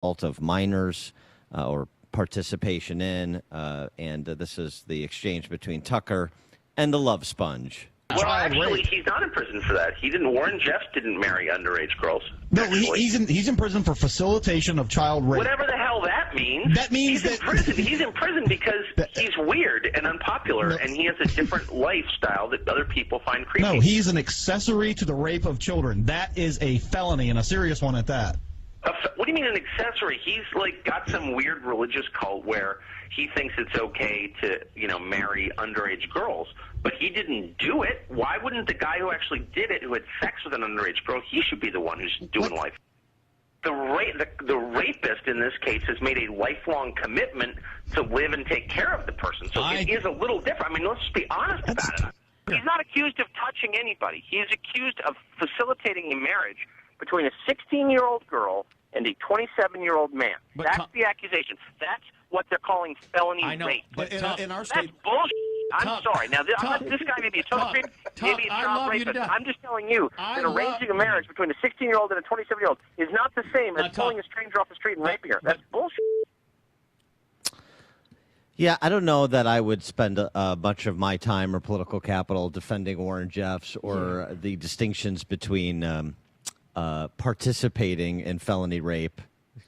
of minors or participation in, and this is the exchange between Tucker and the Love Sponge. Well, actually, he's not in prison for that. Warren Jeffs didn't marry underage girls. No, he's in prison for facilitation of child rape. Whatever the hell that means. That means he's in prison. He's in prison because he's weird and unpopular, and he has a different lifestyle that other people find creepy. No, he's an accessory to the rape of children. That is a felony, and a serious one at that. What do you mean an accessory? He's got some weird religious cult where he thinks it's okay to, marry underage girls. But he didn't do it. Why wouldn't the guy who actually did it, who had sex with an underage girl, he should be the one who's doing life? The rapist in this case has made a lifelong commitment to live and take care of the person. So it is a little different. I mean, let's just be honest about it. He's not accused of touching anybody. He is accused of facilitating a marriage between a 16-year-old girl and a 27-year-old man. That's the accusation. That's what they're calling felony rape. But in our state, that's bullshit. I'm sorry. Now, this guy may be a total creep, maybe a child rapist. I'm just telling you that arranging a marriage between a 16-year-old and a 27-year-old is not the same as pulling a stranger off the street and raping her. That's bullshit. Yeah, I don't know that I would spend much of my time or political capital defending Warren Jeffs or the distinctions between participating in felony rape,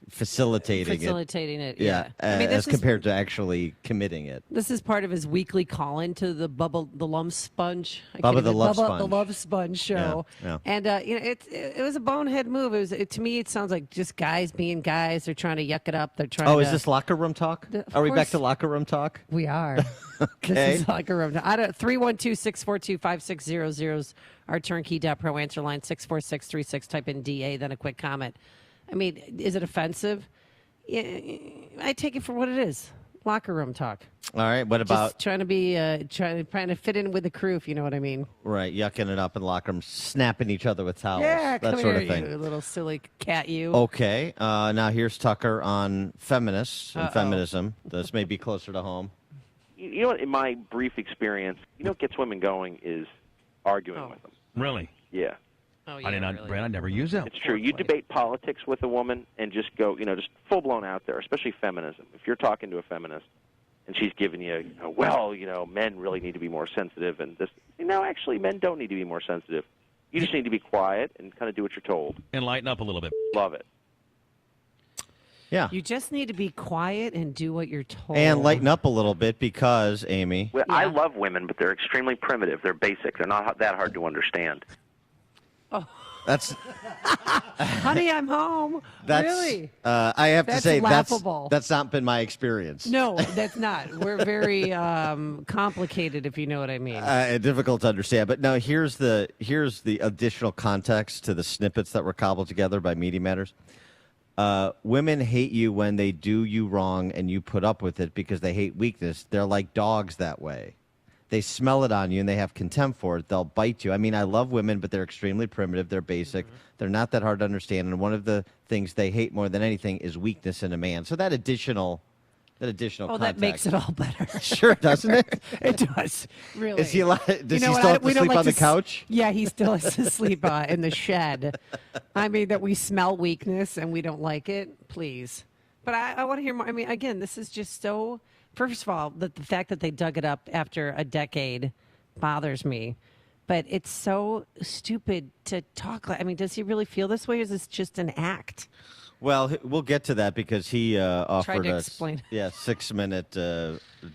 facilitating it. Yeah. I mean, as compared to actually committing it. This is part of his weekly call-in to the Bubba the Love Sponge. The Love Sponge show. Yeah. And it was a bonehead move. To me, it sounds like just guys being guys. They're trying to yuck it up. They're trying. Oh, is this locker room talk? Are we back to locker room talk? We are. Okay. This is locker room talk. 312-642-5600 is our turnkey.pro answer line. 64636. Type in DA, then a quick comment. I mean, is it offensive? Yeah, I take it for what it is. Locker room talk. All right. What about just trying to be trying to fit in with the crew, if you know what I mean? Right, yucking it up in the locker room, snapping each other with towels, that sort of thing. You little silly cat, you. Okay. Now here's Tucker on feminists and feminism. This may be closer to home. You know what? In my brief experience, what gets women going is arguing with them. Really? Yeah. Oh, yeah, I never use that. It's true. You debate politics with a woman and just go, just full-blown out there, especially feminism. If you're talking to a feminist and she's giving you, men really need to be more sensitive and this, actually men don't need to be more sensitive. You just need to be quiet and kind of do what you're told. And lighten up a little bit. Love it. Yeah. You just need to be quiet and do what you're told. And lighten up a little bit because, Amy. Well, I love women, but they're extremely primitive. They're basic. They're not that hard to understand. Oh. That's honey, I'm home. Really? I have to say laughable. That's not been my experience. No, that's not. We're very complicated, if you know what I mean. Difficult to understand. But no, here's the additional context to the snippets that were cobbled together by Media Matters. Women hate you when they do you wrong and you put up with it because they hate weakness. They're like dogs that way. They smell it on you and they have contempt for it. They'll bite you. I mean, I love women, but they're extremely primitive. They're basic. They're not that hard to understand. And one of the things they hate more than anything is weakness in a man. So that additional context. That makes it all better. Sure, doesn't it? It does. Really. Does he still have to sleep on the couch? Yeah, he still has to sleep in the shed. I mean, that we smell weakness and we don't like it. Please. But I want to hear more. I mean, again, this is just so... First of all, the fact that they dug it up after a decade bothers me. But it's so stupid to talk like... I mean, does he really feel this way, or is this just an act? Well, we'll get to that because he offered us 6-minute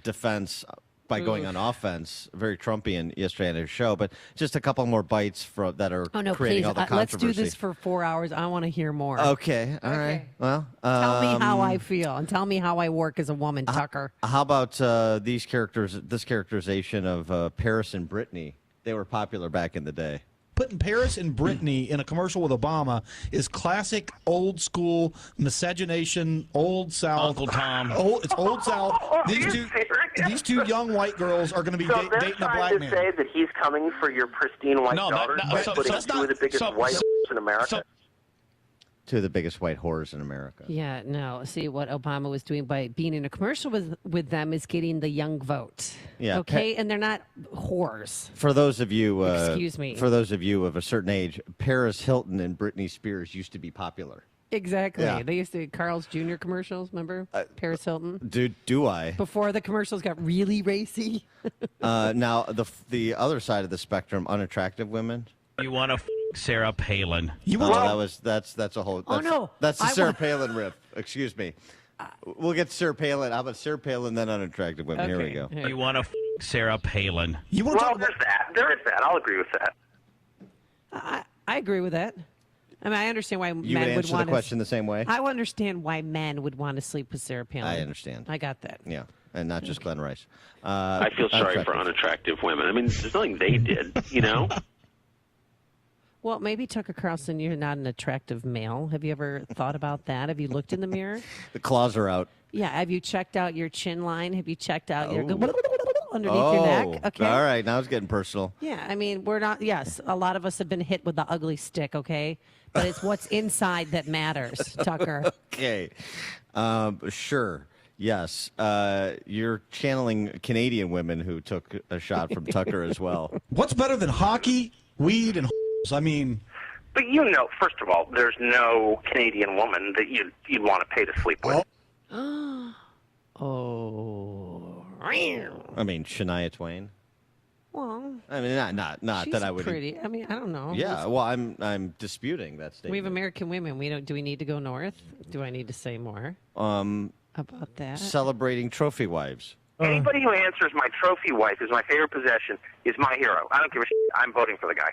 defense by going on offense. Very Trumpian yesterday on his show. But just a couple more bites that are creating all the controversy. Let's do this for 4 hours. I want to hear more. Okay. All right. Well, tell me how I feel and tell me how I work as a woman, Tucker. How about this characterization of Paris and Brittany? They were popular back in the day. Putting Paris and Brittany in a commercial with Obama is classic old school miscegenation, old South. Uncle Tom. It's old South. These two young white girls are going to be dating a black man. So they're trying to say that he's coming for your pristine white daughters by putting two of the biggest white in America? Two of the biggest white whores in America. Yeah, no. See, what Obama was doing by being in a commercial with them is getting the young vote. Yeah. Okay, and they're not whores. For those of you, excuse me. For those of you of a certain age, Paris Hilton and Britney Spears used to be popular. Exactly. Yeah. They used to Carl's Jr. commercials, remember? Paris Hilton. Do I? Before the commercials got really racy. Now, the other side of the spectrum, unattractive women. You want to Sarah Palin. You Oh, will that's a whole. Oh, no. That's the I Sarah want- Palin riff. Excuse me. We'll get Sarah Palin. How about Sarah Palin, then unattractive women? Here we Okay. go. Yeah. You want to Sarah Palin. You want to Well, talk about there's that. There is that. I'll agree with that. I agree with that. I mean, I understand why You would men would answer the want question the same way. I understand why men would want to sleep with Sarah Palin. I understand. I got that. Yeah, and not just Glenn Rice. I feel sorry for unattractive women. I mean, there's nothing they did, you know? Well, maybe Tucker Carlson, you're not an attractive male. Have you ever thought about that? Have you looked in the mirror? The claws are out. Yeah. Have you checked out your chin line? Have you checked out your Oh. underneath your neck? Okay. All right. Now it's getting personal. Yeah, I mean, we're not. Yes, a lot of us have been hit with the ugly stick. Okay, but it's what's inside that matters, Tucker. Okay. Sure. Yes. You're channeling Canadian women who took a shot from Tucker as well. what's better than hockey, weed, and I mean, But you know, first of all, there's no Canadian woman that you'd want to pay to sleep with. Oh, I mean, Shania Twain. well, I mean, not she's that I would. pretty. I mean, I don't know. Yeah. Well, I'm disputing that statement. We have American women. We don't. Do we need to go north? Do I need to say more about that? Celebrating trophy wives. Anybody who answers my trophy wife is my favorite possession is my hero. I don't give a shit. I'm voting for the guy.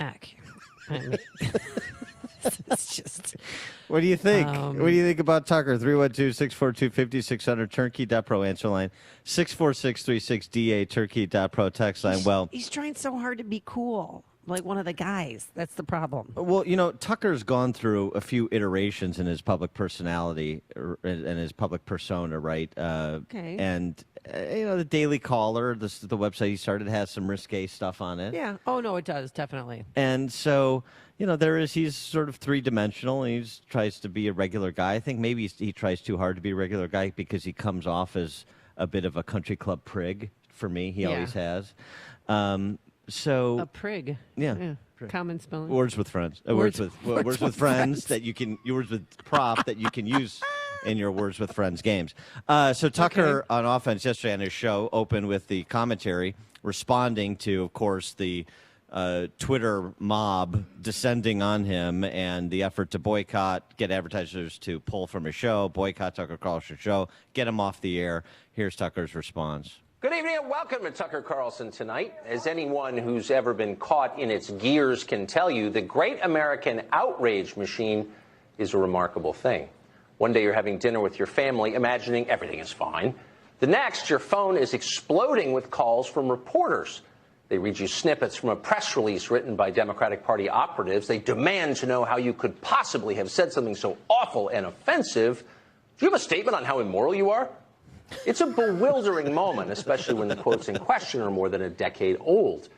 I mean, it's just. What do you think? What do you think about Tucker? 312-642-5600, turnkey.pro answer line, 64636DA, turnkey.pro text line. Well, He's trying so hard to be cool, like one of the guys. That's the problem. Well, Tucker's gone through a few iterations in his public personality and his public persona, right? Okay. And the Daily Caller, the website he started, has some risque stuff on it. Yeah. Oh no, it does definitely. And so, he's sort of three-dimensional. He tries to be a regular guy. I think maybe he tries too hard to be a regular guy because he comes off as a bit of a country club prig. For me, he Yeah. always has. So A prig. Yeah. Common spelling. words with friends. Words Words with with friends that you can. Words with prop that you can use in your words with friends games. So Tucker on offense yesterday on his show opened with the commentary, responding to, of course, the Twitter mob descending on him and the effort to boycott, get advertisers to pull from his show, boycott Tucker Carlson's show, get him off the air. Here's Tucker's response. Good evening and welcome to Tucker Carlson Tonight. As anyone who's ever been caught in its gears can tell you, the great American outrage machine is a remarkable thing. One day you're having dinner with your family, imagining everything is fine. The next, your phone is exploding with calls from reporters. They read you snippets from a press release written by Democratic Party operatives. They demand to know how you could possibly have said something so awful and offensive. Do you have a statement on how immoral you are? It's a bewildering moment, especially when the quotes in question are more than a decade old.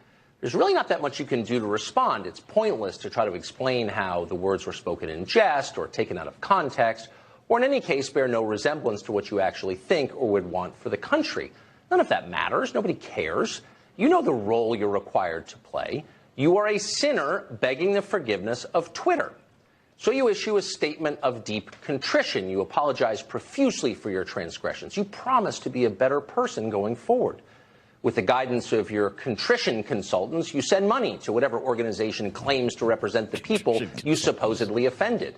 There's really not that much you can do to respond. It's pointless to try to explain how the words were spoken in jest or taken out of context, or in any case bear no resemblance to what you actually think or would want for the country. None of that matters. Nobody cares. You know the role you're required to play. You are a sinner begging the forgiveness of Twitter. So you issue a statement of deep contrition. You apologize profusely for your transgressions. You promise to be a better person going forward. With the guidance of your contrition consultants, you send money to whatever organization claims to represent the people you supposedly offended.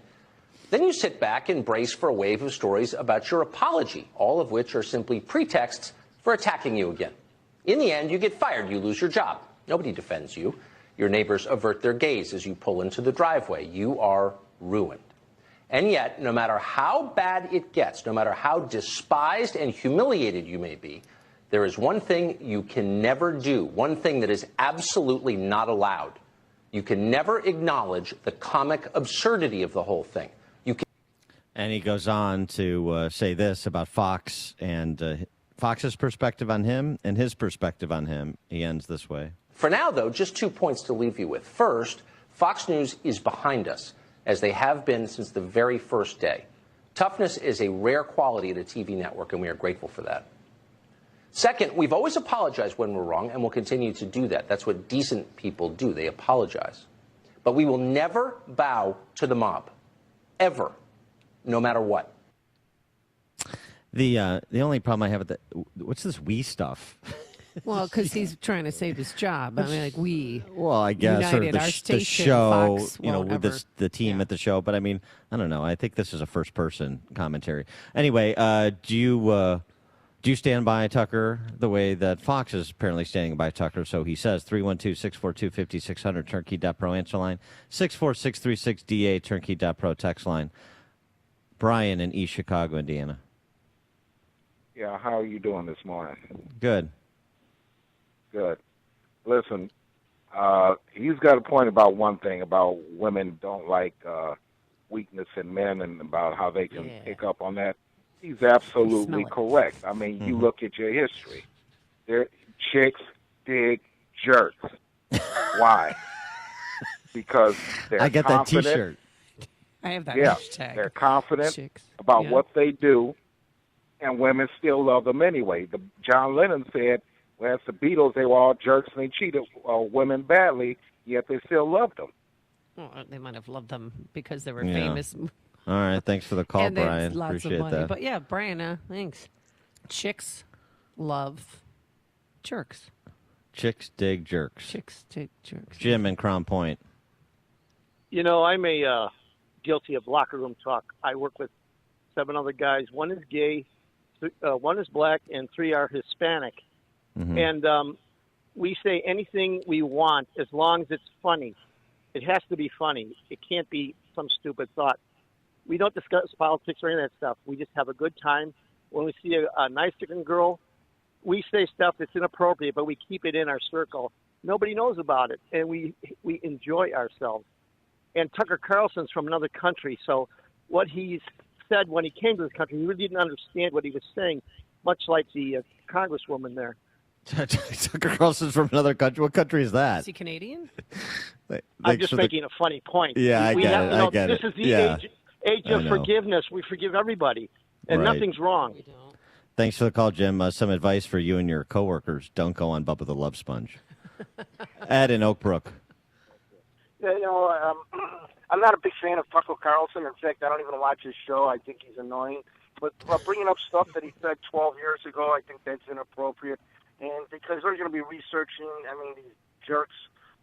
Then you sit back and brace for a wave of stories about your apology, all of which are simply pretexts for attacking you again. In the end, you get fired. You lose your job. Nobody defends you. Your neighbors avert their gaze as you pull into the driveway. You are ruined. And yet, no matter how bad it gets, no matter how despised and humiliated you may be, there is one thing you can never do, one thing that is absolutely not allowed. You can never acknowledge the comic absurdity of the whole thing. And he goes on to say this about Fox and Fox's perspective on him and his perspective on him. He ends this way. For now, though, just 2 points to leave you with. First, Fox News is behind us, as they have been since the very first day. Toughness is a rare quality at a TV network, and we are grateful for that. Second, we've always apologized when we're wrong, and we'll continue to do that. That's what decent people do. They apologize. But we will never bow to the mob. ever, no matter what. The only problem I have with that, what's this we stuff? Well, because he's trying to save his job. I mean, like Well, I guess sort of United, our the station, show, Fox you know, won't with ever- this, the team at the show. But I mean, I don't know. I think this is a first-person commentary. Anyway, do you stand by Tucker the way that Fox is apparently standing by Tucker? So he says 312-642-5600 turnkey.pro answer line, 64636DA turnkey.pro text line. Brian in East Chicago, Indiana. Yeah, how are you doing this morning? Good. Good. Listen, he's got a point about one thing, about women don't like weakness in men and about how they can pick up on that. He's absolutely correct. I mean, you look at your history. Chicks dig jerks. Why? Because they're I get confident. that T-shirt. I have that Yeah, hashtag. they're confident Chicks. about Yeah. what they do, and women still love them anyway. John Lennon said, well, as the Beatles, they were all jerks and they cheated women badly, yet they still loved them. Well, they might have loved them because they were Yeah. famous. All right, thanks for the call, and there's Brian. lots Appreciate of money. that. But yeah, Brian, thanks. Chicks love jerks. Chicks dig jerks. Chicks dig jerks. Jim in Crown Point. You know, I'm guilty of locker room talk. I work with 7 other guys. 1 is gay, 1 is black, and 3 are Hispanic. Mm-hmm. And we say anything we want as long as it's funny. It has to be funny. It can't be some stupid thought. We don't discuss politics or any of that stuff. We just have a good time. When we see a nice-looking girl, we say stuff that's inappropriate, but we keep it in our circle. Nobody knows about it, and we enjoy ourselves. And Tucker Carlson's from another country, so what he said when he came to this country, he really didn't understand what he was saying, much like the congresswoman there. Tucker Carlson's from another country. What country is that? Is he Canadian? I'm just making a funny point. Yeah, I get it. I get this it. is the Yeah. age I of know. forgiveness. We forgive everybody, and Right. nothing's wrong. Thanks for the call, Jim. Some advice for you and your coworkers: don't go on Bubba the Love Sponge. Ed in Oak Brook. Yeah, you know, I'm not a big fan of Tucker Carlson. In fact, I don't even watch his show. I think he's annoying. But bringing up stuff that he said 12 years ago, I think that's inappropriate. And because they're going to be researching, I mean, these jerks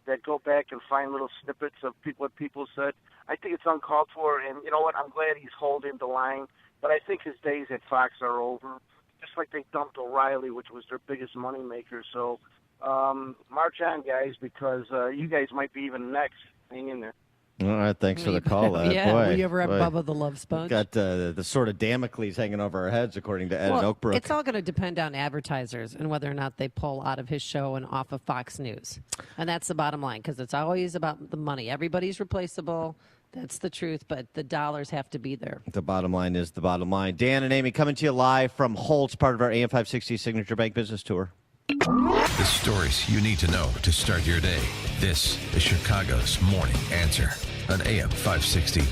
that go back and find little snippets of what people said, I think it's uncalled for. And you know what? I'm glad he's holding the line. But I think his days at Fox are over. Just like they dumped O'Reilly, which was their biggest moneymaker. So march on, guys, because you guys might be even next. Hang in there. All right, thanks for the call, Ed. Yeah, Boy, will you ever have boy. Bubba the Love Sponge? Got the sort of Damocles hanging over our heads, according to Ed in Well, Oak Brook. it's all going to depend on advertisers and whether or not they pull out of his show and off of Fox News. And that's the bottom line, because it's always about the money. Everybody's replaceable. That's the truth, but the dollars have to be there. The bottom line is the bottom line. Dan and Amy coming to you live from Holtz, part of our AM 560 Signature Bank Business Tour. The stories you need to know to start your day. This is Chicago's Morning Answer on AM 560.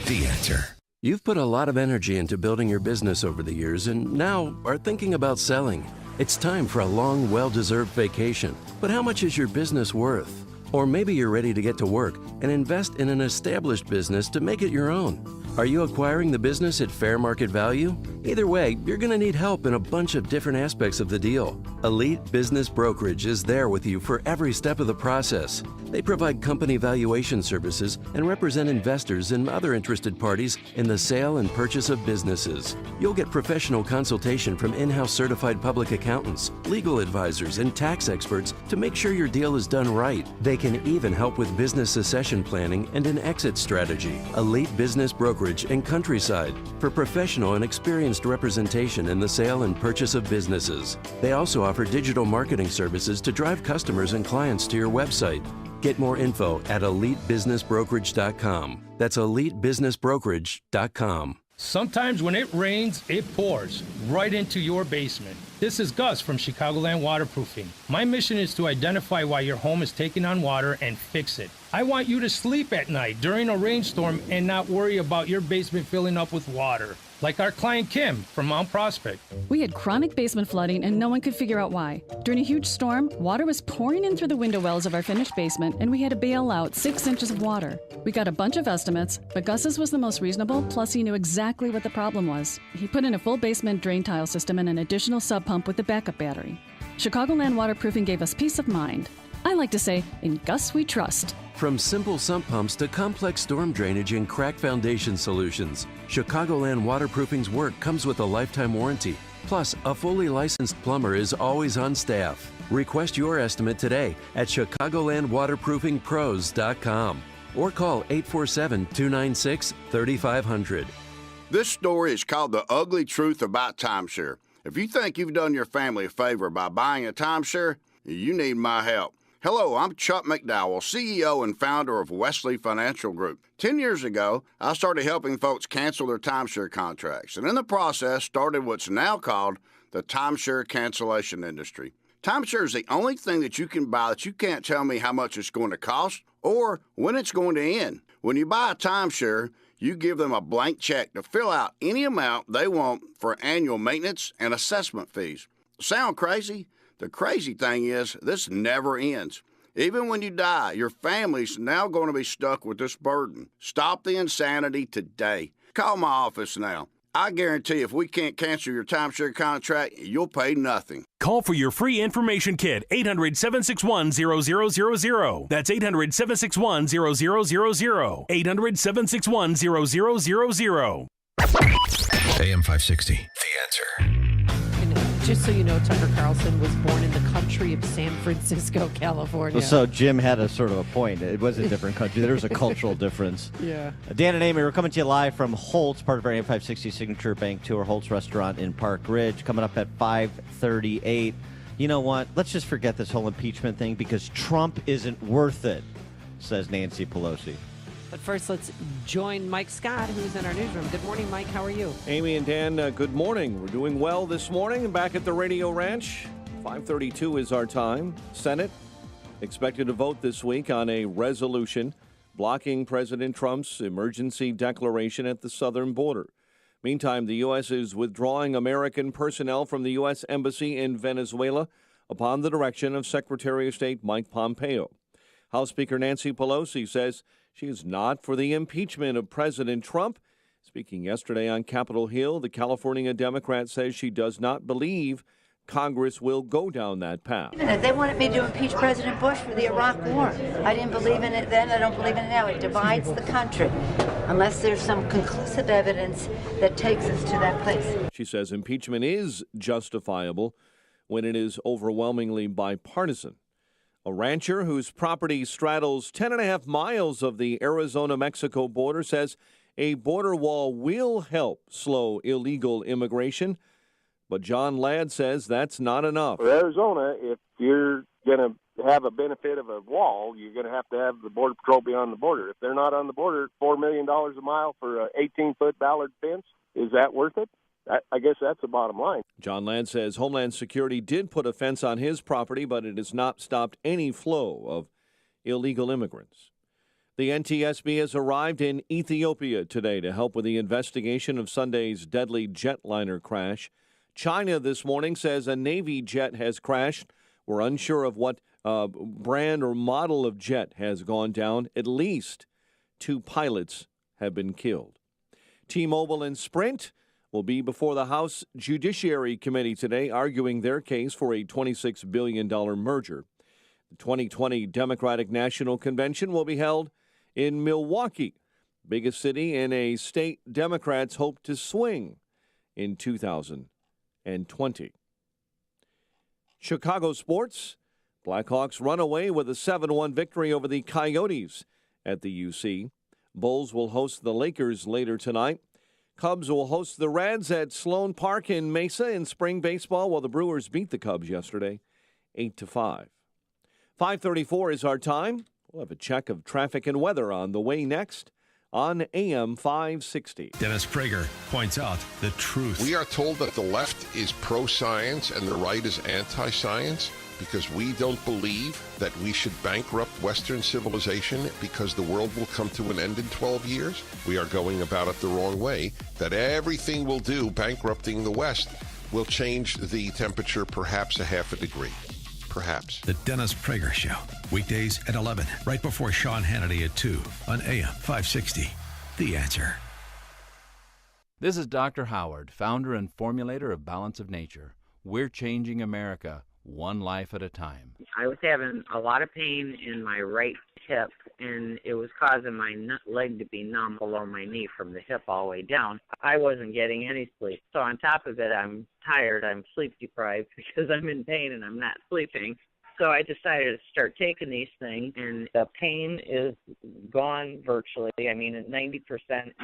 The Answer. You've put a lot of energy into building your business over the years and now are thinking about selling. It's time for a long, well-deserved vacation. But how much is your business worth? Or maybe you're ready to get to work and invest in an established business to make it your own. Are you acquiring the business at fair market value? Either way, you're going to need help in a bunch of different aspects of the deal. Elite Business Brokerage is there with you for every step of the process. They provide company valuation services and represent investors and other interested parties in the sale and purchase of businesses. You'll get professional consultation from in-house certified public accountants, legal advisors, and tax experts to make sure your deal is done right. They can even help with business succession planning and an exit strategy. Elite Business Brokerage and Countryside for professional and experienced representation in the sale and purchase of businesses. They also offer digital marketing services to drive customers and clients to your website. Get more info at elitebusinessbrokerage.com. That's elitebusinessbrokerage.com. Sometimes when it rains, it pours right into your basement. This is Gus from Chicagoland Waterproofing. My mission is to identify why your home is taking on water and fix it. I want you to sleep at night during a rainstorm and not worry about your basement filling up with water, like our client Kim from Mount Prospect. We had chronic basement flooding and no one could figure out why. During a huge storm, water was pouring in through the window wells of our finished basement and we had to bail out 6 inches of water. We got a bunch of estimates, but Gus's was the most reasonable, plus he knew exactly what the problem was. He put in a full basement drain tile system and an additional sub pump with a backup battery. Chicagoland Waterproofing gave us peace of mind. I like to say, in Gus we trust. From simple sump pumps to complex storm drainage and crack foundation solutions, Chicagoland Waterproofing's work comes with a lifetime warranty. Plus, a fully licensed plumber is always on staff. Request your estimate today at ChicagolandWaterproofingPros.com or call 847-296-3500. This story is called The Ugly Truth About Timeshare. If you think you've done your family a favor by buying a timeshare, you need my help. Hello, I'm Chuck McDowell, CEO and founder of Wesley Financial Group. 10 years ago, I started helping folks cancel their timeshare contracts, and in the process started what's now called the timeshare cancellation industry. Timeshare is the only thing that you can buy that you can't tell me how much it's going to cost or when it's going to end. When you buy a timeshare, you give them a blank check to fill out any amount they want for annual maintenance and assessment fees. Sound crazy? The crazy thing is, this never ends. Even when you die, your family's now going to be stuck with this burden. Stop the insanity today. Call my office now. I guarantee if we can't cancel your timeshare contract, you'll pay nothing. Call for your free information kit, 800-761-0000. That's 800-761-0000. 800-761-0000. AM 560, The Answer. Just so you know, Tucker Carlson was born in the country of San Francisco, California. So Jim had a sort of a point. It was a different country. There was a cultural difference. Yeah. Dan and Amy, we're coming to you live from Holtz, part of our AM 560 Signature Bank Tour, Holtz Restaurant in Park Ridge, coming up at 5:38. You know what? Let's just forget this whole impeachment thing because Trump isn't worth it, says Nancy Pelosi. But first, let's join Mike Scott, who's in our newsroom. Good morning, Mike. How are you? Amy and Dan, good morning. We're doing well this morning. Back at the Radio Ranch, 5:32 is our time. Senate expected to vote this week on a resolution blocking President Trump's emergency declaration at the southern border. Meantime, the U.S. is withdrawing American personnel from the U.S. Embassy in Venezuela upon the direction of Secretary of State Mike Pompeo. House Speaker Nancy Pelosi says she is not for the impeachment of President Trump. Speaking yesterday on Capitol Hill, the California Democrat says she does not believe Congress will go down that path. They wanted me to impeach President Bush for the Iraq War. I didn't believe in it then. I don't believe in it now. It divides the country unless there's some conclusive evidence that takes us to that place. She says impeachment is justifiable when it is overwhelmingly bipartisan. A rancher whose property straddles 10.5 miles of the Arizona-Mexico border says a border wall will help slow illegal immigration. But John Ladd says that's not enough. For Arizona, if you're going to have a benefit of a wall, you're going to have the Border Patrol be on the border. If they're not on the border, $4 million a mile for an 18-foot Ballard fence, is that worth it? I guess that's the bottom line. John Ladd says Homeland Security did put a fence on his property, but it has not stopped any flow of illegal immigrants. The NTSB has arrived in Ethiopia today to help with the investigation of Sunday's deadly jetliner crash. China this morning says a Navy jet has crashed. We're unsure of what brand or model of jet has gone down. At least 2 pilots have been killed. T-Mobile and Sprint will be before the House Judiciary Committee today, arguing their case for a $26 billion merger. The 2020 Democratic National Convention will be held in Milwaukee, biggest city in a state Democrats hope to swing in 2020. Chicago sports. Blackhawks run away with a 7-1 victory over the Coyotes at the UC. Bulls will host the Lakers later tonight. Cubs will host the Reds at Sloan Park in Mesa in spring baseball, while the Brewers beat the Cubs yesterday 8-5. 5:34 is our time. We'll have a check of traffic and weather on the way next on AM 560. Dennis Prager points out the truth. We are told that the left is pro-science and the right is anti-science because we don't believe that we should bankrupt Western civilization because the world will come to an end in 12 years. We are going about it the wrong way, that everything we'll do bankrupting the West will change the temperature perhaps a half a degree. Perhaps. The Dennis Prager Show. Weekdays at 11, right before Sean Hannity at 2 on AM 560. The Answer. This is Dr. Howard, founder and formulator of Balance of Nature. We're changing America one life at a time. I was having a lot of pain in my right hip, and it was causing my leg to be numb below my knee from the hip all the way down. I wasn't getting any sleep. So on top of it, I'm tired, I'm sleep deprived because I'm in pain and I'm not sleeping. So I decided to start taking these things, and the pain is gone virtually. I mean, at 90%,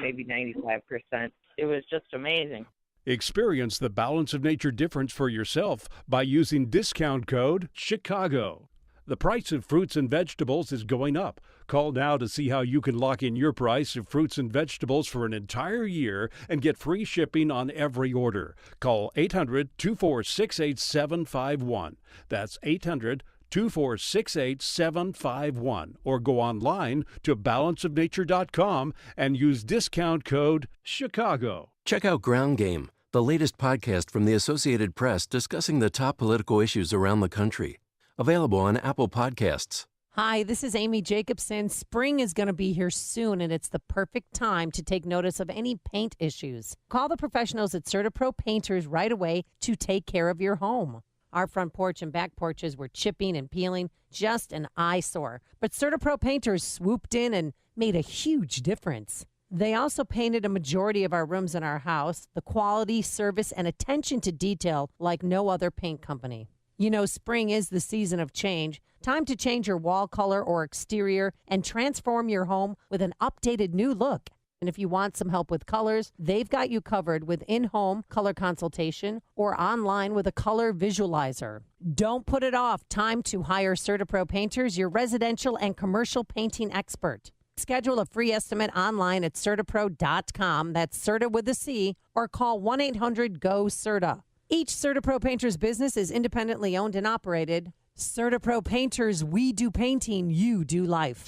maybe 95%. It was just amazing. Experience the Balance of Nature difference for yourself by using discount code CHICAGO. The price of fruits and vegetables is going up. Call now to see how you can lock in your price of fruits and vegetables for an entire year and get free shipping on every order. Call 800-246-8751. That's 800-246-8751. Or go online to balanceofnature.com and use discount code CHICAGO. Check out Ground Game, the latest podcast from the Associated Press discussing the top political issues around the country. Available on Apple Podcasts. Hi, this is Amy Jacobson. Spring is going to be here soon, and it's the perfect time to take notice of any paint issues. Call the professionals at CertaPro Painters right away to take care of your home. Our front porch and back porches were chipping and peeling, just an eyesore. But CertaPro Painters swooped in and made a huge difference. They also painted a majority of our rooms in our house, the quality, service, and attention to detail like no other paint company. You know, spring is the season of change. Time to change your wall color or exterior and transform your home with an updated new look. And if you want some help with colors, they've got you covered with in-home color consultation or online with a color visualizer. Don't put it off. Time to hire CertaPro Painters, your residential and commercial painting expert. Schedule a free estimate online at CertaPro.com. That's Certa with a C, or call 1-800-GO-CERTA. Each CertaPro Painters business is independently owned and operated. CertaPro Painters, we do painting, you do life.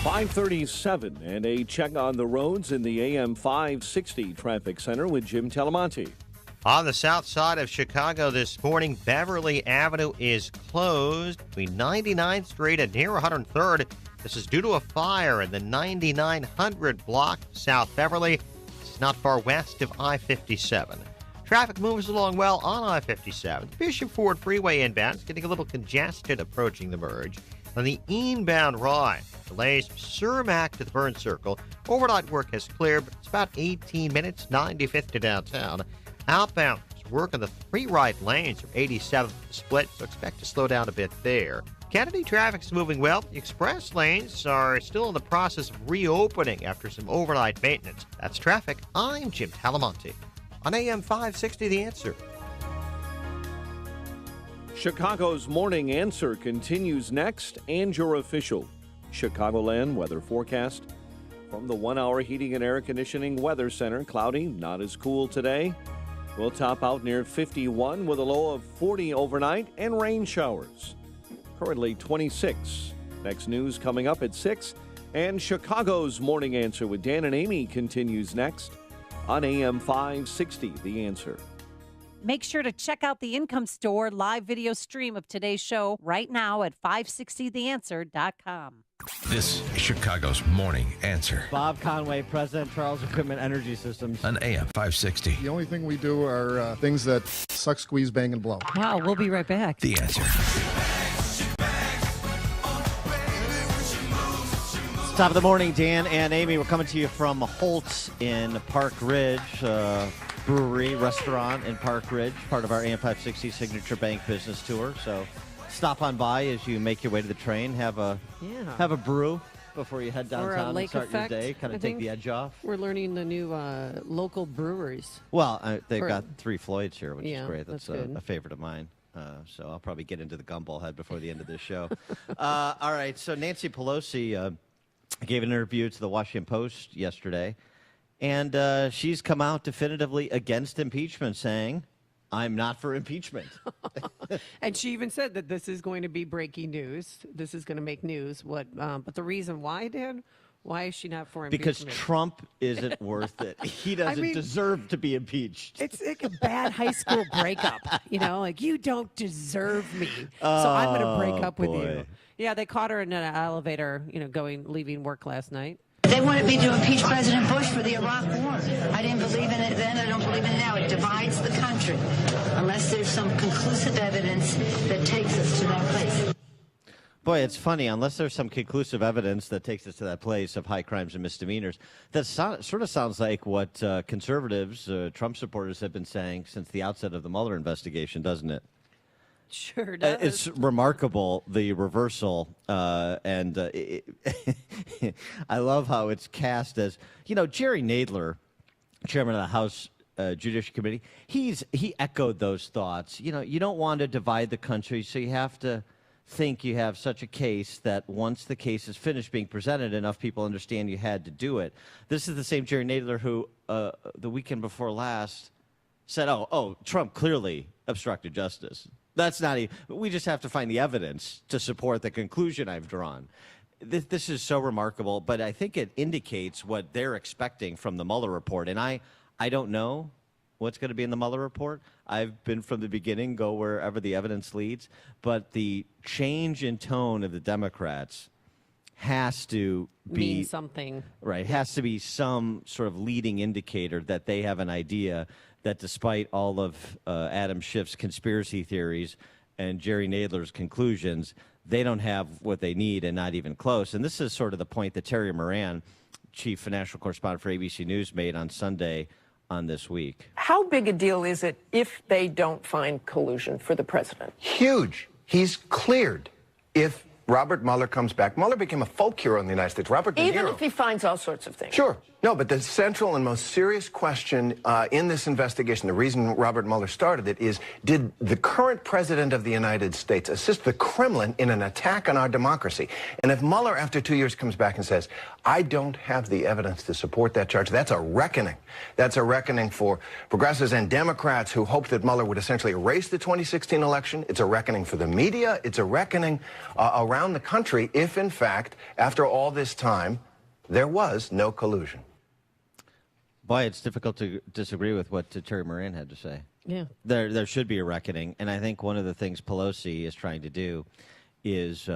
537 and a check on the roads in the AM 560 traffic center with Jim Talamonte. On the south side of Chicago this morning, Beverly Avenue is closed between 99th Street and near 103rd. This is due to a fire in the 9900 block, South Beverly. It's not far west of I-57. Traffic moves along well on I-57. The Bishop Ford Freeway inbound is getting a little congested approaching the merge. On the inbound ride, delays from Cermak to the Burn Circle. Overnight work has cleared, but it's about 18 minutes, 95th to downtown. Outbound, there's work on the 3 right lanes from 87th to Split, so expect to slow down a bit there. Kennedy traffic's moving well. The express lanes are still in the process of reopening after some overnight maintenance. That's traffic. I'm Jim Talamonte on AM 560 The Answer. Chicago's Morning Answer continues next, and your official Chicagoland weather forecast from the 1-hour heating and air conditioning weather center. Cloudy, not as cool today. We'll top out near 51 with a low of 40 overnight and rain showers. Currently 26. Next news coming up at 6. And Chicago's Morning Answer with Dan and Amy continues next on AM 560 The Answer. Make sure to check out the Income Store live video stream of today's show right now at 560theanswer.com. This is Chicago's Morning Answer Bob Conway, President, Charles Equipment Energy Systems. on AM 560. The only thing we do are things that suck, squeeze, bang, and blow. Wow, we'll be right back. The Answer. Top of the morning, Dan and Amy. We're coming to you from Holtz in Park Ridge, brewery, restaurant in Park Ridge, part of our AM 560 Signature Bank Business Tour. So stop on by as you make your way to the train. Have a brew before you head downtown and start your day. Kind of take the edge off. We're learning the new local breweries. Well, they've got 3 Floyds here, which is great. that's That's good. a favorite of mine. So I'll probably get into the gumball head before the end of this show. All right. So Nancy Pelosi gave an interview to the Washington Post yesterday, and she's come out definitively against impeachment, saying, I'm not for impeachment. And she even said that this is going to be breaking news. This is going to make news. But the reason why, Dan? Why is she not for impeachment? Because Trump isn't worth it. He doesn't deserve to be impeached. It's like a bad high school breakup. Like, you don't deserve me. So I'm going to break up with you. Yeah, they caught her in an elevator, leaving work last night. They wanted me to impeach President Bush for the Iraq War. I didn't believe in it then. I don't believe in it now. It divides the country unless there's some conclusive evidence that takes us to that place. Boy, it's funny. Unless there's some conclusive evidence that takes us to that place of high crimes and misdemeanors, that sort of sounds like what conservatives, Trump supporters, have been saying since the outset of the Mueller investigation, doesn't it? Sure does. It's remarkable, the reversal, and I love how it's cast as, Jerry Nadler, chairman of the House Judiciary Committee, he echoed those thoughts. You don't want to divide the country, so you have to think you have such a case that once the case is finished being presented, enough people understand you had to do it. This is the same Jerry Nadler who, the weekend before last, said, oh, Trump clearly obstructed justice. That's not we just have to find the evidence to support the conclusion I've drawn. This is so remarkable, but I think it indicates what they're expecting from the Mueller report. And I don't know what's going to be in the Mueller report. I've been from the beginning, go wherever the evidence leads. But the change in tone of the Democrats has to be mean something. Right, has to be some sort of leading indicator that they have an idea that despite all of Adam Schiff's conspiracy theories and Jerry Nadler's conclusions, they don't have what they need and not even close. And this is sort of the point that Terry Moran, chief financial correspondent for ABC News, made on Sunday on This Week. How big a deal is it if they don't find collusion for the president? Huge. He's cleared if Robert Mueller comes back. Mueller became a folk hero in the United States. Robert De Niro. Even if he finds all sorts of things. Sure. No, but the central and most serious question in this investigation, the reason Robert Mueller started it, is did the current president of the United States assist the Kremlin in an attack on our democracy? And if Mueller, after 2 years, comes back and says, I don't have the evidence to support that charge, that's a reckoning. That's a reckoning for progressives and Democrats who hoped that Mueller would essentially erase the 2016 election. It's a reckoning for the media. It's a reckoning around the country if, in fact, after all this time, there was no collusion. Boy, it's difficult to disagree with what Terry Moran had to say. Yeah. There should be a reckoning. And I think one of the things Pelosi is trying to do is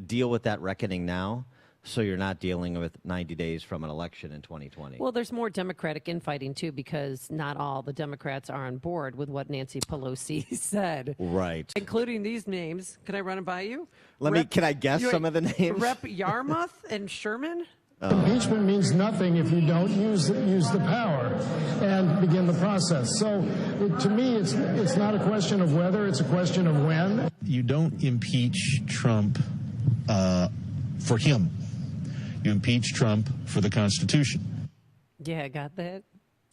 deal with that reckoning now so you're not dealing with 90 days from an election in 2020. Well, there's more Democratic infighting, too, because not all the Democrats are on board with what Nancy Pelosi said. Right. Including these names. Can I run them by you? Can I guess some of the names? Rep. Yarmouth and Sherman? Impeachment means nothing if you don't use the power and begin the process. So, to me, it's not a question of whether, it's a question of when. You don't impeach Trump for him. You impeach Trump for the Constitution. Yeah, got that.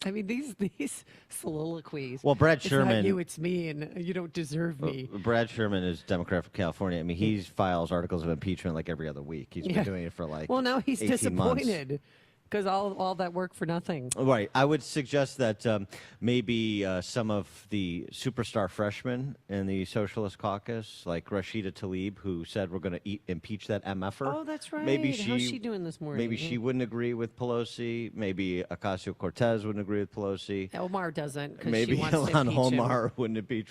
I mean, these soliloquies. Well, Brad Sherman. It's not you, it's me, and you don't deserve me. Brad Sherman is Democrat from California. I mean, he files articles of impeachment like every other week. He's been doing it for Well, now he's 18 disappointed because all that work for nothing. Right. I would suggest that maybe some of the superstar freshmen in the Socialist Caucus, like Rashida Tlaib, who said we're going to impeach that MFer. Oh, that's right. Maybe How's she doing this morning? Maybe she wouldn't agree with Pelosi. Maybe Ocasio-Cortez wouldn't agree with Pelosi. Omar doesn't. Maybe she wants to Ilhan impeach him. Omar wouldn't agree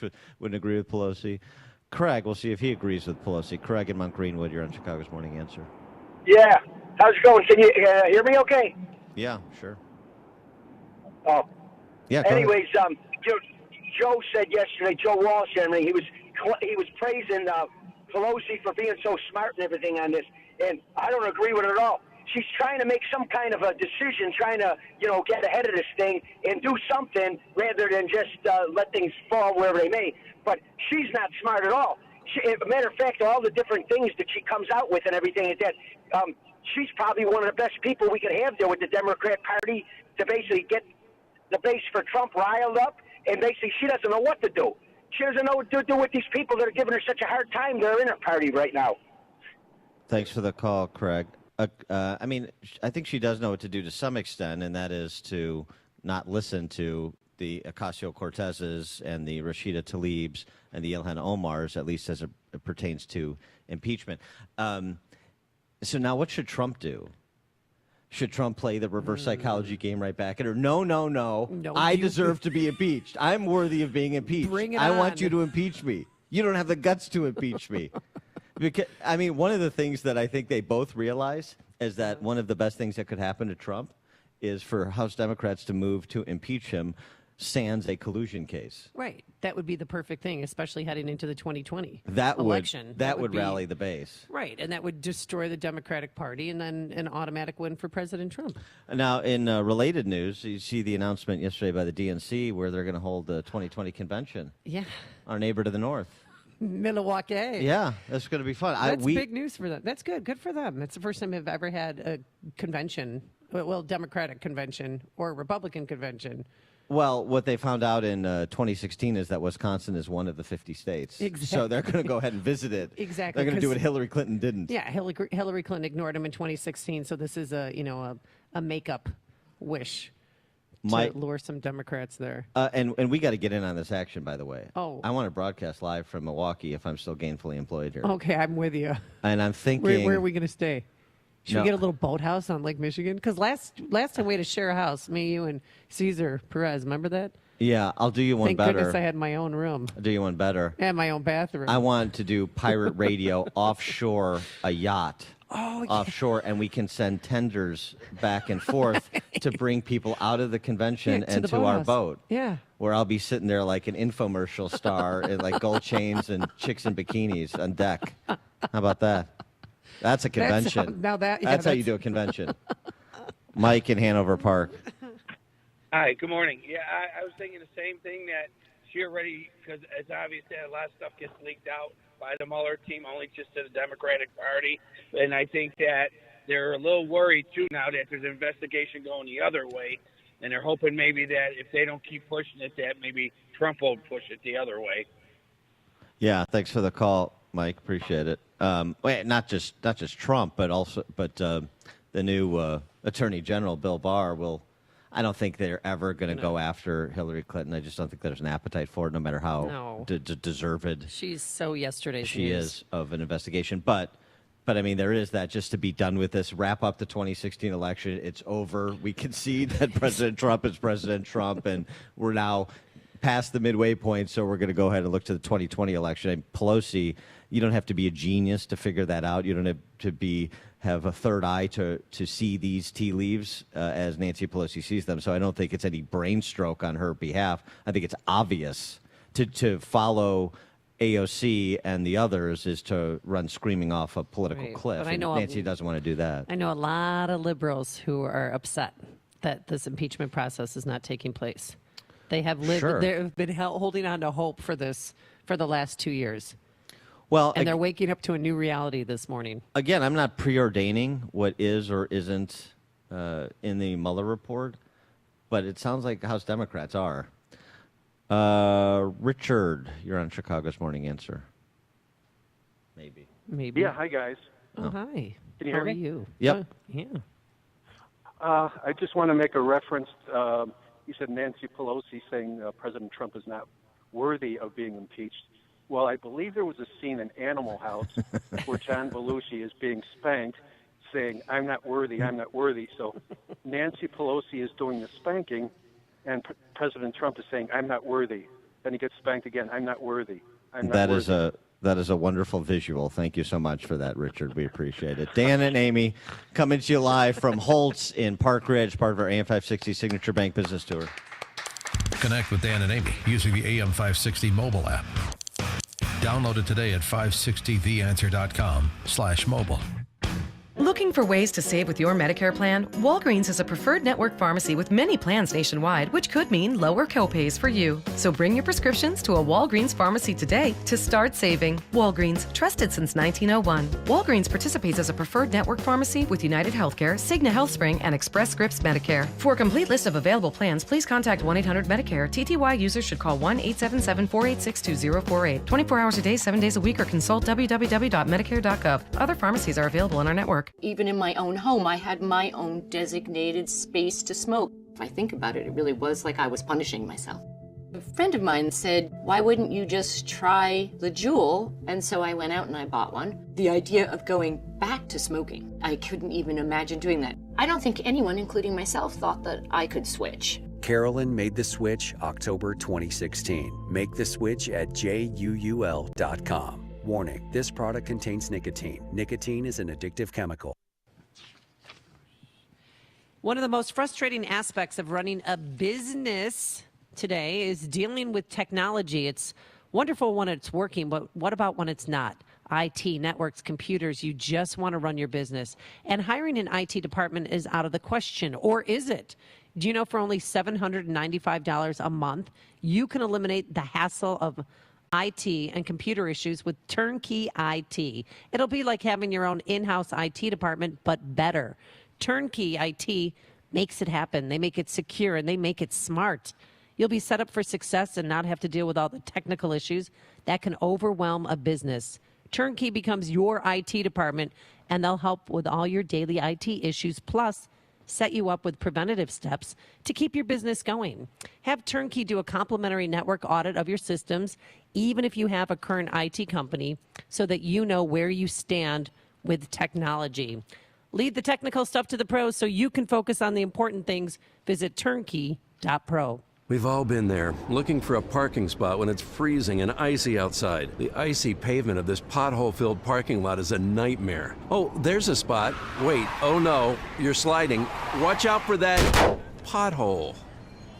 with Pelosi. Craig, we'll see if he agrees with Pelosi. Craig in Mount Greenwood, you're on Chicago's Morning Answer. Yeah. How's it going? Can you hear me okay? Yeah, sure. Oh. Yeah. Anyways, Joe said yesterday, Joe Walsh, I mean, he was praising Pelosi for being so smart and everything on this, and I don't agree with it at all. She's trying to make some kind of a decision, trying to, get ahead of this thing and do something rather than just let things fall wherever they may. But she's not smart at all. As a matter of fact, all the different things that she comes out with and everything like that, she's probably one of the best people we could have there with the Democrat Party to basically get the base for Trump riled up, and basically she doesn't know what to do. She doesn't know what to do with these people that are giving her such a hard time. They're in her party right now. Thanks for the call, Craig. I mean, I think she does know what to do to some extent, and that is to not listen to the Ocasio-Cortezes and the Rashida Tlaibs and the Ilhan Omars, at least as it pertains to impeachment. So now what should Trump do? Should Trump play the reverse psychology game right back at her? No. I deserve to be impeached. I'm worthy of being impeached. Bring it I on. want you to impeach me. You don't have the guts to impeach me. Because, I mean, one of the things that I think they both realize is that one of the best things that could happen to Trump is for House Democrats to move to impeach him sans a collusion case. Right. That would be the perfect thing, especially heading into the 2020 That election. would be, rally the base. Right. And that would destroy the Democratic Party and then an automatic win for President Trump. Now, in related news, you see the announcement yesterday by the DNC where they're going to hold the 2020 convention. Yeah. Our neighbor to the north. Milwaukee. Yeah, that's going to be fun. That's big news for them. That's good. Good for them. It's the first time they've ever had a convention, well, Democratic convention or Republican convention. Well, what they found out in 2016 is that Wisconsin is one of the 50 states. Exactly. So they're going to go ahead and visit it. Exactly. They're going to do 'cause- what Hillary Clinton didn't. Yeah, Hillary Clinton ignored him in 2016. So this is a makeup wish to lure some Democrats there. And we got to get in on this action, by the way. Oh. I want to broadcast live from Milwaukee if I'm still gainfully employed here. Okay, I'm with you. And I'm thinking, Where are we going to stay? Should No. we get a little boathouse on Lake Michigan? Because last time we had to share a house, me, you, and Cesar Perez. Remember that? yeah, I'll do you one Thank better. goodness I had my own room I'll do you one better. and my own bathroom. I want to do pirate radio offshore a yacht. Oh, yeah. Offshore, and we can send tenders back and forth to bring people out of the convention Yeah, and the to our boathouse. boat. Yeah. Where I'll be sitting there like an infomercial star in like gold chains and chicks in bikinis on deck. How about that? That's a convention. That's how you do a convention. Mike in Hanover Park. Hi, good morning. Yeah, I was thinking the same thing, that she already, because it's obvious that a lot of stuff gets leaked out by the Mueller team, only just to the Democratic Party. And I think that they're a little worried, too, now that there's an investigation going the other way. And they're hoping maybe that if they don't keep pushing it, that maybe Trump will push it the other way. Yeah, thanks for the call, Mike. Appreciate it. Not just Trump, but also the new Attorney General Bill Barr will. I don't think they're ever going to go after Hillary Clinton. I just don't think there's an appetite for it, no matter how deserved She's so yesterday's she news. is of an investigation. But I mean, there is that, just to be done with this, wrap up the 2016 election. It's over. We concede that President Trump is President Trump, and we're now past the midway point, so we're going to go ahead and look to the 2020 election. And Pelosi, you don't have to be a genius to figure that out. You don't have to have a third eye to see these tea leaves as Nancy Pelosi sees them. So I don't think it's any brain stroke on her behalf. I think it's obvious to follow AOC and the others is to run screaming off a political Right. cliff. But I And know Nancy doesn't want to do that. I know a lot of liberals who are upset that this impeachment process is not taking place. They have lived. Sure. They've been holding on to hope for this for the last 2 years. Well, And they're waking up to a new reality this morning. Again, I'm not preordaining what is or isn't in the Mueller report, but it sounds like House Democrats are. Richard, you're on Chicago's Morning Answer. Maybe. Yeah, hi, guys. Oh, hi. Can you How hear are me? you? Yep. Yeah. I just want to make a reference. You said Nancy Pelosi saying President Trump is not worthy of being impeached. Well, I believe there was a scene in Animal House where John Belushi is being spanked, saying, "I'm not worthy, I'm not worthy." So Nancy Pelosi is doing the spanking, and President Trump is saying, "I'm not worthy." Then he gets spanked again, "I'm not worthy, I'm not worthy." That is a wonderful visual. Thank you so much for that, Richard. We appreciate it. Dan and Amy coming to you live from Holtz in Park Ridge, part of our AM 560 Signature Bank Business Tour. Connect with Dan and Amy using the AM 560 mobile app. Download it today at 560theanswer.com/mobile. Looking Looking for ways to save with your Medicare plan? Walgreens is a preferred network pharmacy with many plans nationwide, which could mean lower copays for you. So bring your prescriptions to a Walgreens pharmacy today to start saving. Walgreens, trusted since 1901. Walgreens participates as a preferred network pharmacy with United Healthcare, Cigna HealthSpring, and Express Scripts Medicare. For a complete list of available plans, please contact 1-800-MEDICARE. TTY users should call 1-877-486-2048. 24 hours a day, 7 days a week, or consult www.medicare.gov. Other pharmacies are available in our network. Even in my own home, I had my own designated space to smoke. If I think about it, it really was like I was punishing myself. A friend of mine said, why wouldn't you just try the Juul? And so I went out and I bought one. The idea of going back to smoking, I couldn't even imagine doing that. I don't think anyone, including myself, thought that I could switch. Carolyn made the switch October 2016. Make the switch at JUUL.com. Warning, this product contains nicotine. Nicotine is an addictive chemical. One of the most frustrating aspects of running a business today is dealing with technology. It's wonderful when it's working, but what about when it's not? IT, networks, computers, you just want to run your business. And hiring an IT department is out of the question, or is it? Do you know for only $795 a month, you can eliminate the hassle of IT and computer issues with Turnkey IT. It'll be like having your own in-house IT department, but better. Turnkey IT makes it happen. They make it secure and they make it smart. You'll be set up for success and not have to deal with all the technical issues that can overwhelm a business. Turnkey becomes your IT department, and they'll help with all your daily IT issues, plus set you up with preventative steps to keep your business going. Have Turnkey do a complimentary network audit of your systems, even if you have a current IT company, so that you know where you stand with technology. Leave the technical stuff to the pros so you can focus on the important things. Visit turnkey.pro. We've all been there, looking for a parking spot when it's freezing and icy outside. The icy pavement of this pothole-filled parking lot is a nightmare. Oh, there's a spot. Wait, oh no, you're sliding. Watch out for that pothole.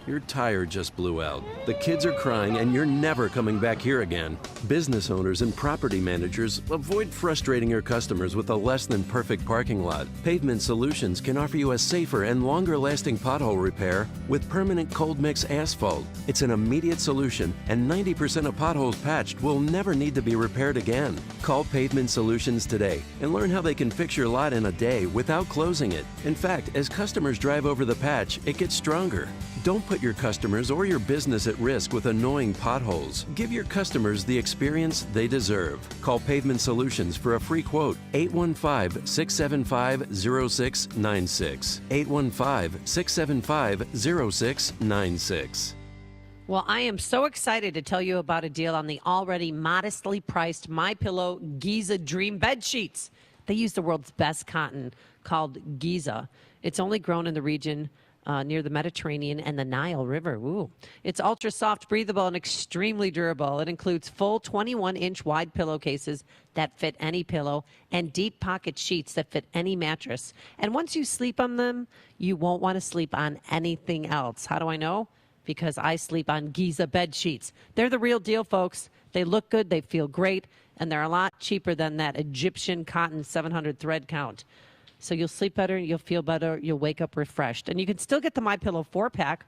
Your tire just blew out. The kids are crying and you're never coming back here again. Business owners and property managers, avoid frustrating your customers with a less than perfect parking lot. Pavement Solutions can offer you a safer and longer lasting pothole repair with permanent cold mix asphalt. It's an immediate solution, and 90% of potholes patched will never need to be repaired again. Call Pavement Solutions today and learn how they can fix your lot in a day without closing it. In fact, as customers drive over the patch, it gets stronger. Don't put your customers or your business at risk with annoying potholes. Give your customers the experience they deserve. Call Pavement Solutions for a free quote. 815-675-0696. 815-675-0696. Well, I am so excited to tell you about a deal on the already modestly priced MyPillow Giza Dream Bed Sheets. They use the world's best cotton called Giza. It's only grown in the region near the Mediterranean and the Nile River. Ooh. It's ultra soft, breathable, and extremely durable. It includes full 21-inch wide pillowcases that fit any pillow and deep pocket sheets that fit any mattress. And once you sleep on them, you won't want to sleep on anything else. How do I know? Because I sleep on Giza bed sheets. They're the real deal, folks. They look good, they feel great, and they're a lot cheaper than that Egyptian cotton 700 thread count. So you'll sleep better, you'll feel better, you'll wake up refreshed. And you can still get the MyPillow 4-pack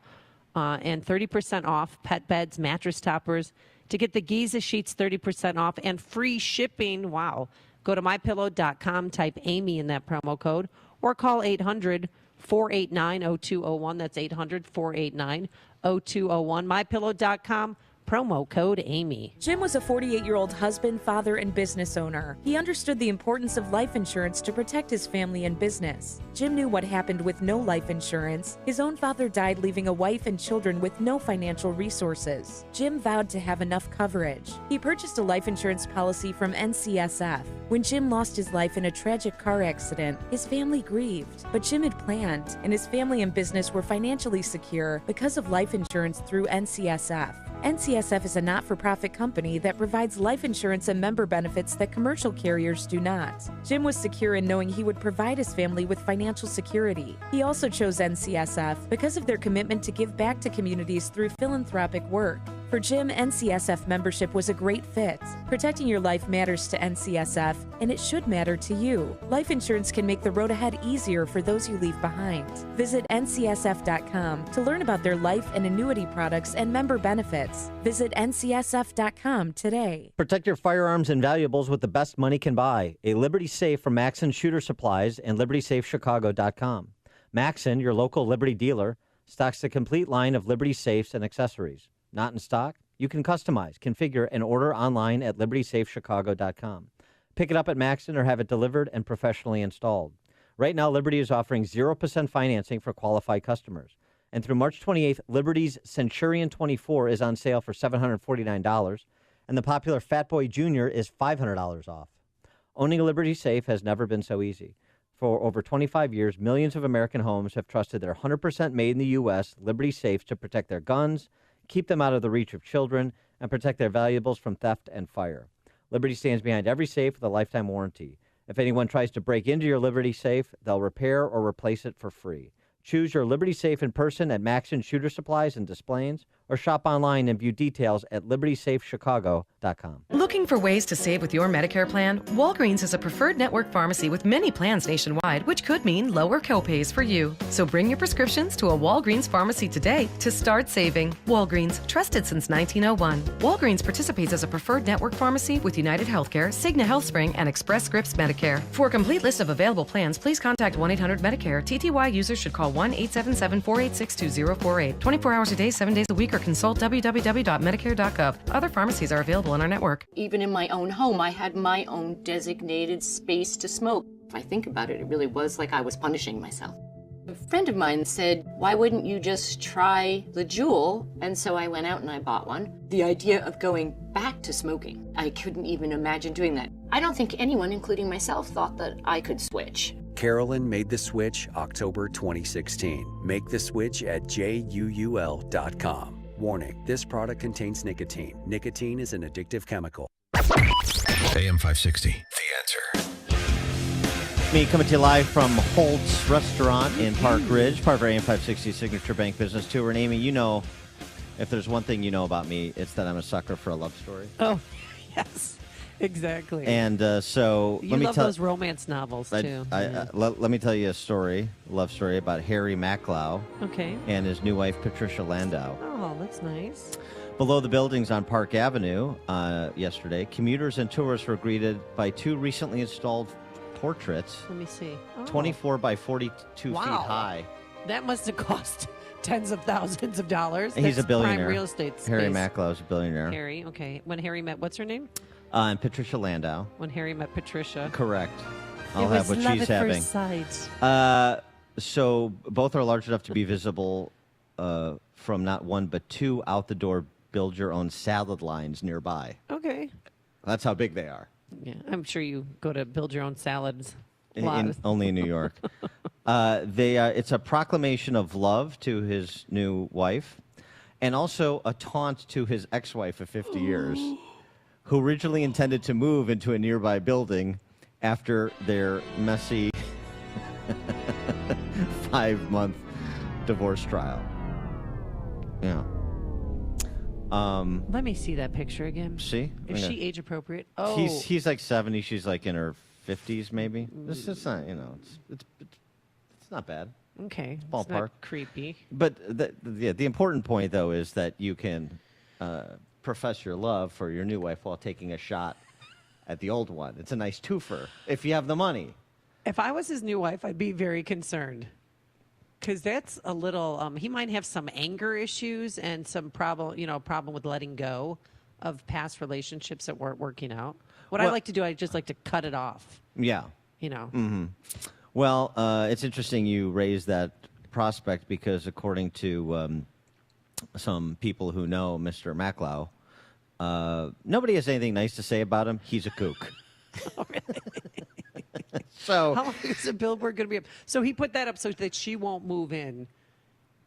and 30% off pet beds, mattress toppers. To get the Giza sheets 30% off and free shipping, wow. Go to MyPillow.com, type Amy in that promo code, or call 800-489-0201. That's 800-489-0201. MyPillow.com. Promo code Amy. Jim was a 48-year-old husband, father, and business owner. He understood the importance of life insurance to protect his family and business. Jim knew what happened with no life insurance. His own father died, leaving a wife and children with no financial resources. Jim vowed to have enough coverage. He purchased a life insurance policy from NCSF. When Jim lost his life in a tragic car accident, his family grieved. But Jim had planned, and his family and business were financially secure because of life insurance through NCSF. NCSF is a not-for-profit company that provides life insurance and member benefits that commercial carriers do not. Jim was secure in knowing he would provide his family with financial security. He also chose NCSF because of their commitment to give back to communities through philanthropic work. For Jim, NCSF membership was a great fit. Protecting your life matters to NCSF, and it should matter to you. Life insurance can make the road ahead easier for those you leave behind. Visit ncsf.com to learn about their life and annuity products and member benefits. Visit ncsf.com today. Protect your firearms and valuables with the best money can buy. A Liberty Safe from Maxon Shooter Supplies and LibertySafeChicago.com. Maxon, your local Liberty dealer, stocks the complete line of Liberty safes and accessories. Not in stock? You can customize, configure, and order online at LibertySafeChicago.com. Pick it up at Maxon or have it delivered and professionally installed. Right now, Liberty is offering 0% financing for qualified customers. And through March 28th, Liberty's Centurion 24 is on sale for $749, and the popular Fat Boy Jr. is $500 off. Owning a Liberty Safe has never been so easy. For over 25 years, millions of American homes have trusted their 100% made in the U.S. Liberty Safes to protect their guns, keep them out of the reach of children, and protect their valuables from theft and fire. Liberty stands behind every safe with a lifetime warranty. If anyone tries to break into your Liberty Safe, they'll repair or replace it for free. Choose your Liberty Safe in person at Maxon Shooter Supplies and Displays, or shop online and view details at LibertySafeChicago.com. Looking for ways to save with your Medicare plan? Walgreens is a preferred network pharmacy with many plans nationwide, which could mean lower copays for you. So bring your prescriptions to a Walgreens pharmacy today to start saving. Walgreens, trusted since 1901. Walgreens participates as a preferred network pharmacy with United Healthcare, Cigna HealthSpring, and Express Scripts Medicare. For a complete list of available plans, please contact 1-800-MEDICARE. TTY users should call 1-877-486-2048. 24 hours a day, 7 days a week, or consult www.medicare.gov. Other pharmacies are available in our network. Even in my own home, I had my own designated space to smoke. If I think about it, it really was like I was punishing myself. A friend of mine said, why wouldn't you just try the Juul? And so I went out and I bought one. The idea of going back to smoking, I couldn't even imagine doing that. I don't think anyone, including myself, thought that I could switch. Carolyn made the switch October 2016. Make the switch at JUUL.com. Warning, this product contains nicotine. Nicotine is an addictive chemical. AM 560, The Answer. Me coming to you live from Holt's Restaurant in Park Ridge, part of our AM 560 Signature Bank Business Tour. And Amy, you know, if there's one thing you know about me, it's that I'm a sucker for a love story. Oh, yes. Exactly. And so you let me love tell those romance novels too. Let me tell you a love story about Harry Maclau. Okay. And his new wife Patricia Landau. Oh, that's nice. Below the buildings on Park Avenue yesterday, commuters and tourists were greeted by two recently installed portraits. Let me see. Oh. 24 by 42 feet high. That must have cost tens of thousands of dollars. He's a billionaire. Prime real estate space. Harry Maclau is a billionaire. Harry, okay. When Harry met, what's her name? And Patricia Landau. When Harry met Patricia. Correct. I'll have what she's having. So both are large enough to be visible from not one but two out the door build your own salad lines nearby. Okay. That's how big they are. Yeah, I'm sure you go to build your own salads. Only in New York. It's a proclamation of love to his new wife, and also a taunt to his ex-wife of 50 years, who originally intended to move into a nearby building after their messy 5-month divorce trial. Yeah. Let me see that picture again. See? Is she age appropriate? Oh. He's like 70. She's like in her 50s, maybe. This is not, it's not bad. Okay. It's ballpark. It's not creepy. But the important point, though, is that you can profess your love for your new wife while taking a shot at the old one. It's a nice twofer if you have the money. If I was his new wife, I'd be very concerned. Because that's a little, he might have some anger issues and some problem with letting go of past relationships that weren't working out. What I like to do, I just like to cut it off. Yeah. Mm-hmm. Well, it's interesting you raise that prospect because according to some people who know Mr. Maclau, nobody has anything nice to say about him. He's a kook. Oh, really? So how long is the billboard going to be up? So he put that up so that she won't move in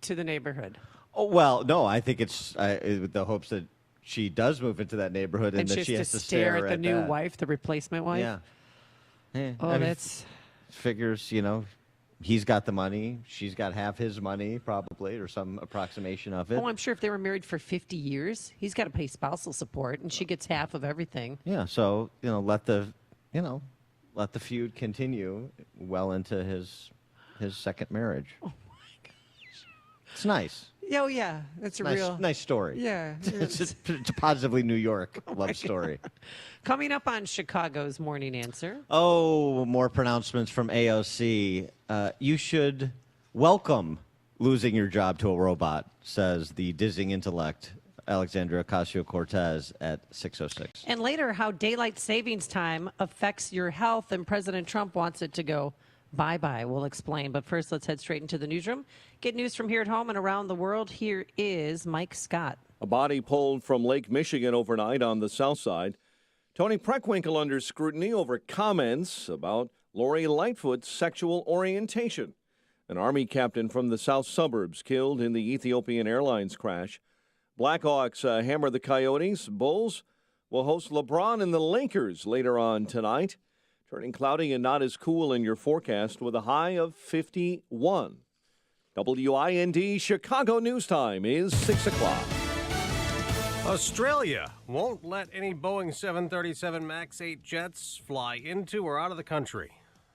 to the neighborhood. Oh, well, no, I think it's with the hopes that she does move into that neighborhood and that she has to stare at the new wife, the replacement wife. Yeah. Oh, that's figures. he's got the money. She's got half his money, probably, or some approximation of it. Oh, I'm sure if they were married for 50 years, he's got to pay spousal support, and she gets half of everything. Yeah, so, let the feud continue well into his second marriage. Oh, my gosh. It's nice. Oh, yeah. That's a real... Nice story. Yeah. It's a positively New York love story. Coming up on Chicago's Morning Answer. Oh, more pronouncements from AOC. You should welcome losing your job to a robot, says the dizzying intellect, Alexandria Ocasio-Cortez, at 6:06. And later, how daylight savings time affects your health, and President Trump wants it to go bye-bye. We'll explain. But first, let's head straight into the newsroom. Get news from here at home and around the world. Here is Mike Scott. A body pulled from Lake Michigan overnight on the south side. Tony Preckwinkle under scrutiny over comments about Lori Lightfoot's sexual orientation. An Army captain from the south suburbs killed in the Ethiopian Airlines crash. Blackhawks hammer the Coyotes. Bulls will host LeBron and the Lakers later on tonight. Turning cloudy and not as cool in your forecast with a high of 51. WIND Chicago News Time is 6 o'clock. Australia won't let any Boeing 737 MAX 8 jets fly into or out of the country.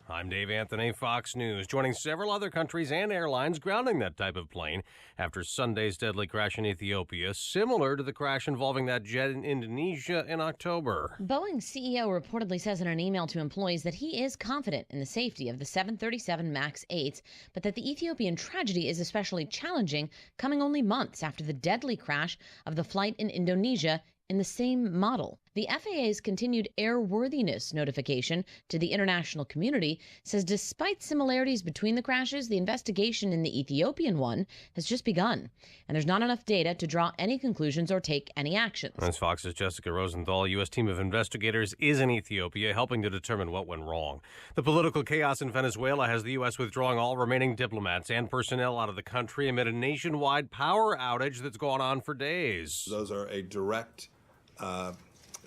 I'm Dave Anthony, Fox News, joining several other countries and airlines grounding that type of plane after Sunday's deadly crash in Ethiopia, similar to the crash involving that jet in Indonesia in October. Boeing's CEO reportedly says in an email to employees that he is confident in the safety of the 737 MAX 8, but that the Ethiopian tragedy is especially challenging, coming only months after the deadly crash of the flight in Indonesia in the same model. The FAA's continued airworthiness notification to the international community says despite similarities between the crashes, the investigation in the Ethiopian one has just begun, and there's not enough data to draw any conclusions or take any actions. As Fox's Jessica Rosenthal, a U.S. team of investigators is in Ethiopia helping to determine what went wrong. The political chaos in Venezuela has the U.S. withdrawing all remaining diplomats and personnel out of the country amid a nationwide power outage that's gone on for days. Those are a direct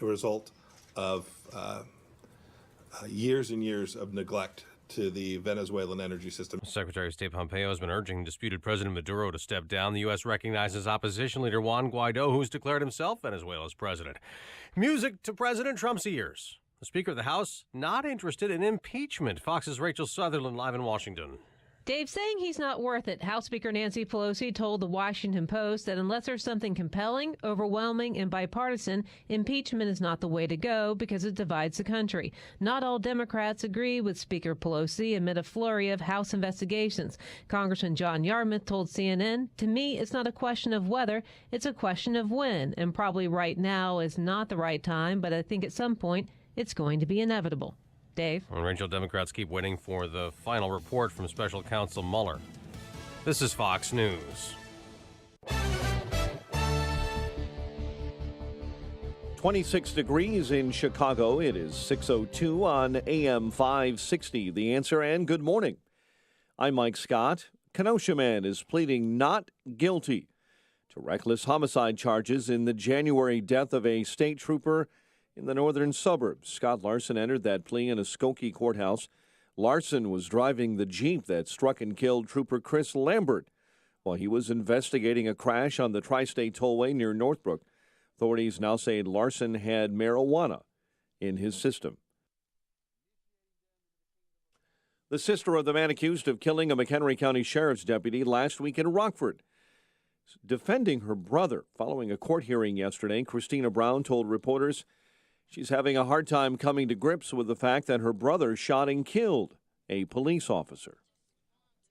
result of years and years of neglect to the Venezuelan energy system. Secretary of State Pompeo has been urging disputed President Maduro to step down. The U.S. recognizes opposition leader Juan Guaido, who's declared himself Venezuela's president. Music to President Trump's ears. The Speaker of the House not interested in impeachment. Fox's Rachel Sutherland live in Washington. Dave, saying he's not worth it, House Speaker Nancy Pelosi told the Washington Post that unless there's something compelling, overwhelming, and bipartisan, impeachment is not the way to go because it divides the country. Not all Democrats agree with Speaker Pelosi amid a flurry of House investigations. Congressman John Yarmuth told CNN, "To me, it's not a question of whether, it's a question of when, and probably right now is not the right time, but I think at some point it's going to be inevitable." Dave? And Rachel, Democrats keep waiting for the final report from Special Counsel Mueller. This is Fox News. 26 degrees in Chicago. It is 6:02 on AM 560. The Answer, and good morning. I'm Mike Scott. Kenosha man is pleading not guilty to reckless homicide charges in the January death of a state trooper in the northern suburbs. Scott Larson entered that plea in a Skokie courthouse. Larson was driving the Jeep that struck and killed Trooper Chris Lambert while he was investigating a crash on the Tri-State Tollway near Northbrook. Authorities now say Larson had marijuana in his system. The sister of the man accused of killing a McHenry County Sheriff's deputy last week in Rockford, defending her brother following a court hearing yesterday, Christina Brown told reporters she's having a hard time coming to grips with the fact that her brother shot and killed a police officer.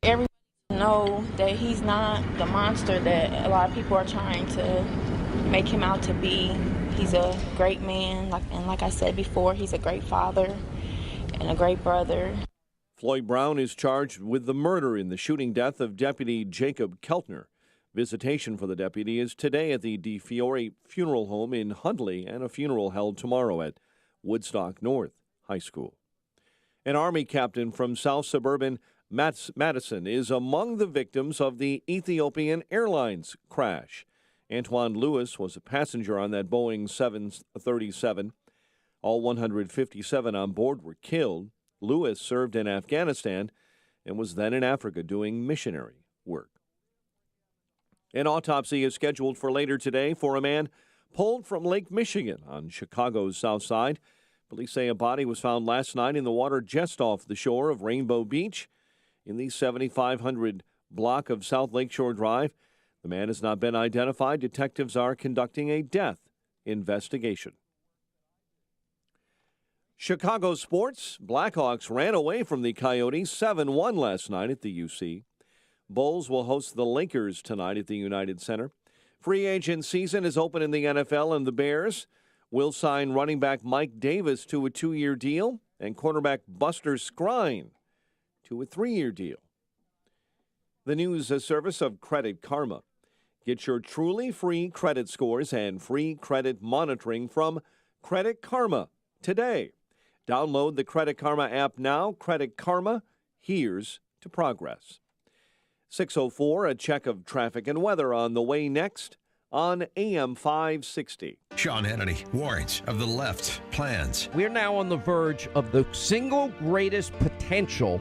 Everyone knows that he's not the monster that a lot of people are trying to make him out to be. He's a great man, like I said before, he's a great father and a great brother. Floyd Brown is charged with the murder in the shooting death of Deputy Jacob Keltner. Visitation for the deputy is today at the DeFiore Funeral Home in Hundley and a funeral held tomorrow at Woodstock North High School. An Army captain from South Suburban Madison is among the victims of the Ethiopian Airlines crash. Antoine Lewis was a passenger on that Boeing 737. All 157 on board were killed. Lewis served in Afghanistan and was then in Africa doing missionary work. An autopsy is scheduled for later today for a man pulled from Lake Michigan on Chicago's south side. Police say a body was found last night in the water just off the shore of Rainbow Beach in the 7500 block of South Lakeshore Drive. The man has not been identified. Detectives are conducting a death investigation. Chicago sports. Blackhawks ran away from the Coyotes 7-1 last night at the UC. Bulls will host the Lakers tonight at the United Center. Free agent season is open in the NFL, and the Bears will sign running back Mike Davis to a 2-year deal and quarterback Buster Skrine to a 3-year deal. The news service of Credit Karma. Get your truly free credit scores and free credit monitoring from Credit Karma today. Download the Credit Karma app now. Credit Karma, here's to progress. 6:04, a check of traffic and weather on the way next on AM 560. Sean Hannity warns of the left's plans. We're now on the verge of the single greatest potential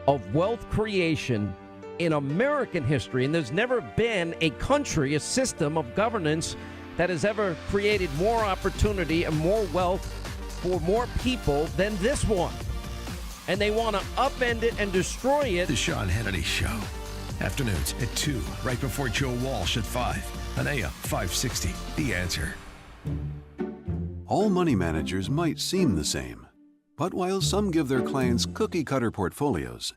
of wealth creation in American history, and there's never been a country, a system of governance that has ever created more opportunity and more wealth for more people than this one. And they want to upend it and destroy it. The Sean Hannity Show. Afternoons at 2, right before Joe Walsh at 5 on AM 560. The Answer. All money managers might seem the same, but while some give their clients cookie-cutter portfolios,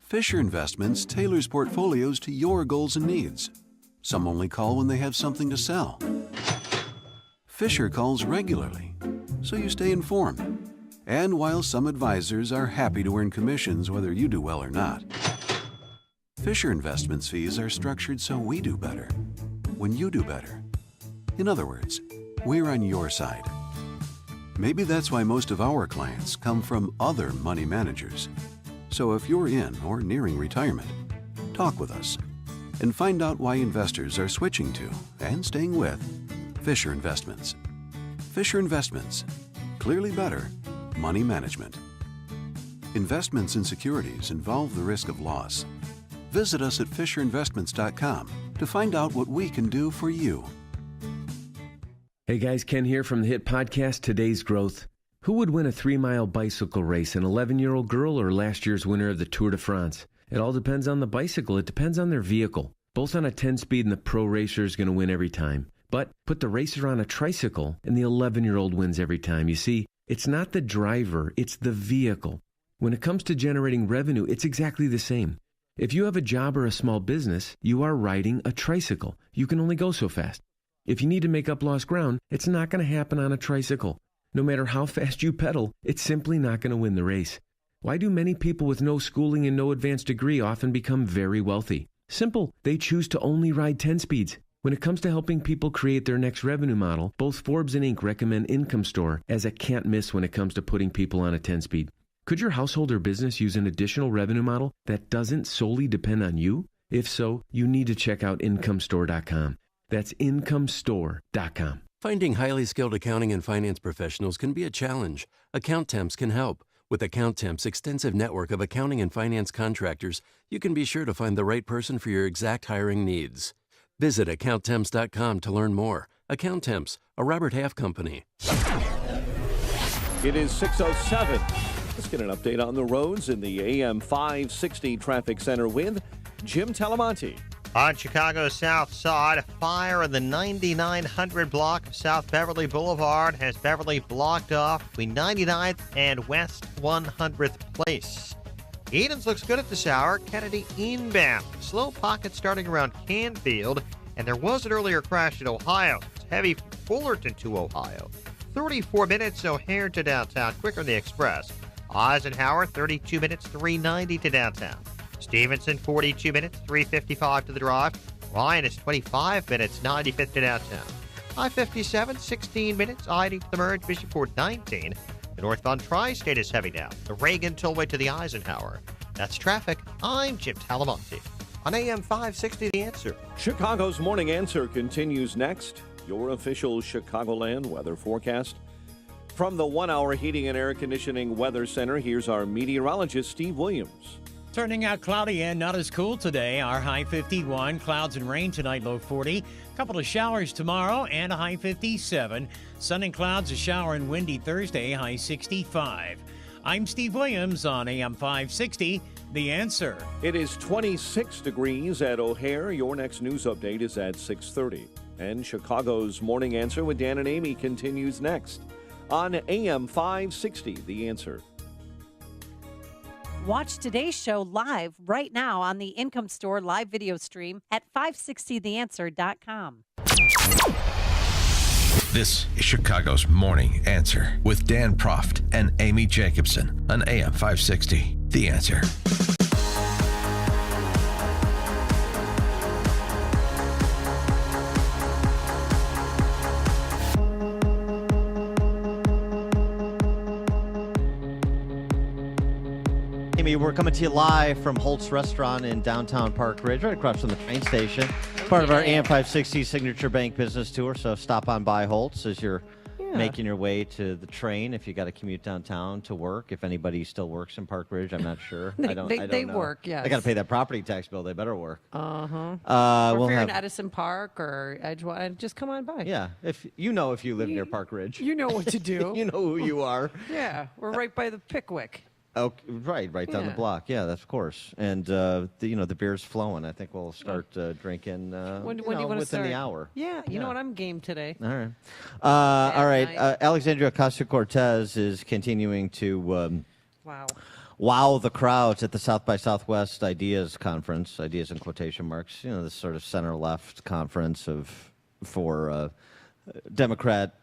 Fisher Investments tailors portfolios to your goals and needs. Some only call when they have something to sell. Fisher calls regularly, so you stay informed. And while some advisors are happy to earn commissions whether you do well or not, Fisher Investments fees are structured so we do better when you do better. In other words, we're on your side. Maybe that's why most of our clients come from other money managers. So if you're in or nearing retirement, talk with us and find out why investors are switching to and staying with Fisher Investments. Fisher Investments. Clearly better money management. Investments in securities involve the risk of loss. Visit us at FisherInvestments.com to find out what we can do for you. Hey guys, Ken here from the hit podcast Today's Growth. Who would win a 3-mile bicycle race, an 11-year-old girl or last year's winner of the Tour de France? It all depends on the bicycle. It depends on their vehicle. Both on a 10-speed and the pro racer is going to win every time. But put the racer on a tricycle and the 11-year-old wins every time. You see, it's not the driver, it's the vehicle. When it comes to generating revenue, it's exactly the same. If you have a job or a small business, you are riding a tricycle. You can only go so fast. If you need to make up lost ground, it's not going to happen on a tricycle. No matter how fast you pedal, it's simply not going to win the race. Why do many people with no schooling and no advanced degree often become very wealthy? Simple. They choose to only ride 10 speeds. When it comes to helping people create their next revenue model, both Forbes and Inc. recommend Income Store as a can't miss when it comes to putting people on a 10-speed. Could your household or business use an additional revenue model that doesn't solely depend on you? If so, you need to check out IncomeStore.com. That's IncomeStore.com. Finding highly skilled accounting and finance professionals can be a challenge. AccountTemps can help. With AccountTemps' extensive network of accounting and finance contractors, you can be sure to find the right person for your exact hiring needs. Visit AccountTemps.com to learn more. AccountTemps, a Robert Half company. It is 6:07. Let's get an update on the roads in the AM 560 Traffic Center with Jim Talamonte. On Chicago's south side, a fire in the 9900 block of South Beverly Boulevard has Beverly blocked off between 99th and West 100th Place. Edens looks good at this hour. Kennedy inbound. Slow pocket starting around Canfield, and there was an earlier crash in Ohio. It's heavy from Fullerton to Ohio. 34 minutes O'Hare to downtown, quicker than the express. Eisenhower, 32 minutes, 390 to downtown. Stevenson, 42 minutes, 355 to the drive. Ryan is 25 minutes, 95th to downtown. I-57, 16 minutes, I-80 to the merge, Bishopford 19. The northbound tri-state is heavy now. The Reagan tollway to the Eisenhower. That's traffic. I'm Jim Talamonte. On AM 560, The Answer. Chicago's Morning Answer continues next. Your official Chicagoland weather forecast. From the 1 Hour Heating and Air Conditioning Weather Center, here's our meteorologist, Steve Williams. Turning out cloudy and not as cool today. Our high 51. Clouds and rain tonight, low 40. Couple of showers tomorrow and a high 57. Sun and clouds, a shower and windy Thursday, high 65. I'm Steve Williams on AM 560. The Answer. It is 26 degrees at O'Hare. Your next news update is at 6:30. And Chicago's Morning Answer with Dan and Amy continues next on AM 560. The Answer. Watch today's show live right now on the Income Store live video stream at 560theanswer.com. This is Chicago's Morning Answer with Dan Proft and Amy Jacobson on AM 560. The Answer. We're coming to you live from Holt's Restaurant in downtown Park Ridge, right across from the train station. Part of our AM 560 Signature Bank Business Tour, so stop on by Holt's as you're making your way to the train. If you got to commute downtown to work, if anybody still works in Park Ridge, I'm not sure. I don't know. work, yes. They got to pay that property tax bill. They better work. Or We'll if you're have, in Edison Park or Edgewater, just come on by. yeah, if you live near Park Ridge, You know what to do. you know who you are. Yeah, we're right by the Pickwick. Oh, right down the block. Yeah, that's of course. And the beer's flowing. I think we'll start drinking. When do you want to within start? the hour. Yeah, you know what? I'm game today. All right. All right. Alexandria Ocasio-Cortez is continuing to wow the crowds at the South by Southwest Ideas Conference. Ideas in quotation marks. You know, this sort of center-left conference for Democrat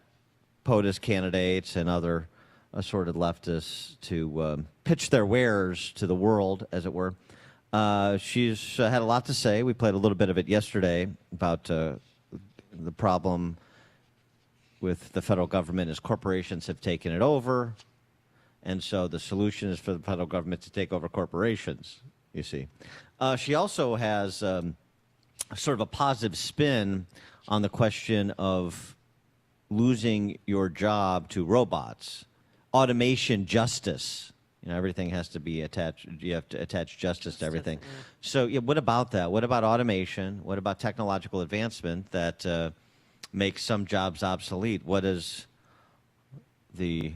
POTUS candidates and other assorted leftists to pitch their wares to the world, as it were. She's had a lot to say. We played a little bit of it yesterday about the problem with the federal government is corporations have taken it over, and so the solution is for the federal government to take over corporations, you see. She also has sort of a positive spin on the question of losing your job to robots. Automation justice. You know, everything has to be attached. You have to attach justice to everything. So, what about that? What about automation? What about technological advancement that makes some jobs obsolete? What does the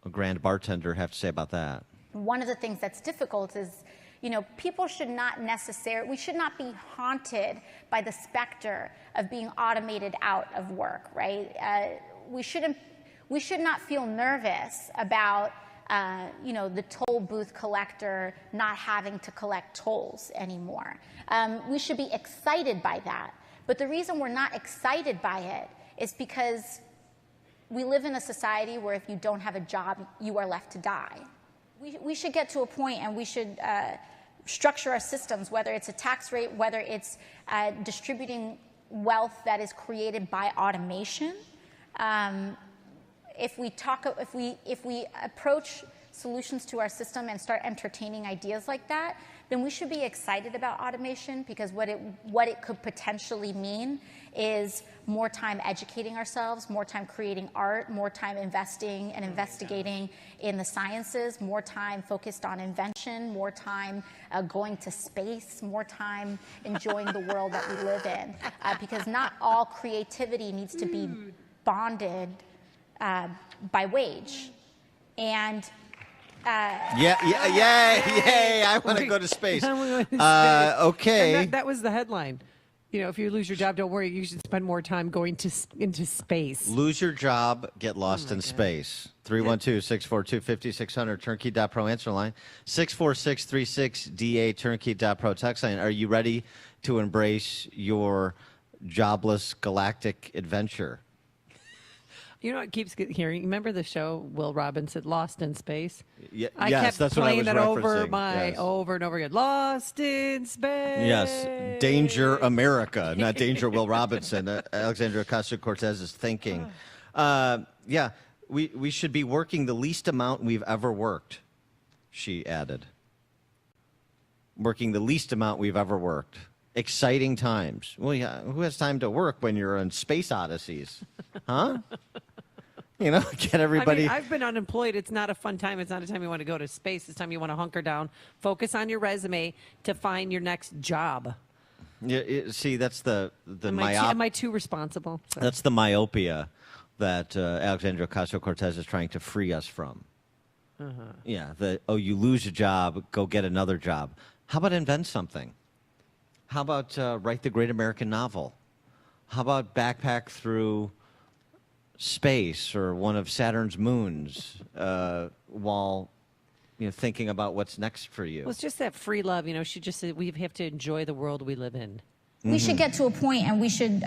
grand bartender have to say about that? One of the things that's difficult is, people should not we should not be haunted by the specter of being automated out of work, right? We should not feel nervous about, the toll booth collector not having to collect tolls anymore. We should be excited by that. But the reason we're not excited by it is because we live in a society where if you don't have a job, you are left to die. We should get to a point and we should structure our systems, whether it's a tax rate, whether it's distributing wealth that is created by automation. If we approach solutions to our system and start entertaining ideas like that, then we should be excited about automation, because what it could potentially mean is more time educating ourselves, more time creating art, more time investing and investigating in the sciences, more time focused on invention, more time going to space, more time enjoying the world that we live in, because not all creativity needs to be bonded by wage. And yay! I want to go to space. Okay. And that was the headline. If you lose your job, don't worry. You should spend more time going into space. Lose your job, get lost in space. 312-642-5600, turnkey.pro answer line. 64636DA, turnkey.pro text line. Are you ready to embrace your jobless galactic adventure? You know what keeps hearing? Remember the show Will Robinson, Lost in Space? I yes, kept that's playing what I was that over referencing. over and over again. Lost in Space. Yes, Danger America, not Danger Will Robinson. Alexandria Ocasio-Cortez is thinking. We should be working the least amount we've ever worked, she added. Working the least amount we've ever worked. Exciting times. Well, yeah, who has time to work when you're on space odysseys? Huh? You know, get everybody. I mean, I've been unemployed. It's not a fun time. It's not a time you want to go to space. It's time you want to hunker down, focus on your resume to find your next job. Yeah, see, that's the Am I too responsible? Sorry. That's the myopia that Alexandria Ocasio-Cortez is trying to free us from. Yeah, you lose a job, go get another job. How about invent something? How about write the great American novel? How about backpack through space or one of Saturn's moons while thinking about what's next for you? Well, it's just that free love. She just said we have to enjoy the world we live in. We should get to a point and we should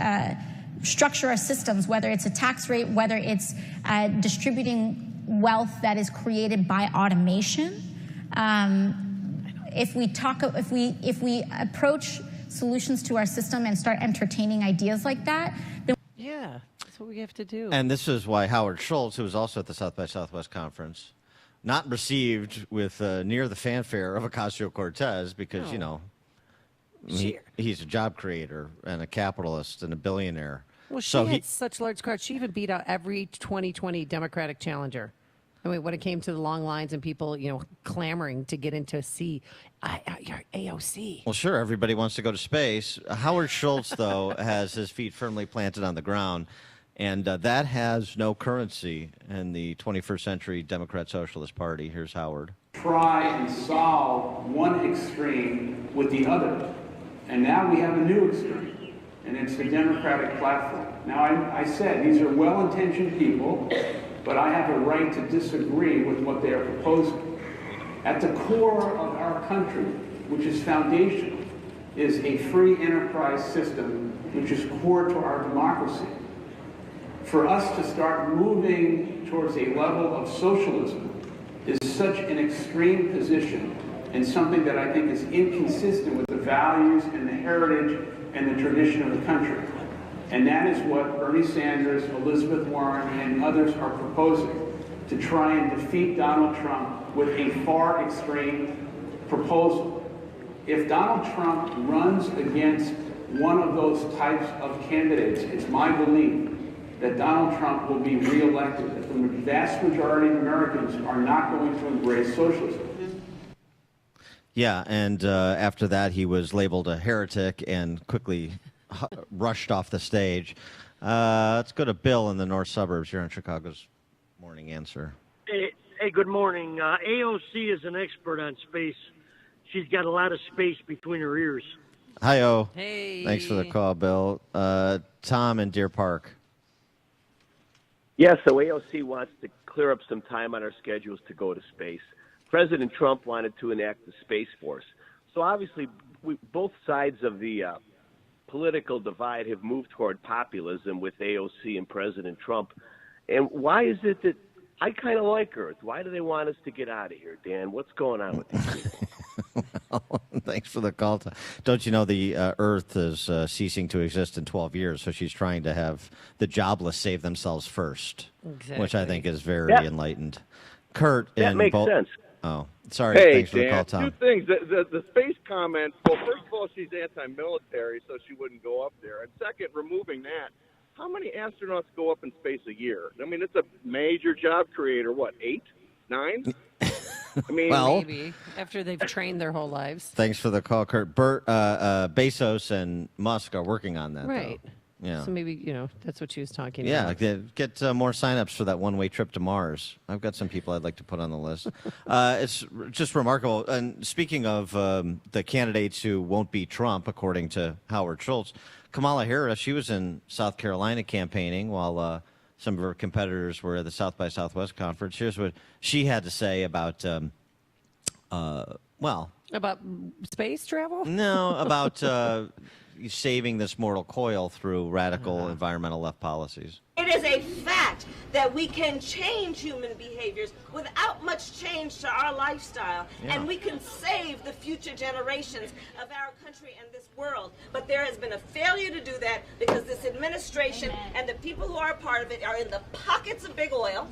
structure our systems, whether it's a tax rate, whether it's distributing wealth that is created by automation. If we approach solutions to our system and start entertaining ideas like that, then yeah, that's what we have to do. And this is why Howard Schultz, who was also at the South by Southwest conference, not received with near the fanfare of Ocasio-Cortez because, he's a job creator and a capitalist and a billionaire. Well, she had such large crowds. She even beat out every 2020 Democratic challenger. I mean, when it came to the long lines and people, clamoring to get into AOC. Well, sure, everybody wants to go to space. Howard Schultz, though, has his feet firmly planted on the ground, and that has no currency in the 21st century Democrat Socialist Party. Here's Howard. Try and solve one extreme with the other. And now we have a new extreme, and it's the Democratic platform. Now, I said these are well-intentioned people, but I have a right to disagree with what they are proposing. At the core of our country, which is foundational, is a free enterprise system, which is core to our democracy. For us to start moving towards a level of socialism is such an extreme position and something that I think is inconsistent with the values and the heritage and the tradition of the country. And that is what Bernie Sanders, Elizabeth Warren, and others are proposing, to try and defeat Donald Trump with a far extreme proposal. If Donald Trump runs against one of those types of candidates, it's my belief that Donald Trump will be reelected, that the vast majority of Americans are not going to embrace socialism. Yeah, and after that, he was labeled a heretic and quickly rushed off the stage. Let's go to Bill in the north suburbs here on Chicago's Morning Answer. Hey, good morning. AOC is an expert on space. She's got a lot of space between her ears. Hi-oh. Hey. Thanks for the call, Bill. Tom in Deer Park. Yeah, so AOC wants to clear up some time on our schedules to go to space. President Trump wanted to enact the Space Force. So obviously, both sides of the political divide have moved toward populism with AOC and President Trump. And why is it that I kind of like Earth? Why do they want us to get out of here, Dan? What's going on with these people? Well, thanks for the call. Don't you know the Earth is ceasing to exist in 12 years, so she's trying to have the jobless save themselves first, which I think is very enlightened. Kurt, that makes sense. Oh, sorry. Hey, thanks for the Dan, call, Tom. two things. The space comment, well, first of all, she's anti-military, so she wouldn't go up there. And second, removing that, how many astronauts go up in space a year? I mean, it's a major job creator. What, 8, 9? I mean, maybe after they've trained their whole lives. Thanks for the call, Kurt. Bezos and Musk are working on that, right? Though. Yeah. So maybe that's what she was talking Yeah, about. get more signups for that one-way trip to Mars. I've got some people I'd like to put on the list. It's just remarkable. And speaking of the candidates who won't beat Trump, according to Howard Schultz, Kamala Harris, she was in South Carolina campaigning while some of her competitors were at the South by Southwest conference. Here's what she had to say about, about space travel? No, about saving this mortal coil through radical environmental left policies. It is a fact that we can change human behaviors without much change to our lifestyle, and we can save the future generations of our country and this world. But there has been a failure to do that because this administration and the people who are a part of it are in the pockets of big oil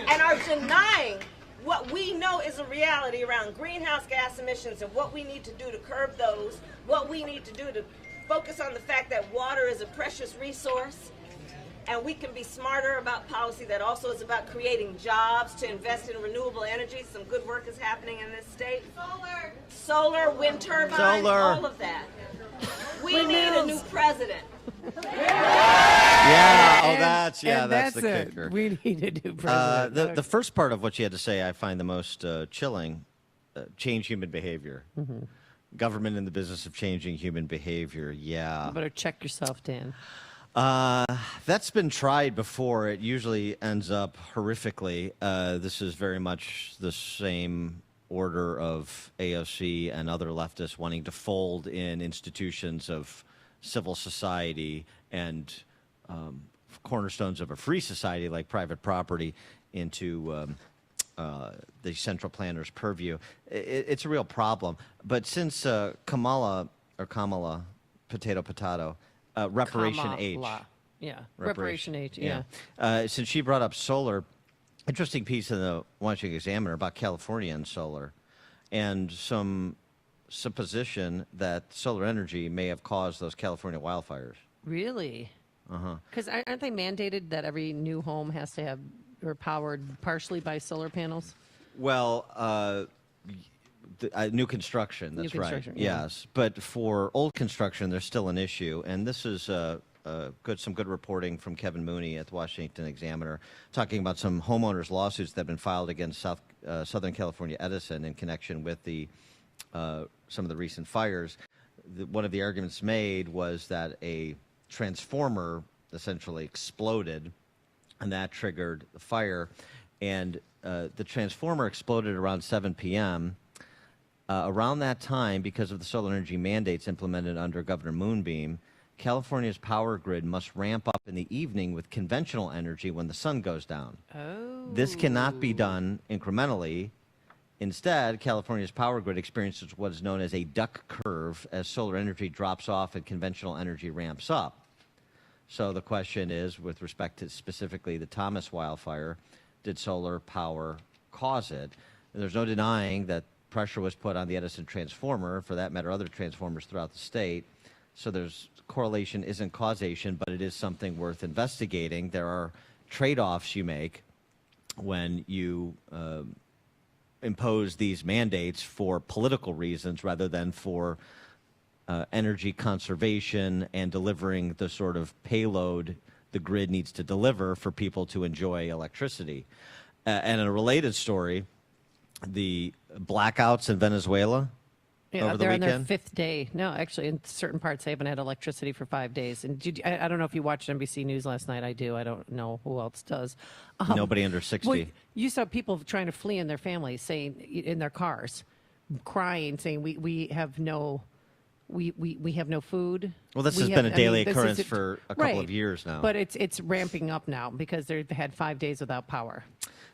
and are denying what we know is a reality around greenhouse gas emissions and what we need to do to curb those, what we need to do to focus on the fact that water is a precious resource. and we can be smarter about policy that also is about creating jobs, to invest in renewable energy. Some good work is happening in this state. Solar, wind turbines, all of that. We need a new president. That's the kicker. We need a new president. The first part of what you had to say I find the most chilling. Change human behavior. Mm-hmm. Government in the business of changing human behavior. Yeah. You better check yourself, Dan. That's been tried before. It usually ends up horrifically. This is very much the same order of AOC and other leftists wanting to fold in institutions of civil society and cornerstones of a free society like private property into the central planner's purview. It's a real problem. But since Kamala, potato, Reparation H. Yeah, Reparation H, yeah. Since she brought up solar, interesting piece in the Washington Examiner about California and solar, and some supposition that solar energy may have caused those California wildfires. Really? Uh-huh. Because aren't they mandated that every new home has to have or powered partially by solar panels? Well, new construction, that's New construction, right. yeah. Yes, but for old construction, there's still an issue, and this is some good reporting from Kevin Mooney at the Washington Examiner, talking about some homeowners' lawsuits that have been filed against Southern California Edison in connection with some of the recent fires. One of the arguments made was that a transformer essentially exploded, and that triggered the fire. And the transformer exploded around 7 p.m. Around that time, because of the solar energy mandates implemented under Governor Moonbeam, California's power grid must ramp up in the evening with conventional energy when the sun goes down. Oh. This cannot be done incrementally. Instead, California's power grid experiences what is known as a duck curve as solar energy drops off and conventional energy ramps up. So the question is, with respect to specifically the Thomas wildfire, did solar power cause it? And there's no denying that pressure was put on the Edison transformer, for that matter, other transformers throughout the state. So there's correlation isn't causation, but it is something worth investigating. There are trade-offs you make when you impose these mandates for political reasons rather than for energy conservation and delivering the sort of payload the grid needs to deliver for people to enjoy electricity. And in a related story, the blackouts in Venezuela over the they're on their weekend. 5th day. No, actually, in certain parts, they haven't had electricity for 5 days. And I don't know if you watched NBC News last night. I do. I don't know who else does. Nobody under 60. Well, you saw people trying to flee in their families, saying in their cars, crying, saying we have no. We have no food. Well, this has been a daily occurrence for a couple of years now. But it's ramping up now because they've had 5 days without power.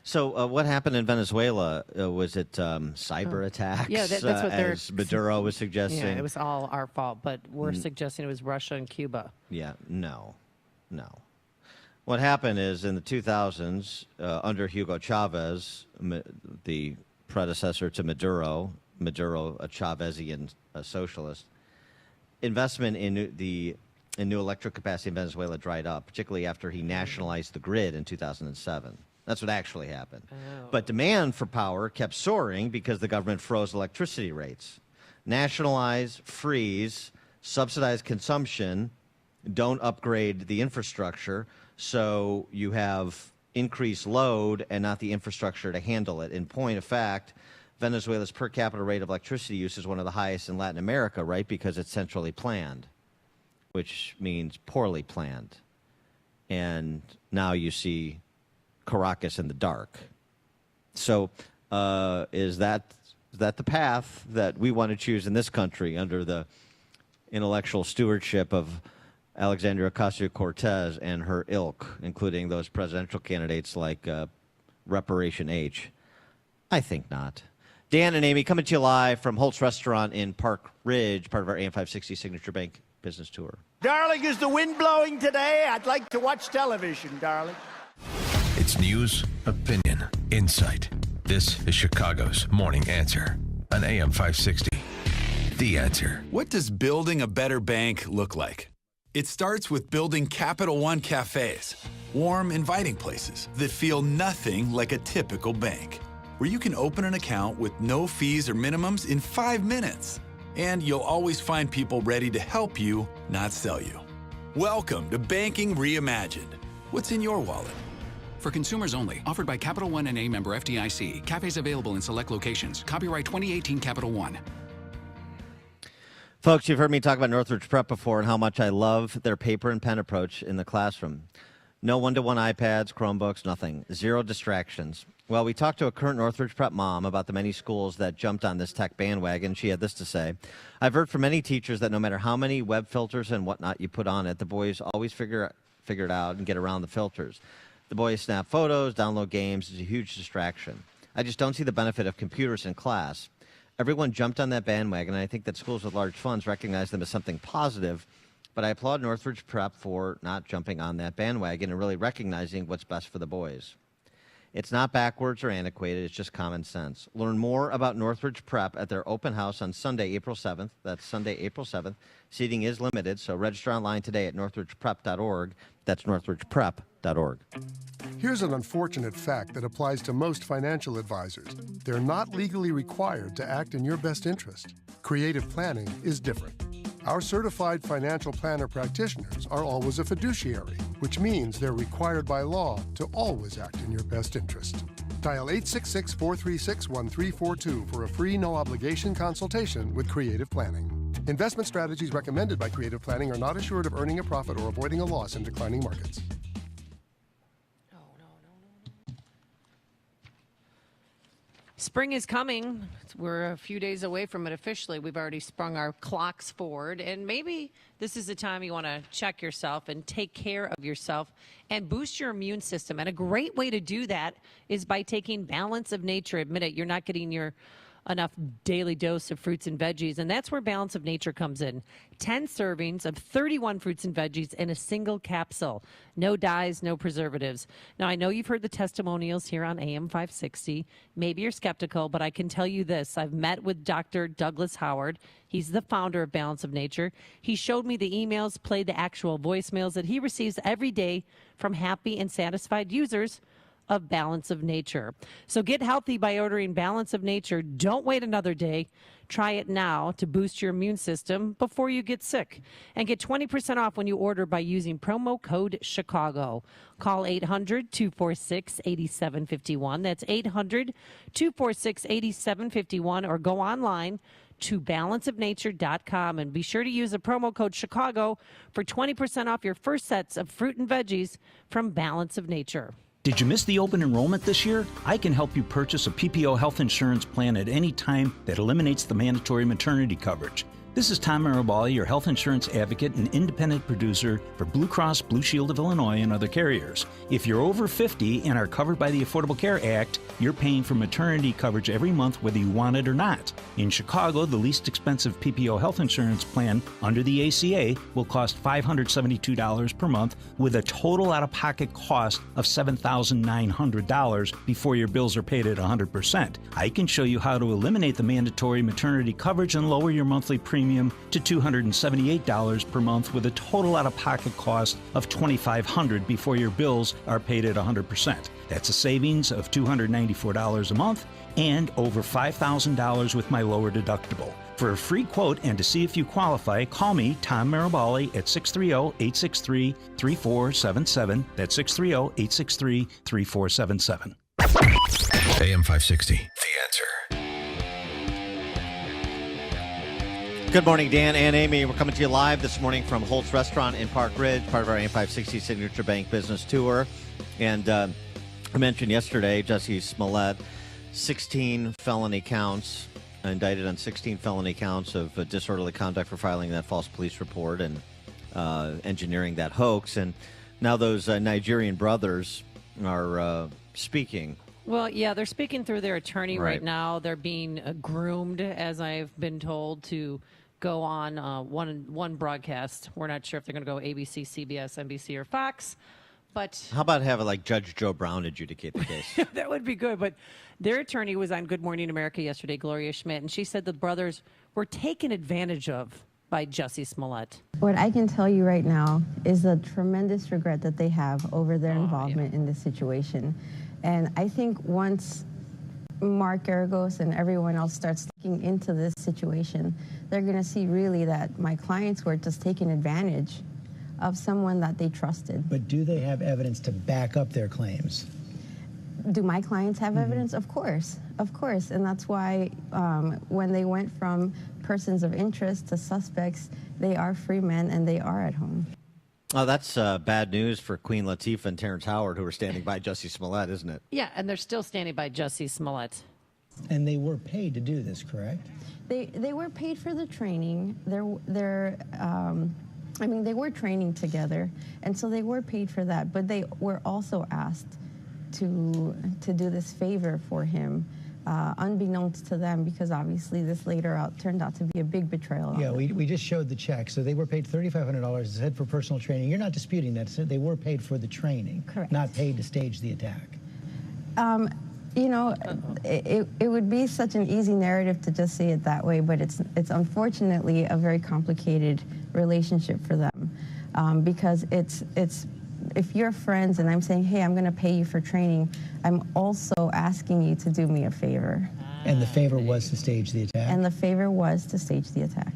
So what happened in Venezuela? Was it cyber attacks? Yeah, that's what as Maduro was suggesting. Yeah, it was all our fault, but we're suggesting it was Russia and Cuba. Yeah, no. What happened is in the 2000s, under Hugo Chavez, the predecessor to Maduro, a Chavesian socialist, investment in new electric capacity in Venezuela dried up, particularly after he nationalized the grid in 2007. That's what actually happened. Oh. But demand for power kept soaring because the government froze electricity rates. Nationalize, freeze, subsidize consumption, don't upgrade the infrastructure, so you have increased load and not the infrastructure to handle it. In point of fact, Venezuela's per capita rate of electricity use is one of the highest in Latin America, right? Because it's centrally planned, which means poorly planned. And now you see Caracas in the dark. So is that the path that we want to choose in this country under the intellectual stewardship of Alexandria Ocasio-Cortez and her ilk, including those presidential candidates like Reparation H? I think not. Dan and Amy coming to you live from Holt's Restaurant in Park Ridge, part of our AM 560 Signature Bank Business Tour. Darling, is the wind blowing today? I'd like to watch television, darling. It's news, opinion, insight. This is Chicago's Morning Answer on AM 560. The Answer. What does building a better bank look like? It starts with building Capital One cafes, warm, inviting places that feel nothing like a typical bank, where you can open an account with no fees or minimums in 5 minutes. And you'll always find people ready to help you, not sell you. Welcome to Banking Reimagined. What's in your wallet? For consumers only. Offered by Capital One and a member FDIC. Cafes available in select locations. Copyright 2018 Capital One. Folks, you've heard me talk about Northridge Prep before and how much I love their paper and pen approach in the classroom. No one-to-one iPads, Chromebooks, nothing. Zero distractions. Well, we talked to a current Northridge Prep mom about the many schools that jumped on this tech bandwagon. She had this to say. I've heard from many teachers that no matter how many web filters and whatnot you put on it, the boys always figure it out and get around the filters. The boys snap photos, download games. It's a huge distraction. I just don't see the benefit of computers in class. Everyone jumped on that bandwagon, and I think that schools with large funds recognize them as something positive, but I applaud Northridge Prep for not jumping on that bandwagon and really recognizing what's best for the boys. It's not backwards or antiquated, it's just common sense. Learn more about Northridge Prep at their open house on Sunday, April 7th. That's Sunday, April 7th. Seating is limited, so register online today at northridgeprep.org. That's northridgeprep.org. Here's an unfortunate fact that applies to most financial advisors. They're not legally required to act in your best interest. Creative planning is different. Our certified financial planner practitioners are always a fiduciary, which means they're required by law to always act in your best interest. Dial 866-436-1342 for a free no-obligation consultation with Creative Planning. Investment strategies recommended by Creative Planning are not assured of earning a profit or avoiding a loss in declining markets. Spring is coming. We're a few days away from it officially. We've already sprung our clocks forward. And maybe this is the time you want to check yourself and take care of yourself and boost your immune system. And a great way to do that is by taking Balance of Nature. Admit it, you're not getting your enough daily dose of fruits and veggies, and that's where Balance of Nature comes in. 10 servings of 31 fruits and veggies in a single capsule. No dyes, no preservatives. Now, I know you've heard the testimonials here on AM 560. Maybe you're skeptical, but I can tell you this. I've met with Dr. Douglas Howard. He's the founder of Balance of Nature. He showed me the emails, played the actual voicemails that he receives every day from happy and satisfied users of Balance of Nature. So get healthy by ordering Balance of Nature. Don't wait another day. Try it now to boost your immune system before you get sick. And get 20% off when you order by using promo code Chicago. Call 800-246-8751. That's 800-246-8751, or go online to balanceofnature.com and be sure to use the promo code Chicago for 20% off your first sets of fruit and veggies from Balance of Nature. Did you miss the open enrollment this year? I can help you purchase a PPO health insurance plan at any time that eliminates the mandatory maternity coverage. This is Tom Marabali, your health insurance advocate and independent producer for Blue Cross Blue Shield of Illinois and other carriers. If you're over 50 and are covered by the Affordable Care Act, you're paying for maternity coverage every month whether you want it or not. In Chicago, the least expensive PPO health insurance plan under the ACA will cost $572 per month with a total out-of-pocket cost of $7,900 before your bills are paid at 100%. I can show you how to eliminate the mandatory maternity coverage and lower your monthly premium to $278 per month with a total out-of-pocket cost of $2,500 before your bills are paid at 100%. That's a savings of $294 a month and over $5,000 with my lower deductible. For a free quote and to see if you qualify, call me, Tom Marabali, at 630-863-3477. That's 630-863-3477. AM 560, The Answer. Good morning, Dan and Amy. We're coming to you live this morning from Holt's Restaurant in Park Ridge, part of our AM 560 Signature Bank Business Tour. And I mentioned yesterday, Jesse Smollett, 16 felony counts, indicted on 16 felony counts of disorderly conduct for filing that false police report and engineering that hoax. And now those Nigerian brothers are speaking. Well, yeah, they're speaking through their attorney right Right. now. They're being groomed, as I've been told, to go on one broadcast. We're not sure if they're going to go ABC, CBS, NBC, or Fox, but How about having like Judge Joe Brown adjudicate the case? that would be good. But their attorney was on Good Morning America yesterday, Gloria Schmidt, and she said the brothers were taken advantage of by Jussie Smollett. What I can tell you right now is the tremendous regret that they have over their involvement in this situation. And I think once Mark Geragos and everyone else starts looking into this situation, they're going to see really that my clients were just taking advantage of someone that they trusted. But do they have evidence to back up their claims? Do my clients have evidence? Of course. And that's why when they went from persons of interest to suspects, they are free men and they are at home. Oh, that's bad news for Queen Latifah and Terrence Howard, who are standing by Jussie Smollett, isn't it? Yeah, and they're still standing by Jussie Smollett. And they were paid to do this, correct? They were paid for the training. They were training together, and so they were paid for that. But they were also asked to do this favor for him, unbeknownst to them, because obviously this later turned out to be a big betrayal. Yeah, we just showed the check. So they were paid $3,500, it said, for personal training. You're not disputing that. So they were paid for the training, correct, not paid to stage the attack. It would be such an easy narrative to just say it that way, but it's unfortunately a very complicated relationship for them, because it's if you're friends and I'm saying, hey, I'm going to pay you for training, I'm also asking you to do me a favor. And the favor was to stage the attack? And the favor was to stage the attack.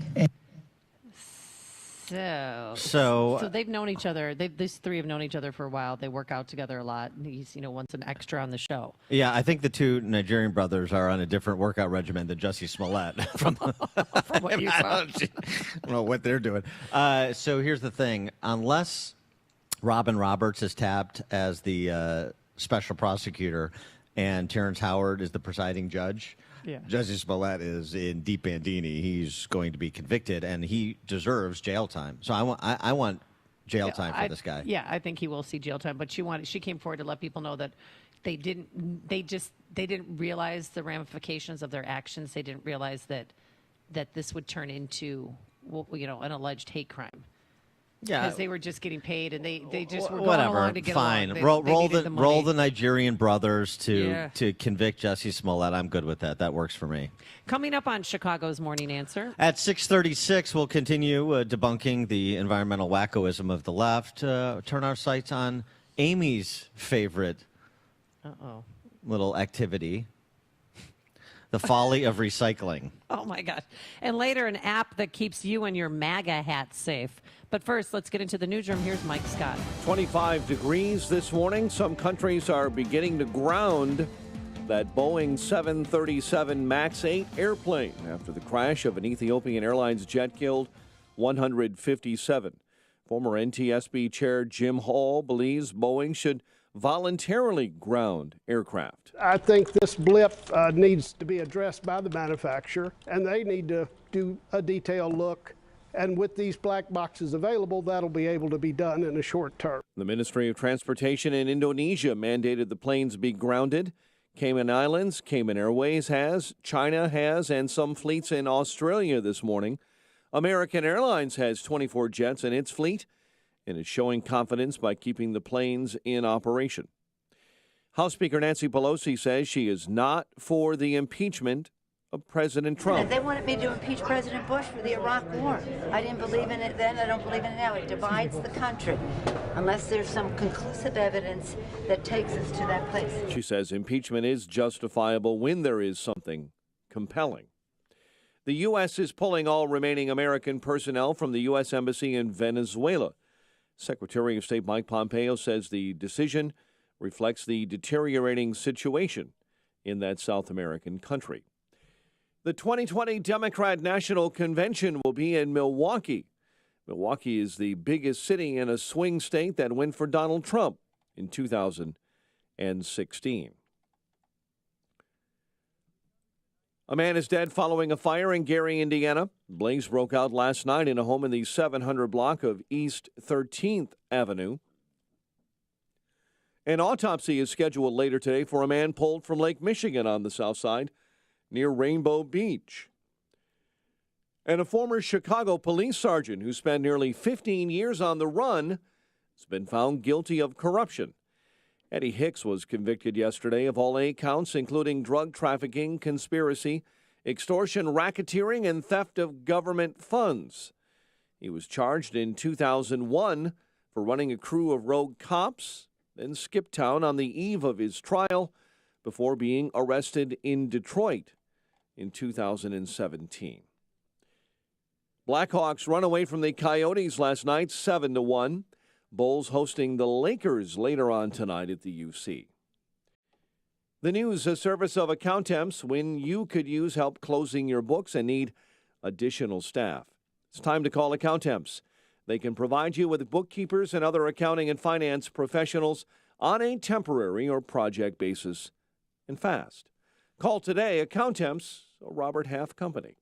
So they've known each other. These three have known each other for a while. They work out together a lot. And he's, once an extra on the show. Yeah, I think the two Nigerian brothers are on a different workout regimen than Jussie Smollett. From what you saw. I don't know what they're doing. So here's the thing. Unless Robin Roberts is tapped as the special prosecutor and Terrence Howard is the presiding judge, Jussie Smollett is in deep bandini. He's going to be convicted, and he deserves jail time. So I want jail time for this guy. Yeah, I think he will see jail time. But she came forward to let people know that they didn't realize the ramifications of their actions. They didn't realize that this would turn into an alleged hate crime. Yeah, because they were just getting paid, and they just were going whatever. along to get Fine. along. Roll the Nigerian brothers to Yeah. convict Jussie Smollett. I'm good with that. That works for me. Coming up on Chicago's Morning Answer. At 6:36, we'll continue debunking the environmental wackoism of the left. Turn our sights on Amy's favorite little activity, the folly of recycling. Oh, my gosh. And later, an app that keeps you and your MAGA hat safe. But first, let's get into the newsroom. Here's Mike Scott. 25 degrees this morning. Some countries are beginning to ground that Boeing 737 MAX 8 airplane after the crash of an Ethiopian Airlines jet killed 157. Former NTSB Chair Jim Hall believes Boeing should voluntarily ground aircraft. I think this blip needs to be addressed by the manufacturer, and they need to do a detailed look. And with these black boxes available, that'll be able to be done in a short term. The Ministry of Transportation in Indonesia mandated the planes be grounded. Cayman Islands, Cayman Airways has, China has, and some fleets in Australia this morning. American Airlines has 24 jets in its fleet and is showing confidence by keeping the planes in operation. House Speaker Nancy Pelosi says she is not for the impeachment of President Trump. They wanted me to impeach President Bush for the Iraq War. I didn't believe in it then. I don't believe in it now. It divides the country unless there's some conclusive evidence that takes us to that place. She says impeachment is justifiable when there is something compelling. The U.S. is pulling all remaining American personnel from the U.S. Embassy in Venezuela. Secretary of State Mike Pompeo says the decision reflects the deteriorating situation in that South American country. The 2020 Democrat National Convention will be in Milwaukee. Milwaukee is the biggest city in a swing state that went for Donald Trump in 2016. A man is dead following a fire in Gary, Indiana. Blaze broke out last night in a home in the 700 block of East 13th Avenue. An autopsy is scheduled later today for a man pulled from Lake Michigan on the south side near Rainbow Beach. And a former Chicago police sergeant who spent nearly 15 years on the run has been found guilty of corruption. Eddie Hicks was convicted yesterday of all 8 counts, including drug trafficking, conspiracy, extortion, racketeering, and theft of government funds. He was charged in 2001 for running a crew of rogue cops, then skipped town on the eve of his trial before being arrested in Detroit in 2017. Blackhawks run away from the Coyotes last night, 7-1. Bulls hosting the Lakers later on tonight at the UC. The news, a service of Accountemps when you could use help closing your books and need additional staff. It's time to call Accountemps. They can provide you with bookkeepers and other accounting and finance professionals on a temporary or project basis and fast. Call today, Accountemps, a Robert Half company.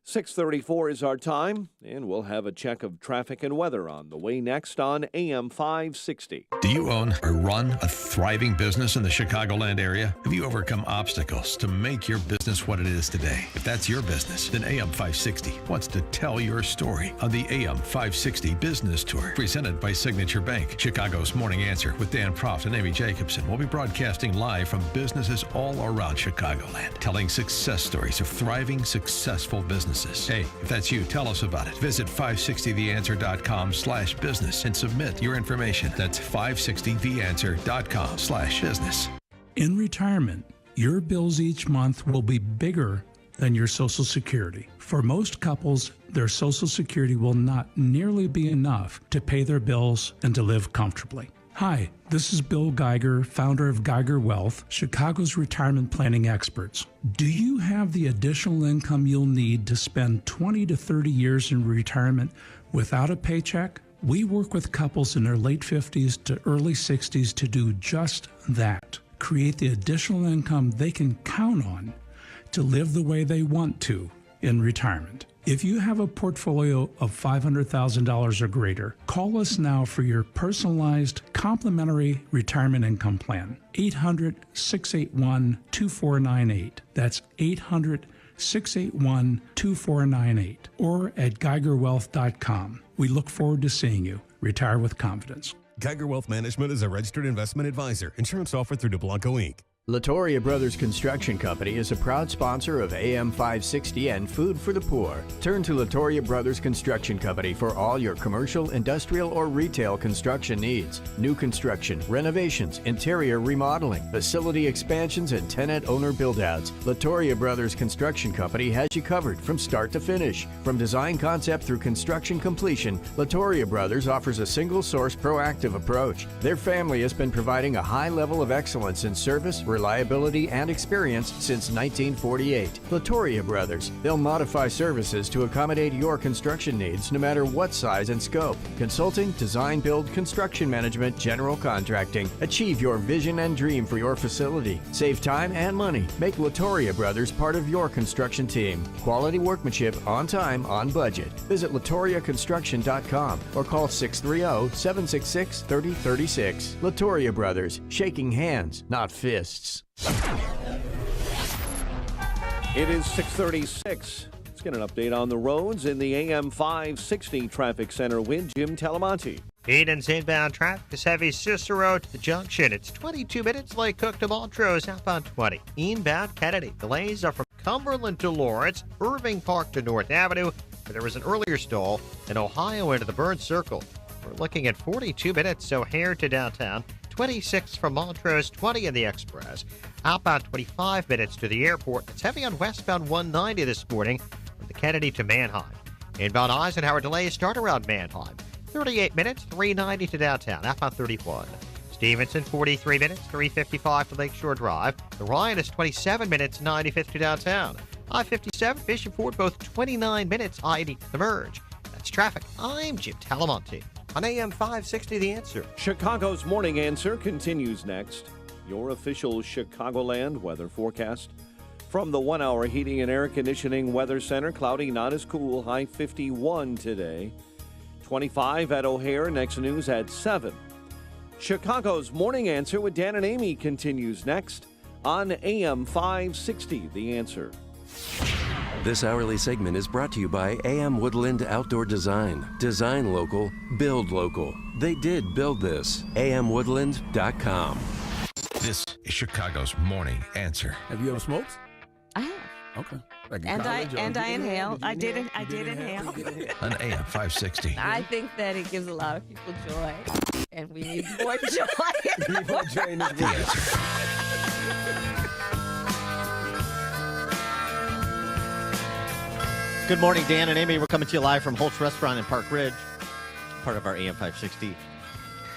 6:34 is our time, and we'll have a check of traffic and weather on the way next on AM 560. Do you own or run a thriving business in the Chicagoland area? Have you overcome obstacles to make your business what it is today? If that's your business, then AM 560 wants to tell your story on the AM 560 Business Tour, presented by Signature Bank. Chicago's Morning Answer with Dan Proft and Amy Jacobson will be broadcasting live from businesses all around Chicagoland, telling success stories of thriving, successful businesses. Hey, if that's you, tell us about it. Visit 560theanswer.com/business and submit your information. That's 560theanswer.com/business. In retirement, your bills each month will be bigger than your Social Security. For most couples, their Social Security will not nearly be enough to pay their bills and to live comfortably. Hi, this is Bill Geiger, founder of Geiger Wealth, Chicago's retirement planning experts. Do you have the additional income you'll need to spend 20 to 30 years in retirement without a paycheck? We work with couples in their late 50s to early 60s to do just that. Create the additional income they can count on to live the way they want to in retirement. If you have a portfolio of $500,000 or greater, call us now for your personalized complimentary retirement income plan. 800-681-2498. That's 800-681-2498 or at GeigerWealth.com. We look forward to seeing you. Retire with confidence. Geiger Wealth Management is a registered investment advisor. Insurance offered through DeBlanco Inc. Latoria Brothers Construction Company is a proud sponsor of AM 560 and Food for the Poor. Turn to Latoria Brothers Construction Company for all your commercial, industrial, or retail construction needs. New construction, renovations, interior remodeling, facility expansions, and tenant owner build-outs. Latoria Brothers Construction Company has you covered from start to finish. From design concept through construction completion, Latoria Brothers offers a single-source proactive approach. Their family has been providing a high level of excellence in service, reliability, and experience since 1948. Latoria Brothers. They'll modify services to accommodate your construction needs no matter what size and scope. Consulting, design, build, construction management, general contracting. Achieve your vision and dream for your facility. Save time and money. Make Latoria Brothers part of your construction team. Quality workmanship on time, on budget. Visit LatoriaConstruction.com or call 630-766-3036. Latoria Brothers. Shaking hands, not fists. It is 6:36. Let's get an update on the roads in the AM 560 Traffic Center with Jim Talamonte. Eden's inbound traffic is heavy Cicero to the junction. It's 22 minutes Lake Cook to Montrose, outbound 20. Inbound Kennedy. Delays are from Cumberland to Lawrence, Irving Park to North Avenue, where there was an earlier stall, and Ohio into the Burns Circle. We're looking at 42 minutes O'Hare to downtown. 26 from Montrose, 20 in the Express. Outbound 25 minutes to the airport. It's heavy on westbound 190 this morning from the Kennedy to Manheim. Inbound Eisenhower delays start around Manheim. 38 minutes, 390 to downtown. Outbound 31. Stevenson, 43 minutes, 355 to Lakeshore Drive. The Ryan is 27 minutes, 95 to downtown. I-57, Bishop Ford, both 29 minutes, I-80 to the merge. That's traffic. I'm Jim Talamonte. On AM 560, The Answer. Chicago's Morning Answer continues next. Your official Chicagoland weather forecast. From the 1 Hour Heating and Air Conditioning Weather Center, cloudy, not as cool, high 51 today. 25 at O'Hare, next news at 7. Chicago's Morning Answer with Dan and Amy continues next on AM 560, The Answer. This hourly segment is brought to you by AM Woodland Outdoor Design. Design local, build local. They did build this. AMWoodland.com. This is Chicago's Morning Answer. Have you ever smoked? I have. Okay. And I inhale. I did inhale. On AM 560. I think that it gives a lot of people joy, and we need more joy. More joy in this world. Good morning, Dan and Amy. We're coming to you live from Holt's Restaurant in Park Ridge, part of our AM 560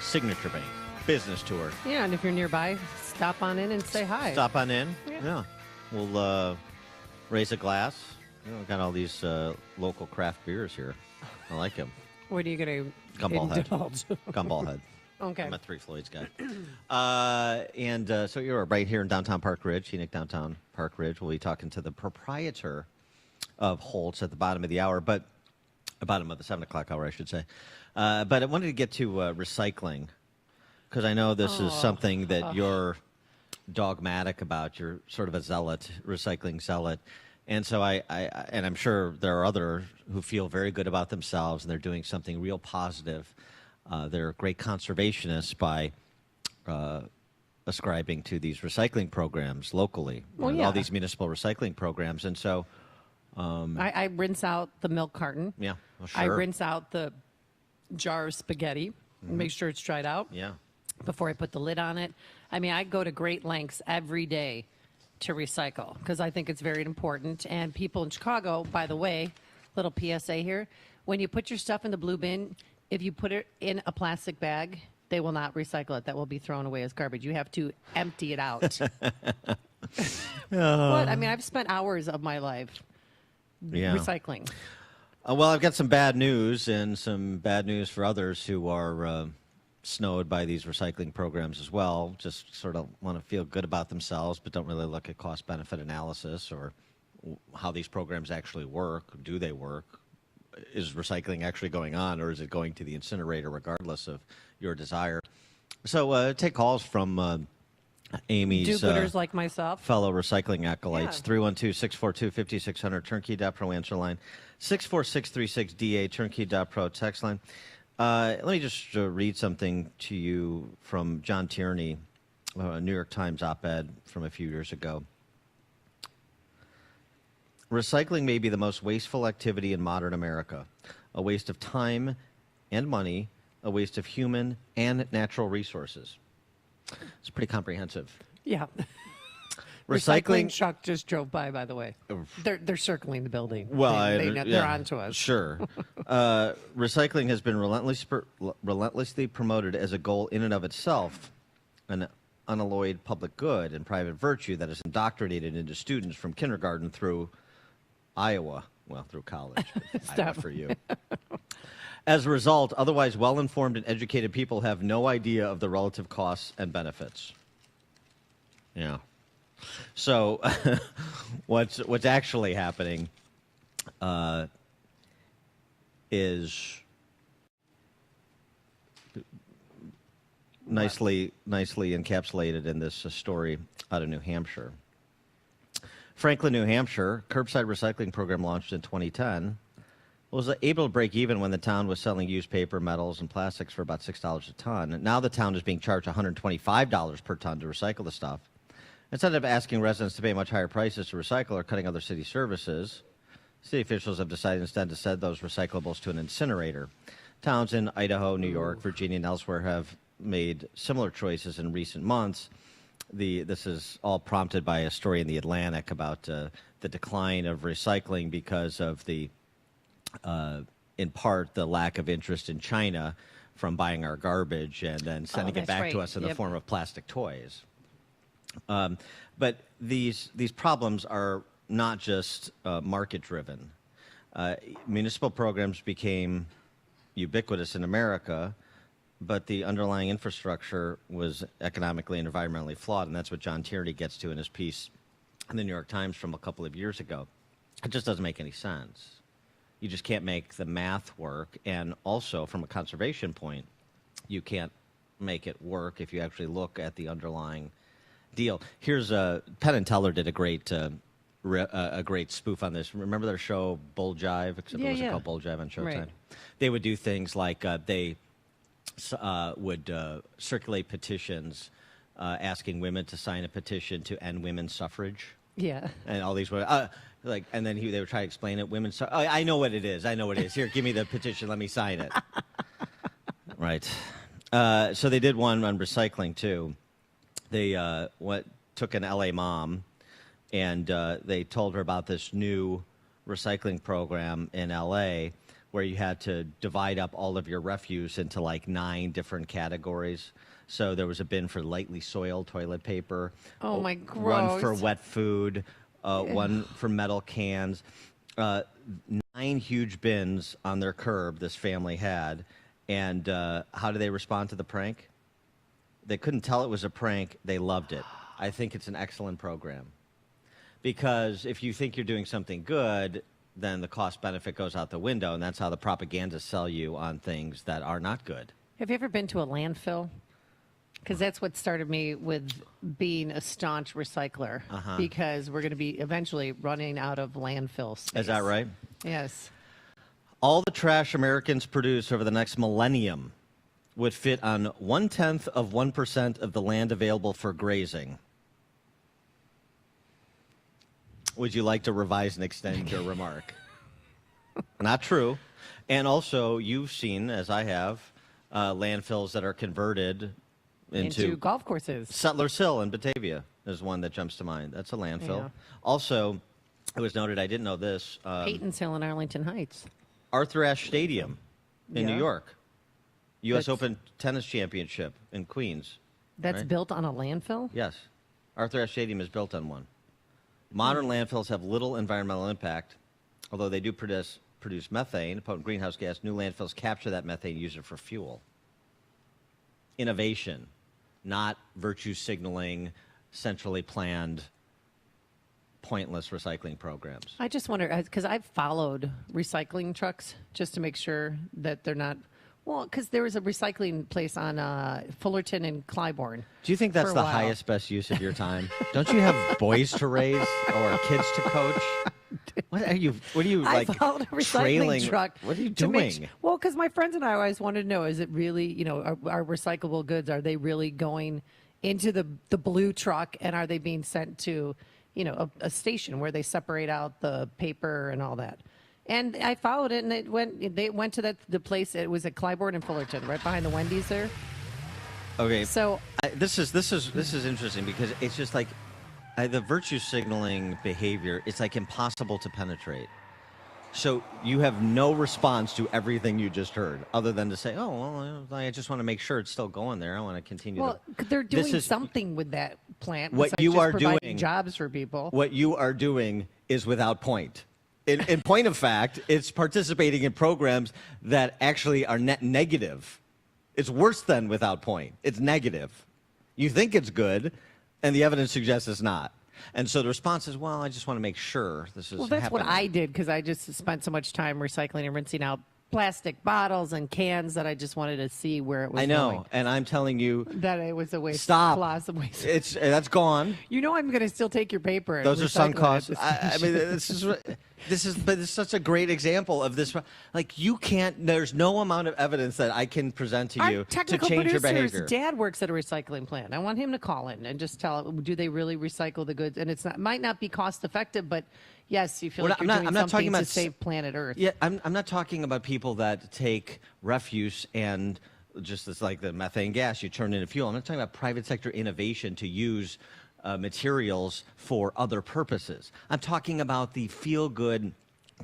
Signature Bank business tour. Yeah, and if you're nearby, stop on in and say hi. Stop on in. Yeah. We'll raise a glass. We've got all these local craft beers here. I like them. What are you going to Gumball indulge? Head. Gumball Head. Okay. I'm a Three Floyds guy. So you're right here in downtown Park Ridge, scenic downtown Park Ridge. We'll be talking to the proprietor of Holt's at the bottom of the hour, but bottom of the 7 o'clock hour, I should say. But I wanted to get to recycling, because I know this is something that you're dogmatic about. You're sort of a zealot, recycling zealot. And so and I'm sure there are others who feel very good about themselves and they're doing something real positive. They're great conservationists by ascribing to these recycling programs locally, all these municipal recycling programs. And so I rinse out the milk carton. Yeah, well, sure. I rinse out the jar of spaghetti and make sure it's dried out. Yeah. Before I put the lid on it. I mean, I go to great lengths every day to recycle because I think it's very important. And people in Chicago, by the way, little PSA here, when you put your stuff in the blue bin, if you put it in a plastic bag, they will not recycle it. That will be thrown away as garbage. You have to empty it out. What? I mean, I've spent hours of my life recycling. Well, I've got some bad news and some bad news for others who are snowed by these recycling programs as well. Just sort of want to feel good about themselves, but don't really look at cost-benefit analysis or how these programs actually work. Do they work? Is recycling actually going on, or is it going to the incinerator regardless of your desire? So take calls from Amy's do-gooders like myself, fellow recycling acolytes. 312-642-5600 turnkey.pro answer line, 64636DA turnkey.pro text line. Let me just read something to you from John Tierney, a New York Times op-ed from a few years ago. Recycling may be the most wasteful activity in modern America, a waste of time and money, a waste of human and natural resources. It's pretty comprehensive. Yeah. Recycling truck just drove by the way. They're circling the building. Well, they're on to us. Sure. Recycling has been relentlessly promoted as a goal in and of itself, an unalloyed public good and private virtue that is indoctrinated into students from kindergarten through through college. Iowa for you. As a result, otherwise well-informed and educated people have no idea of the relative costs and benefits. Yeah. So what's actually happening is nicely encapsulated in this story out of New Hampshire. Franklin, New Hampshire, curbside recycling program launched in 2010. Was able to break even when the town was selling used paper, metals, and plastics for about $6 a ton. Now the town is being charged $125 per ton to recycle the stuff. Instead of asking residents to pay much higher prices to recycle or cutting other city services, city officials have decided instead to send those recyclables to an incinerator. Towns in Idaho, New York, Virginia, and elsewhere have made similar choices in recent months. This is all prompted by a story in the Atlantic about the decline of recycling because of in part, the lack of interest in China from buying our garbage and then sending it back to us in the form of plastic toys. But these problems are not just market-driven. Municipal programs became ubiquitous in America, but the underlying infrastructure was economically and environmentally flawed, and that's what John Tierney gets to in his piece in the New York Times from a couple of years ago. It just doesn't make any sense. You just can't make the math work, and also from a conservation point, you can't make it work if you actually look at the underlying deal. Here's Penn and Teller did a great spoof on this. Remember their show Bull Jive? Except it wasn't called Bull Jive on Showtime. Right. They would do things like they would circulate petitions asking women to sign a petition to end women's suffrage. Yeah. And all these women, and then they would try to explain it. Women, I know what it is. I know what it is. Here, give me the petition. Let me sign it. Right. So they did one on recycling too. They took an LA mom, and they told her about this new recycling program in LA where you had to divide up all of your refuse into like 9 different categories. So there was a bin for lightly soiled toilet paper. Oh, my One for gross. wet food, one for metal cans. 9 huge bins on their curb this family had. And how do they respond to the prank? They couldn't tell it was a prank. They loved it. I think it's an excellent program. Because if you think you're doing something good, then the cost benefit goes out the window, and that's how the propaganda sell you on things that are not good. Have you ever been to a landfill? Because that's what started me with being a staunch recycler. Because we're going to be eventually running out of landfill space. Is that right? Yes. All the trash Americans produce over the next millennium would fit on 0.1% of the land available for grazing. Would you like to revise and extend your remark? Not true. And also, you've seen, as I have, landfills that are converted into golf courses. Settlers Hill in Batavia is one that jumps to mind. That's a landfill. Yeah. Also, it was noted, I didn't know this. Peyton's Hill in Arlington Heights. Arthur Ashe Stadium in New Yeah. York. U.S. That's- Open Tennis Championship in Queens. That's right? built on a landfill? Yes. Arthur Ashe Stadium is built on one. Modern landfills have little environmental impact, although they do produce methane, a potent greenhouse gas. New landfills capture that methane and use it for fuel. Innovation, not virtue signaling, centrally planned, pointless recycling programs. I just wonder, because I've followed recycling trucks just to make sure that they're not. Well, because there was a recycling place on Fullerton and Clybourne. Do you think that's for a the while. highest, best use of your time? Don't you have boys to raise or kids to coach? What are you I like followed a recycling trailing? truck. What are you to make doing? well, because my friends and I always wanted to know: is it really, are recyclable goods? Are they really going into the blue truck, and are they being sent to, a station where they separate out the paper and all that? And I followed it, and they went to the place. It was at Clybourne and Fullerton, right behind the Wendy's there. Okay. So this is interesting because it's just like the virtue signaling behavior. It's like impossible to penetrate. So you have no response to everything you just heard, other than to say, "Oh, well, I just want to make sure it's still going there. I want to continue." Well, they're doing something with that plant. What besides you just are providing doing, jobs for people. What you are doing is without point. In point of fact, it's participating in programs that actually are net negative. It's worse than without point. It's negative. You think it's good, and the evidence suggests it's not. And so the response is, well, I just want to make sure this is Well, that's happening. what I did because I just spent so much time recycling and rinsing out plastic bottles and cans that I just wanted to see where it was I know, going. and I'm telling you, That it was a waste. Stop. Colossal waste. that's gone. I'm going to still take your paper. And Those are sunk recycle it costs. at the I mean, station. but it's such a great example of this. Like, you can't. There's no amount of evidence that I can present to you Our to technical change your producer's behavior. dad works at a recycling plant. I want him to call in and just tell, do they really recycle the goods? And might not be cost effective, but yes, you feel Well, like you're doing I'm not something talking about to save planet Earth. Yeah, I'm not talking about people that take refuse and just it's like the methane gas you turn into fuel. I'm not talking about private sector innovation to use materials for other purposes. I'm talking about the feel-good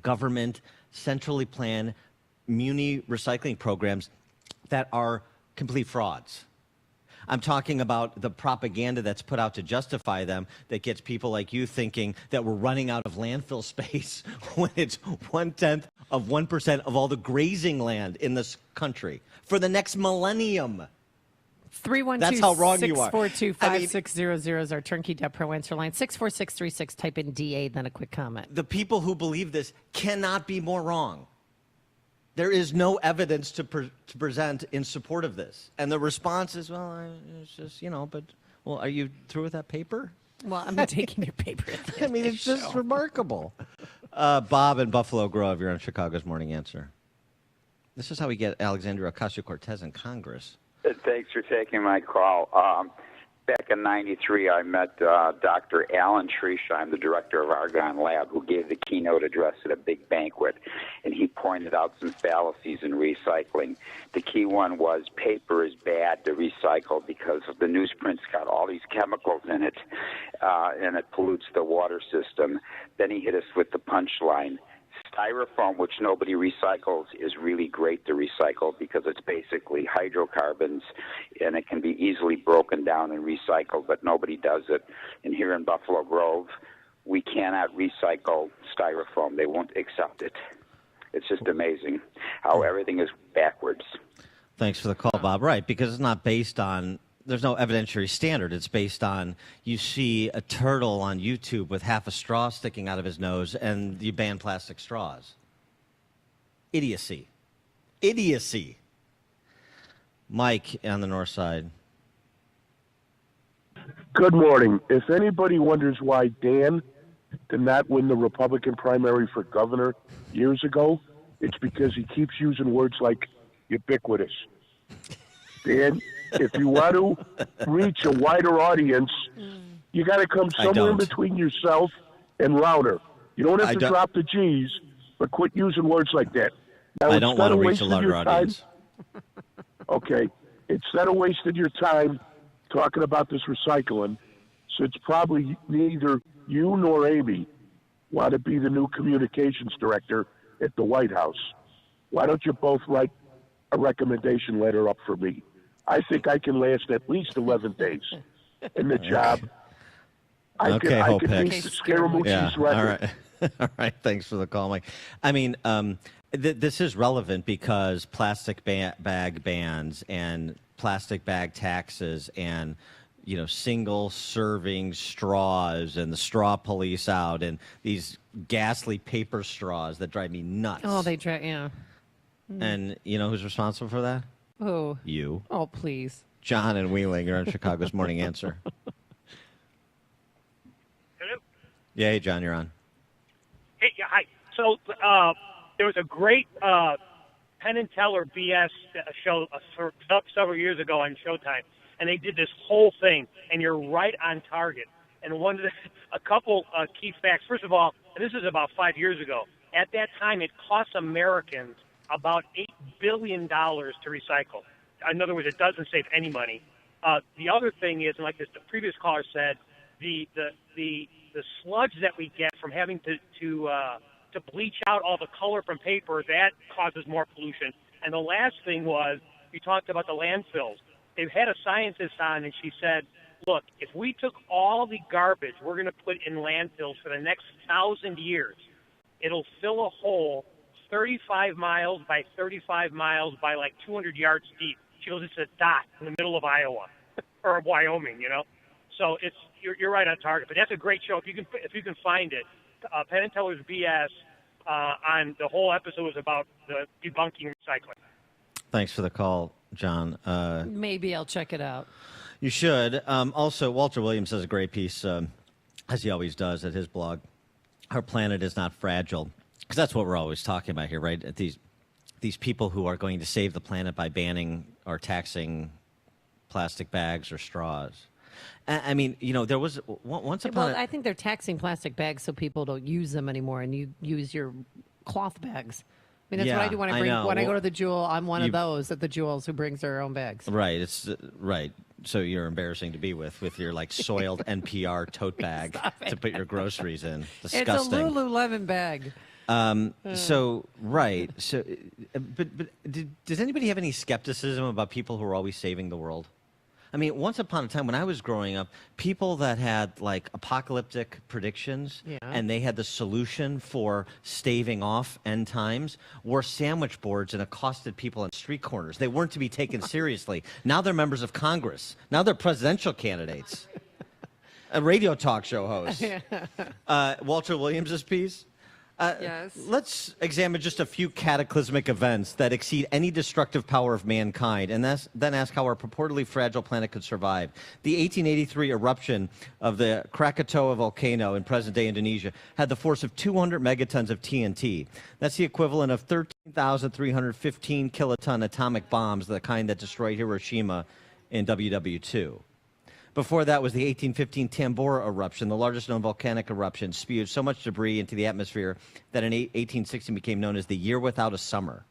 government centrally planned muni recycling programs that are complete frauds. I'm talking about the propaganda that's put out to justify them that gets people like you thinking that we're running out of landfill space when it's 0.1% of all the grazing land in this country for the next millennium. 312 That's how wrong you are. 642 I mean, 5600 is our turnkey Debt Pro answer line. 64636. Type in DA, then a quick comment. The people who believe this cannot be more wrong. There is no evidence to present in support of this. And the response is, well, it's just, but, well, are you through with that paper? Well, I'm not taking your paper. I mean, it's just remarkable. Bob in Buffalo Grove, you're on Chicago's Morning Answer. This is how we get Alexandria Ocasio-Cortez in Congress. Thanks for taking my call. back in '93, I met Dr. Alan Schriesheim, the director of Argonne Lab, who gave the keynote address at a big banquet, and he pointed out some fallacies in recycling. The key one was paper is bad to recycle because the newsprint's got all these chemicals in it, and it pollutes the water system. Then he hit us with the punchline. Styrofoam, which nobody recycles, is really great to recycle because it's basically hydrocarbons, and it can be easily broken down and recycled, but nobody does it. And here in Buffalo Grove, we cannot recycle styrofoam. They won't accept it. It's just amazing how everything is backwards. Thanks for the call, Bob. Right, because it's not based on, there's no evidentiary standard. It's based on, you see a turtle on YouTube with half a straw sticking out of his nose and you ban plastic straws. Idiocy. Idiocy. Mike on the north side. Good morning. If anybody wonders why Dan did not win the Republican primary for governor years ago, it's because he keeps using words like ubiquitous. Dan, if you want to reach a wider audience, you got to come somewhere in between yourself and Rauner. You don't have to drop the G's, but quit using words like that. Now, I don't want to reach a larger audience. Okay. Instead of wasting your time talking about this recycling, since probably neither you nor Amy want to be the new communications director at the White House, why don't you both write a recommendation letter up for me? I think I can last at least 11 days in the job. I can beat the Scaramucci's record. All right. All right. Thanks for the call, Mike. I mean, this is relevant because plastic bag bans and plastic bag taxes and, you know, single serving straws and the straw police out and these ghastly paper straws that drive me nuts. Oh, they drive, yeah. And you know who's responsible for that? Oh. You. Oh, please. John and Wheeling, you're on Chicago's Morning Answer. Hello? Yeah, hey, John, you're on. Hey, yeah, hi. So there was a great Penn and Teller BS show several years ago on Showtime, and they did this whole thing, and you're right on target. And a couple key facts. First of all, and this is about 5 years ago, at that time it cost Americans about $8 billion to recycle. In other words, it doesn't save any money. The other thing is, and like the previous caller said, the sludge that we get from having to bleach out all the color from paper, that causes more pollution. And the last thing was, you talked about the landfills. They've had a scientist on, and she said, look, if we took all the garbage we're going to put in landfills for the next 1,000 years, it'll fill a hole 35 miles by 35 miles by like 200 yards deep. She goes, it's a dot in the middle of Iowa or Wyoming, you know. So you're right on target. But that's a great show if you can find it. Penn and Teller's BS on the whole episode was about the debunking recycling. Thanks for the call, John. Maybe I'll check it out. You should. Also, Walter Williams has a great piece, as he always does, at his blog. Our planet is not fragile. Because that's what we're always talking about here, right? These people who are going to save the planet by banning or taxing plastic bags or straws. I mean, you know, there was once upon I think they're taxing plastic bags so people don't use them anymore, and you use your cloth bags. I mean, that's what I do when I go to the Jewel. I'm one of those at the Jewels who brings their own bags. Right. It's right. So you're embarrassing to be with your like soiled NPR tote bag to put your groceries in. Disgusting. It's a Lululemon bag. So right. So, but does anybody have any skepticism about people who are always saving the world? I mean, once upon a time when I was growing up, people that had like apocalyptic predictions and they had the solution for staving off end times wore sandwich boards and accosted people on street corners. They weren't to be taken seriously. Now they're members of Congress. Now they're presidential candidates. A radio talk show host. Walter Williams' piece. Yes. Let's examine just a few cataclysmic events that exceed any destructive power of mankind, and then ask how our purportedly fragile planet could survive. The 1883 eruption of the Krakatoa volcano in present-day Indonesia had the force of 200 megatons of TNT. That's the equivalent of 13,315 kiloton atomic bombs, the kind that destroyed Hiroshima in WW2. Before that was the 1815 Tambora eruption, the largest known volcanic eruption, spewed so much debris into the atmosphere that in 1816 became known as the year without a summer.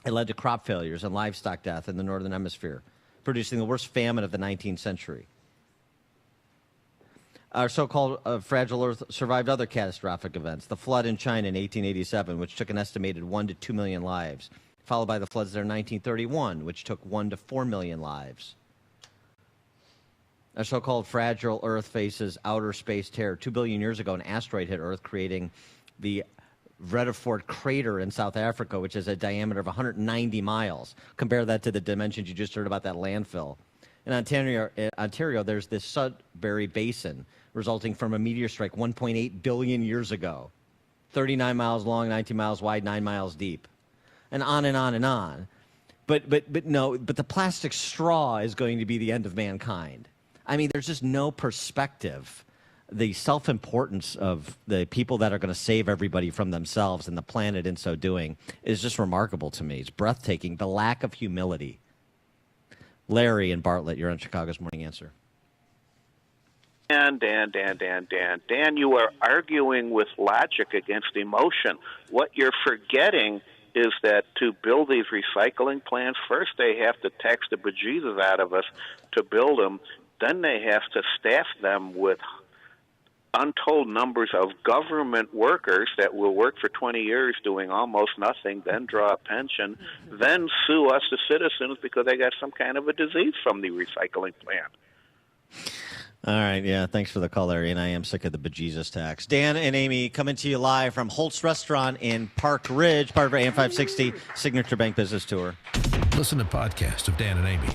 It led to crop failures and livestock death in the northern hemisphere, producing the worst famine of the 19th century. Our so-called fragile Earth survived other catastrophic events. The flood in China in 1887, which took an estimated 1 to 2 million lives, followed by the floods there in 1931, which took 1 to 4 million lives. Our so-called fragile Earth faces outer space terror. 2 billion years ago, an asteroid hit Earth, creating the Vredefort crater in South Africa, which has a diameter of 190 miles. Compare that to the dimensions you just heard about that landfill. In Ontario, there's this Sudbury Basin resulting from a meteor strike 1.8 billion years ago. 39 miles long, 19 miles wide, 9 miles deep. And on and on and on. But the plastic straw is going to be the end of mankind. I mean, there's just no perspective. The self-importance of the people that are going to save everybody from themselves and the planet in so doing is just remarkable to me. It's breathtaking. The lack of humility. Larry and Bartlett, you're on Chicago's Morning Answer. Dan, you are arguing with logic against emotion. What you're forgetting is that to build these recycling plants, first they have to tax the bejesus out of us to build them. Then they have to staff them with untold numbers of government workers that will work for 20 years doing almost nothing, then draw a pension, then sue us, the citizens, because they got some kind of a disease from the recycling plant. All right, yeah, thanks for the call, Larry, and I am sick of the bejesus tax. Dan and Amy coming to you live from Holt's Restaurant in Park Ridge, part of our AM 560 Signature Bank Business Tour. Listen to podcasts of Dan and Amy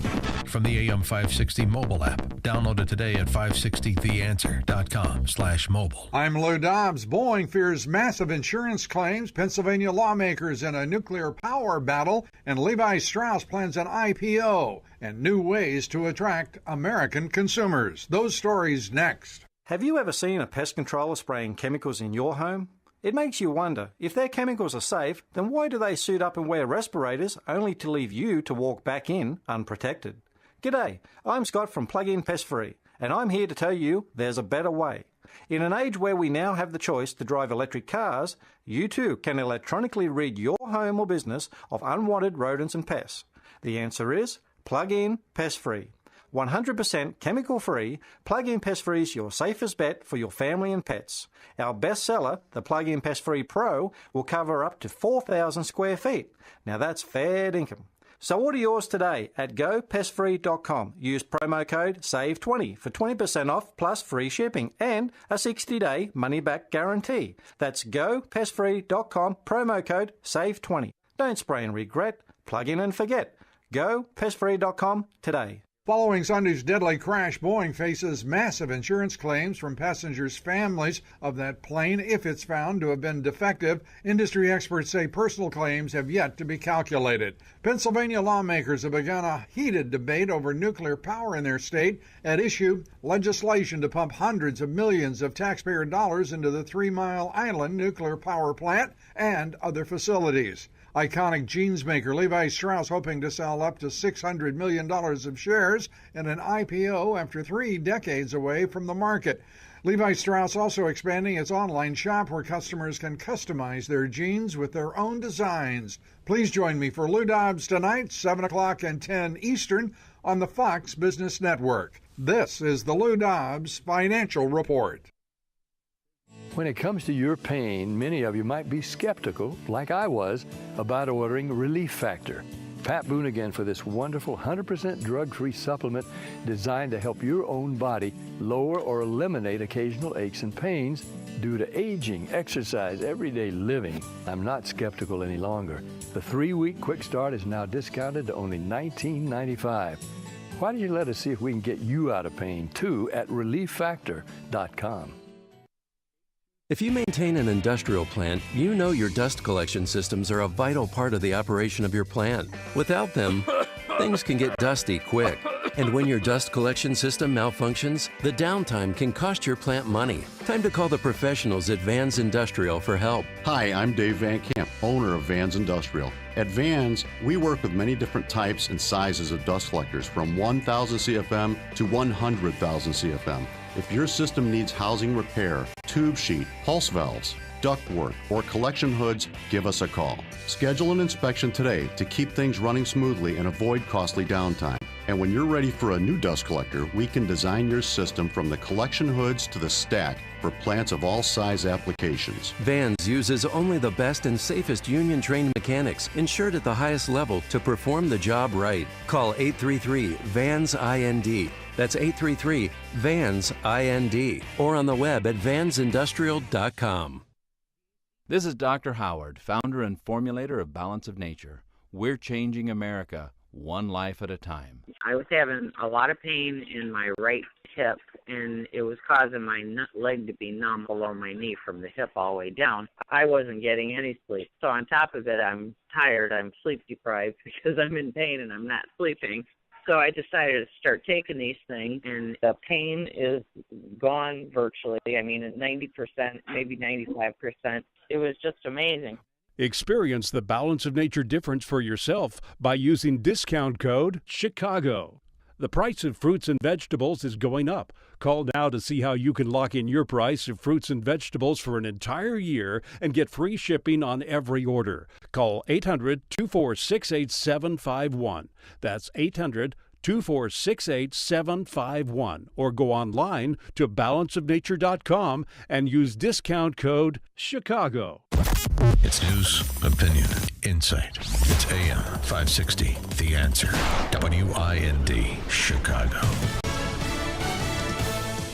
from the AM 560 mobile app. Download it today at 560theanswer.com/mobile. I'm Lou Dobbs. Boeing fears massive insurance claims, Pennsylvania lawmakers in a nuclear power battle, and Levi Strauss plans an IPO and new ways to attract American consumers. Those stories next. Have you ever seen a pest controller spraying chemicals in your home? It makes you wonder, if their chemicals are safe, then why do they suit up and wear respirators only to leave you to walk back in unprotected? G'day, I'm Scott from Plug-in Pest Free, and I'm here to tell you there's a better way. In an age where we now have the choice to drive electric cars, you too can electronically rid your home or business of unwanted rodents and pests. The answer is Plug-in Pest Free. 100% chemical-free, Plug-in Pest Free is your safest bet for your family and pets. Our bestseller, the Plug-in Pest Free Pro, will cover up to 4,000 square feet. Now that's fair dinkum. So order yours today at gopestfree.com. Use promo code SAVE20 for 20% off plus free shipping and a 60-day money-back guarantee. That's gopestfree.com, promo code SAVE20. Don't spray and regret. Plug in and forget. Gopestfree.com today. Following Sunday's deadly crash, Boeing faces massive insurance claims from passengers' families of that plane if it's found to have been defective. Industry experts say personal claims have yet to be calculated. Pennsylvania lawmakers have begun a heated debate over nuclear power in their state. At issue, legislation to pump hundreds of millions of taxpayer dollars into the 3 Mile Island nuclear power plant and other facilities. Iconic jeans maker Levi Strauss hoping to sell up to $600 million of shares in an IPO after 3 decades away from the market. Levi Strauss also expanding its online shop where customers can customize their jeans with their own designs. Please join me for Lou Dobbs tonight, 7 o'clock and 10 Eastern on the Fox Business Network. This is the Lou Dobbs Financial Report. When it comes to your pain, many of you might be skeptical, like I was, about ordering Relief Factor. Pat Boone again for this wonderful 100% drug-free supplement designed to help your own body lower or eliminate occasional aches and pains due to aging, exercise, everyday living. I'm not skeptical any longer. The 3-week quick start is now discounted to only $19.95. Why don't you let us see if we can get you out of pain, too, at ReliefFactor.com. If you maintain an industrial plant, you know your dust collection systems are a vital part of the operation of your plant. Without them, Things can get dusty quick. And when your dust collection system malfunctions, the downtime can cost your plant money. Time to call the professionals at Vans Industrial for help. Hi, I'm Dave Van Camp, owner of Vans Industrial. At Vans, we work with many different types and sizes of dust collectors from 1,000 CFM to 100,000 CFM. If your system needs housing repair, tube sheet, pulse valves, ductwork, or collection hoods, give us a call. Schedule an inspection today to keep things running smoothly and avoid costly downtime. And when you're ready for a new dust collector, we can design your system from the collection hoods to the stack for plants of all size applications. Vans uses only the best and safest union-trained mechanics, insured at the highest level to perform the job right. Call 833-VANS-IND. That's 833-VANS-IND. Or on the web at vansindustrial.com. This is Dr. Howard, founder and formulator of Balance of Nature. We're changing America, one life at a time. I was having a lot of pain in my right hip, and it was causing my leg to be numb below my knee from the hip all the way down. I wasn't getting any sleep. So on top of it, I'm tired, I'm sleep deprived because I'm in pain and I'm not sleeping. So I decided to start taking these things, and the pain is gone virtually. I mean, at 90%, maybe 95%. It was just amazing. Experience the Balance of Nature difference for yourself by using discount code CHICAGO. The price of fruits and vegetables is going up. Call now to see how you can lock in your price of fruits and vegetables for an entire year and get free shipping on every order. Call 800-246-8751. That's 800-246-8751. Or go online to balanceofnature.com and use discount code CHICAGO. It's news, opinion, insight. It's AM 560, The Answer. WIND, Chicago.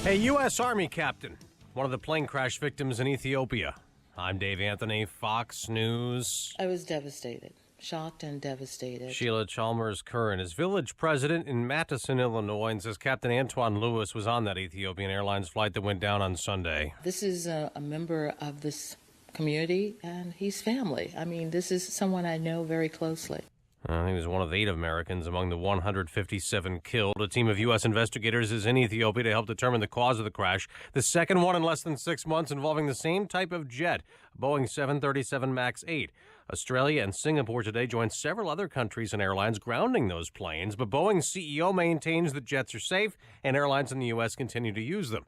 A U.S. Army captain, one of the plane crash victims in Ethiopia. I'm Dave Anthony, Fox News. I was devastated, shocked and devastated. Sheila Chalmers-Curran is village president in Madison, Illinois, and says Captain Antoine Lewis was on that Ethiopian Airlines flight that went down on Sunday. This is a member of this community, and he's family. I mean, this is someone I know very closely. He was one of 8 Americans among the 157 killed. A team of U.S. investigators is in Ethiopia to help determine the cause of the crash. The second one in less than 6 months involving the same type of jet, a Boeing 737 MAX 8. Australia and Singapore today joined several other countries and airlines grounding those planes, but Boeing's CEO maintains that jets are safe and airlines in the U.S. continue to use them.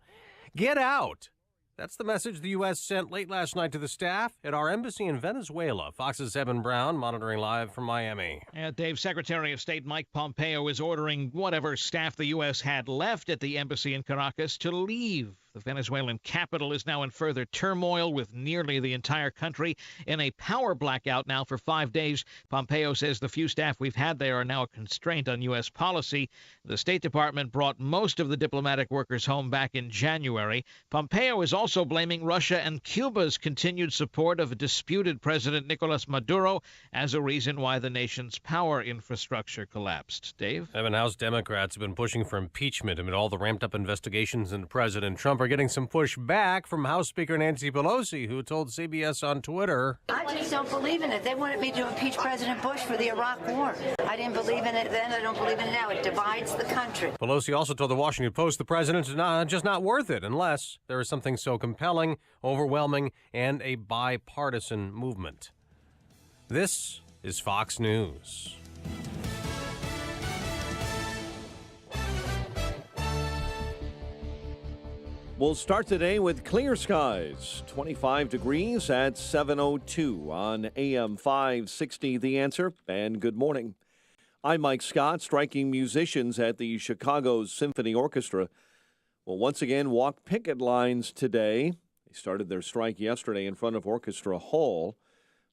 Get out! That's the message the U.S. sent late last night to the staff at our embassy in Venezuela. Fox's Evan Brown monitoring live from Miami. Dave, Secretary of State Mike Pompeo is ordering whatever staff the U.S. had left at the embassy in Caracas to leave. The Venezuelan capital is now in further turmoil, with nearly the entire country in a power blackout now for 5 days. Pompeo says the few staff we've had there are now a constraint on U.S. policy. The State Department brought most of the diplomatic workers home back in January. Pompeo is also blaming Russia and Cuba's continued support of disputed President Nicolas Maduro as a reason why the nation's power infrastructure collapsed. Dave? Evan, House Democrats have been pushing for impeachment amid all the ramped-up investigations into President Trump. Are getting some pushback from House Speaker Nancy Pelosi, who told CBS on Twitter, I just don't believe in it. They wanted me to impeach President Bush for the Iraq War. I didn't believe in it then. I don't believe in it now. It divides the country. Pelosi also told the Washington Post the president is just not worth it unless there is something so compelling, overwhelming, and a bipartisan movement. This is Fox News. We'll start today with clear skies, 25 degrees at 7:02 on AM 560 The Answer, and good morning. I'm Mike Scott. Striking musicians at the Chicago Symphony Orchestra will once again walk picket lines today. They started their strike yesterday in front of Orchestra Hall.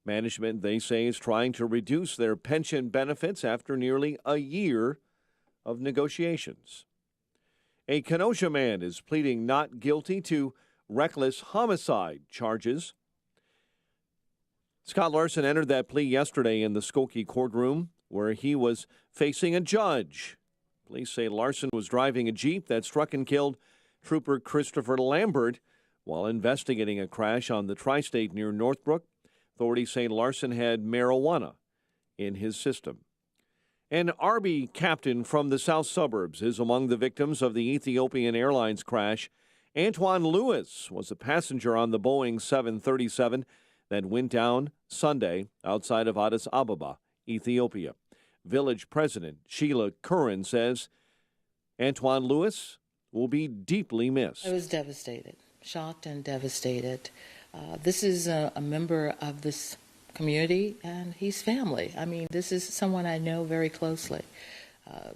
Management, they say, is trying to reduce their pension benefits after nearly a year of negotiations. A Kenosha man is pleading not guilty to reckless homicide charges. Scott Larson entered that plea yesterday in the Skokie courtroom, where he was facing a judge. Police say Larson was driving a Jeep that struck and killed Trooper Christopher Lambert while investigating a crash on the Tri-State near Northbrook. Authorities say Larson had marijuana in his system. An Army captain from the south suburbs is among the victims of the Ethiopian Airlines crash. Antoine Lewis was a passenger on the Boeing 737 that went down Sunday outside of Addis Ababa, Ethiopia. Village President Sheila Curran says Antoine Lewis will be deeply missed. I was devastated, shocked and devastated. This is a member of this community, and he's family. I mean, this is someone I know very closely,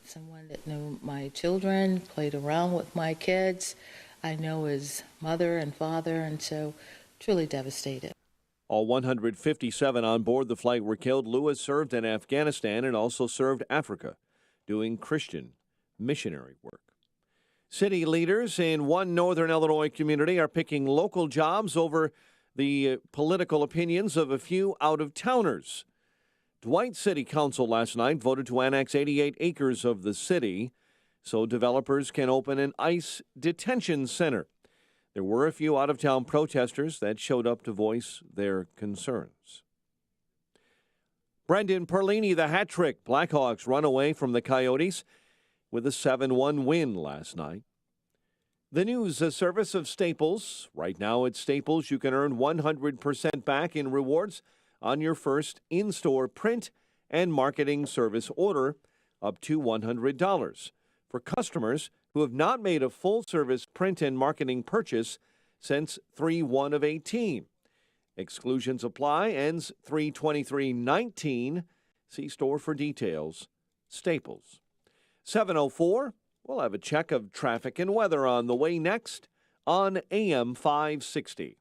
someone that knew my children, played around with my kids. I know his mother and father, and so truly devastated. All 157 on board the flight were killed. Lewis served in Afghanistan and also served Africa, doing Christian missionary work. City leaders in one northern Illinois community are picking local jobs over the political opinions of a few out-of-towners. Dwight City Council last night voted to annex 88 acres of the city so developers can open an ICE detention center. There were a few out-of-town protesters that showed up to voice their concerns. Brendan Perlini, the hat trick. Blackhawks run away from the Coyotes with a 7-1 win last night. The news service of Staples. Right now at Staples, you can earn 100% back in rewards on your first in-store print and marketing service order up to $100. For customers who have not made a full-service print and marketing purchase since 3/1/18. Exclusions apply. Ends 3/23/19. See store for details. Staples. 7:04. We'll have a check of traffic and weather on the way next on AM 560.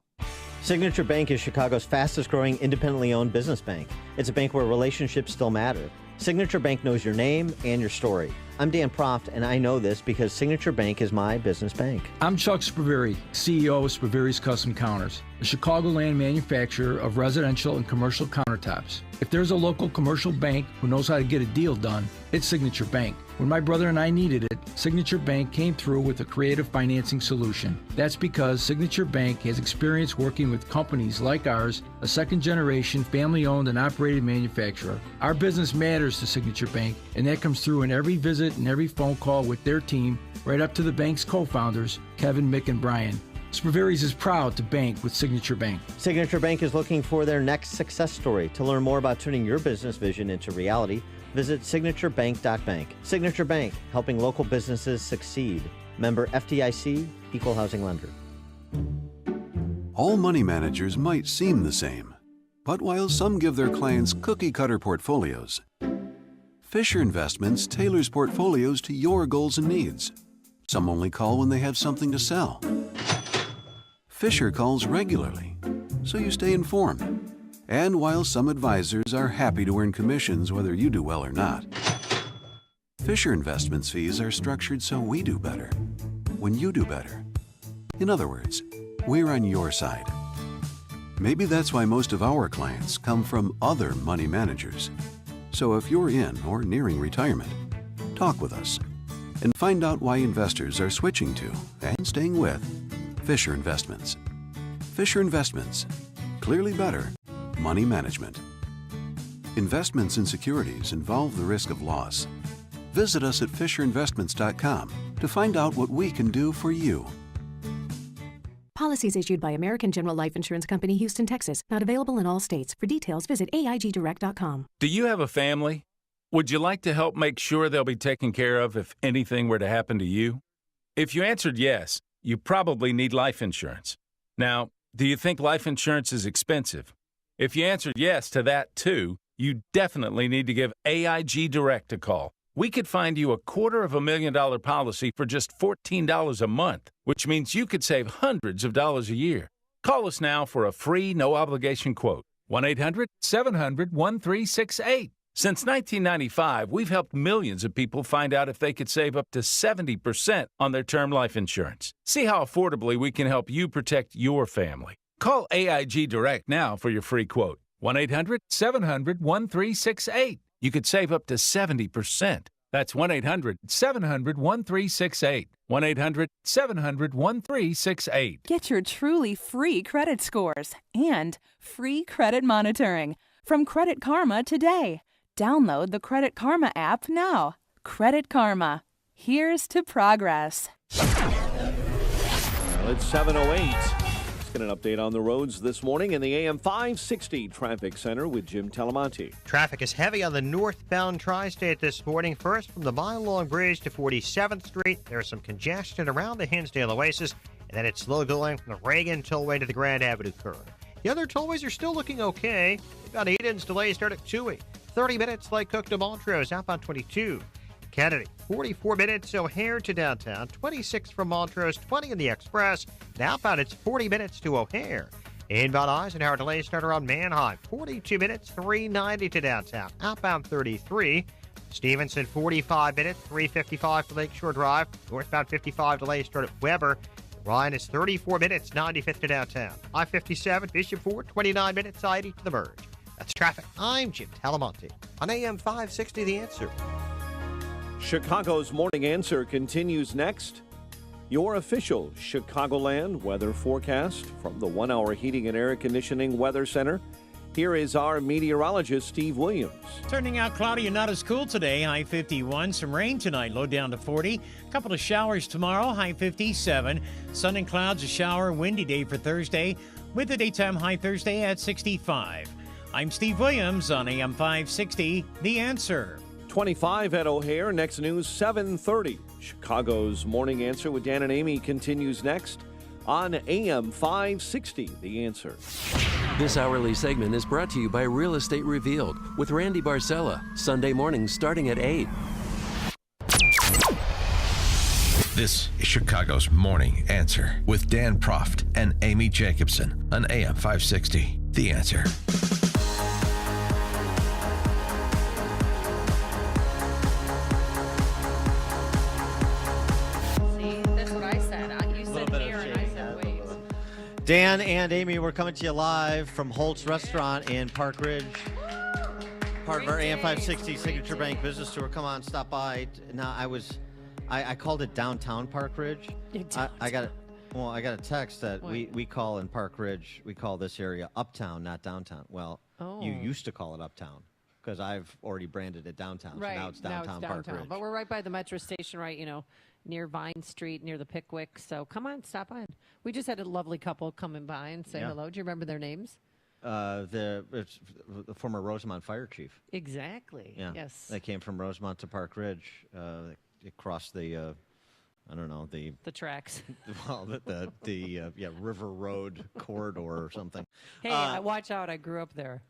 Signature Bank is Chicago's fastest-growing independently owned business bank. It's a bank where relationships still matter. Signature Bank knows your name and your story. I'm Dan Proft, and I know this because Signature Bank is my business bank. I'm Chuck Spaveri, CEO of Spaveri's Custom Counters, a Chicagoland manufacturer of residential and commercial countertops. If there's a local commercial bank who knows how to get a deal done, it's Signature Bank. When my brother and I needed it, Signature Bank came through with a creative financing solution. That's because Signature Bank has experience working with companies like ours, a second-generation, family-owned and operated manufacturer. Our business matters to Signature Bank, and that comes through in every visit and every phone call with their team, right up to the bank's co-founders, Kevin, Mick, and Brian. Spaveri's is proud to bank with Signature Bank. Signature Bank is looking for their next success story. To learn more about turning your business vision into reality, visit signaturebank.bank. Signature Bank, helping local businesses succeed. Member FDIC, Equal Housing Lender. All money managers might seem the same, but while some give their clients cookie-cutter portfolios, Fisher Investments tailors portfolios to your goals and needs. Some only call when they have something to sell. Fisher calls regularly, so you stay informed. And while some advisors are happy to earn commissions whether you do well or not, Fisher Investments fees are structured so we do better when you do better. In other words, we're on your side. Maybe that's why most of our clients come from other money managers. So if you're in or nearing retirement, talk with us and find out why investors are switching to and staying with Fisher Investments. Fisher Investments. Clearly better money management. Investments in securities involve the risk of loss. Visit us at FisherInvestments.com to find out what we can do for you. Policies issued by American General Life Insurance Company, Houston, Texas. Not available in all states. For details, visit AIGdirect.com. Do you have a family? Would you like to help make sure they'll be taken care of if anything were to happen to you? If you answered yes, you probably need life insurance. Now, do you think life insurance is expensive? If you answered yes to that too, you definitely need to give AIG Direct a call. We could find you a $250,000 policy for just $14 a month, which means you could save hundreds of dollars a year. Call us now for a free, no-obligation quote. 1-800-700-1368. Since 1995, we've helped millions of people find out if they could save up to 70% on their term life insurance. See how affordably we can help you protect your family. Call AIG Direct now for your free quote. 1-800-700-1368. You could save up to 70%. That's 1-800-700-1368. 1-800-700-1368. Get your truly free credit scores and free credit monitoring from Credit Karma today. Download the Credit Karma app now. Credit Karma. Here's to progress. Well, it's 7:08. Let's get an update on the roads this morning in the AM 560 Traffic Center with Jim Talamonte. Traffic is heavy on the northbound tri-state this morning. First, from the Mile Long Bridge to 47th Street, there's some congestion around the Hinsdale Oasis, and then it's slow going from the Reagan Tollway to the Grand Avenue curve. The other tollways are still looking okay. We've got Eden's delays start at 2 30 minutes Lake Cook to Montrose, outbound 22. Kennedy, 44 minutes O'Hare to downtown, 26 from Montrose, 20 in the Express. And outbound, it's 40 minutes to O'Hare. Inbound Eisenhower delays start around Manheim, 42 minutes, 390 to downtown, outbound 33. Stevenson, 45 minutes, 355 to Lakeshore Drive. Northbound 55 delays start at Weber. Ryan is 34 minutes, 95th to downtown. I-57, Bishop Ford, 29 minutes, I-80 to the merge. That's traffic. I'm Jim Talamonte on AM 560, The Answer. Chicago's Morning Answer continues next. Your official Chicagoland weather forecast from the 1 Hour Heating and Air Conditioning Weather Center. Here is our meteorologist, Steve Williams. Turning out cloudy and not as cool today, high 51. Some rain tonight, low down to 40. A couple of showers tomorrow, high 57. Sun and clouds, a shower, windy day for Thursday, with the daytime high Thursday at 65. I'm Steve Williams on AM 560, The Answer. 25 at O'Hare. Next news, 7:30. Chicago's Morning Answer with Dan and Amy continues next on AM 560, The Answer. This hourly segment is brought to you by Real Estate Revealed with Randy Barcella, Sunday mornings starting at 8. This is Chicago's Morning Answer with Dan Proft and Amy Jacobson on AM 560, The Answer. Dan and Amy, we're coming to you live from Holt's Restaurant in Park Ridge. Part of our AM 560 Signature Bank Business Tour. Come on, stop by. Now, I called it Downtown Park Ridge. I got a text that we call in Park Ridge, we call this area Uptown, not Downtown. Well, you used to call it Uptown because I've already branded it Downtown. Right. So now it's Downtown Park Ridge. But we're right by the metro station, right, near Vine Street, near the Pickwick. So come on, stop by. We just had a lovely couple coming by and say hello. Do you remember their names? It's the former Rosemont Fire Chief. Exactly. Yeah. Yes. They came from Rosemont to Park Ridge. They crossed the, the tracks. Well, the River Road corridor or something. Hey, watch out! I grew up there.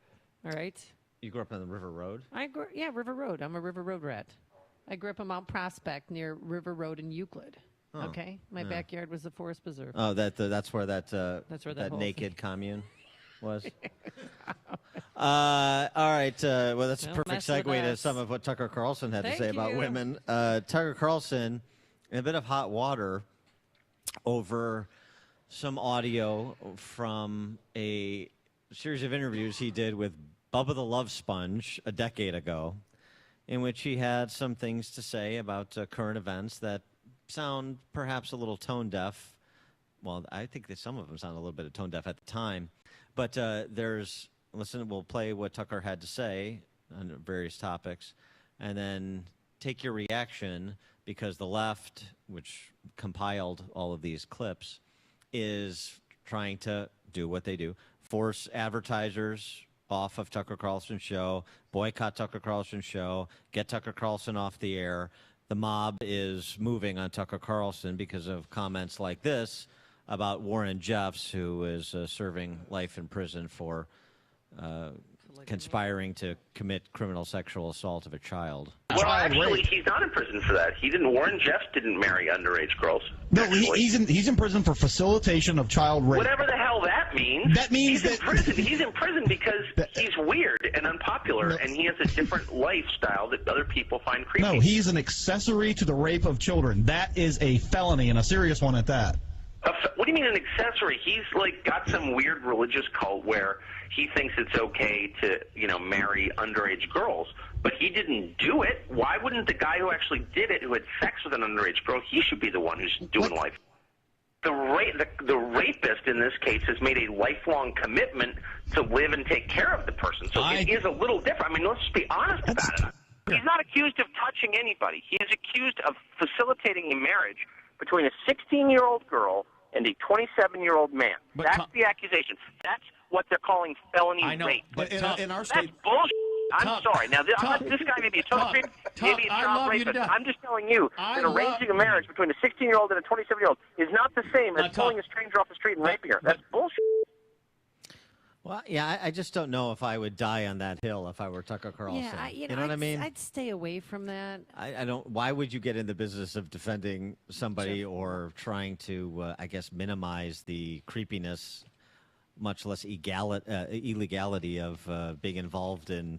All right. You grew up on the River Road? River Road. I'm a River Road rat. I grew up in Mount Prospect near River Road in Euclid. Oh, okay, my backyard was the Forest Preserve. Oh, that's where that naked thing. commune was. All right. Well, that's a perfect segue to some of what Tucker Carlson had to say about women. Tucker Carlson, in a bit of hot water over some audio from a series of interviews he did with Bubba the Love Sponge a decade ago, in which he had some things to say about current events that sound perhaps a little tone deaf. Well, I think that some of them sound a little bit of tone deaf at the time. But we'll play what Tucker had to say on various topics, and then take your reaction, because the left, which compiled all of these clips, is trying to do what they do, force advertisers off of Tucker Carlson's show, boycott Tucker Carlson's show, get Tucker Carlson off the air. The mob is moving on Tucker Carlson because of comments like this about Warren Jeffs, who is serving life in prison for conspiring to commit criminal sexual assault of a child. Well, actually, he's not in prison for that. Warren Jeffs didn't marry underage girls. No, he's in prison for facilitation of child rape. Whatever the hell that means. That means he's in prison because he's weird and unpopular, and he has a different lifestyle that other people find creepy. No, he's an accessory to the rape of children. That is a felony, and a serious one at that. What do you mean an accessory? He's got some weird religious cult where he thinks it's okay to, marry underage girls. But he didn't do it. Why wouldn't the guy who actually did it, who had sex with an underage girl, he should be the one who's doing life? The rapist in this case has made a lifelong commitment to live and take care of the person. So it is a little different. I mean, let's just be honest about it. He's not accused of touching anybody. He is accused of facilitating a marriage between a 16-year-old girl and a 27-year-old man. That's the accusation. That's what they're calling felony rape. But in our state, that's bullshit. I'm sorry. Now, this guy may be a total creep, maybe a child rapist. I'm just telling you that arranging a marriage between a 16-year-old and a 27-year-old is not the same as pulling a stranger off the street and raping her. That's bullshit. Well, yeah, I just don't know if I would die on that hill if I were Tucker Carlson. Yeah, you know what I mean? I'd stay away from that. I don't. Why would you get in the business of defending somebody or trying to, I guess, minimize the creepiness, much less illegality of being involved in